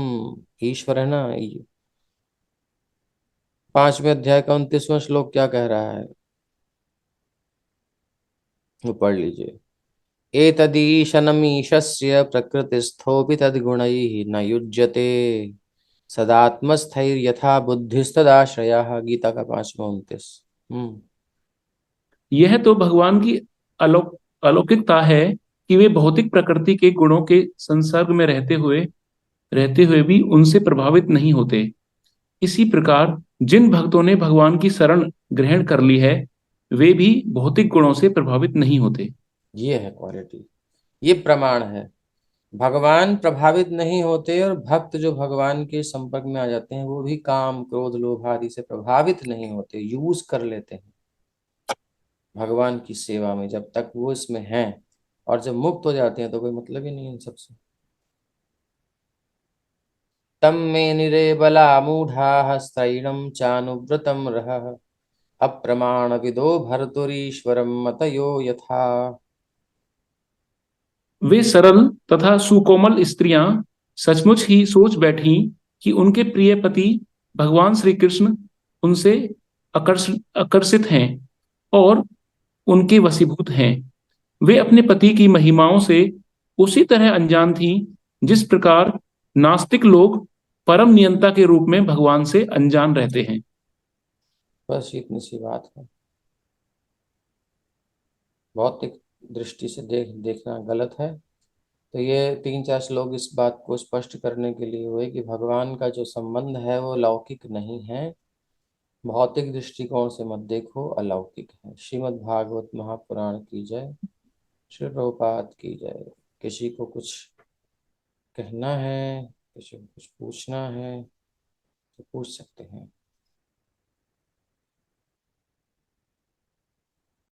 ईश्वर है ना। 5वें अध्याय का 29वां श्लोक क्या कह रहा है, वो पढ़ लीजिए। एतदीशनमीशस्य प्रकृतिस्थोऽपि तद्गुणैः न युज्यते सदात्मस्थैर्यथा बुद्धिस्तदाश्रयः। गीता का 5वां 29।
यह तो भगवान की अलौकिकता है कि वे भौतिक प्रकृति के गुणों के संसर्ग में रहते हुए भी उनसे प्रभावित नहीं होते। इसी प्रकार जिन भक्तों ने भगवान की शरण ग्रहण कर ली है, वे भी भौतिक गुणों से प्रभावित नहीं होते।
ये है क्वालिटी, ये प्रमाण है। भगवान प्रभावित नहीं होते, और भक्त जो भगवान के संपर्क में आ जाते हैं वो भी काम क्रोध लोभ आदि से प्रभावित नहीं होते, यूज कर लेते हैं भगवान की सेवा में जब तक वो इसमें हैं, और जब मुक्त हो जाते हैं तो कोई मतलब ही नहीं है इन सबसे। तम मे निरे बला मूढ़ा स्त्रैणम चानुव्रतम रह अप्रमाण विदो भर्तुरीश्वरम मतयो यथा।
वे सरल तथा सुकोमल स्त्रियां सचमुच ही सोच बैठी कि उनके प्रिय पति भगवान श्री कृष्ण उनसे आकर्षित हैं और उनके वशीभूत हैं। वे अपने पति की महिमाओं से उसी तरह अनजान थीं जिस प्रकार नास्तिक लोग परम नियंता के रूप में भगवान से अनजान रहते हैं।
बस इतनी सी बात है। भौतिक दृष्टि से देखना गलत है। तो ये 3-4 श्लोक इस बात को स्पष्ट करने के लिए हुए कि भगवान का जो संबंध है वो लौकिक नहीं है, भौतिक दृष्टिकोण से मत देखो, अलौकिक है। श्रीमद् भागवत महापुराण की जय। श्री प्रभुपाद की जय। किसी को कुछ कहना है, किसी को कुछ पूछना है तो पूछ सकते हैं।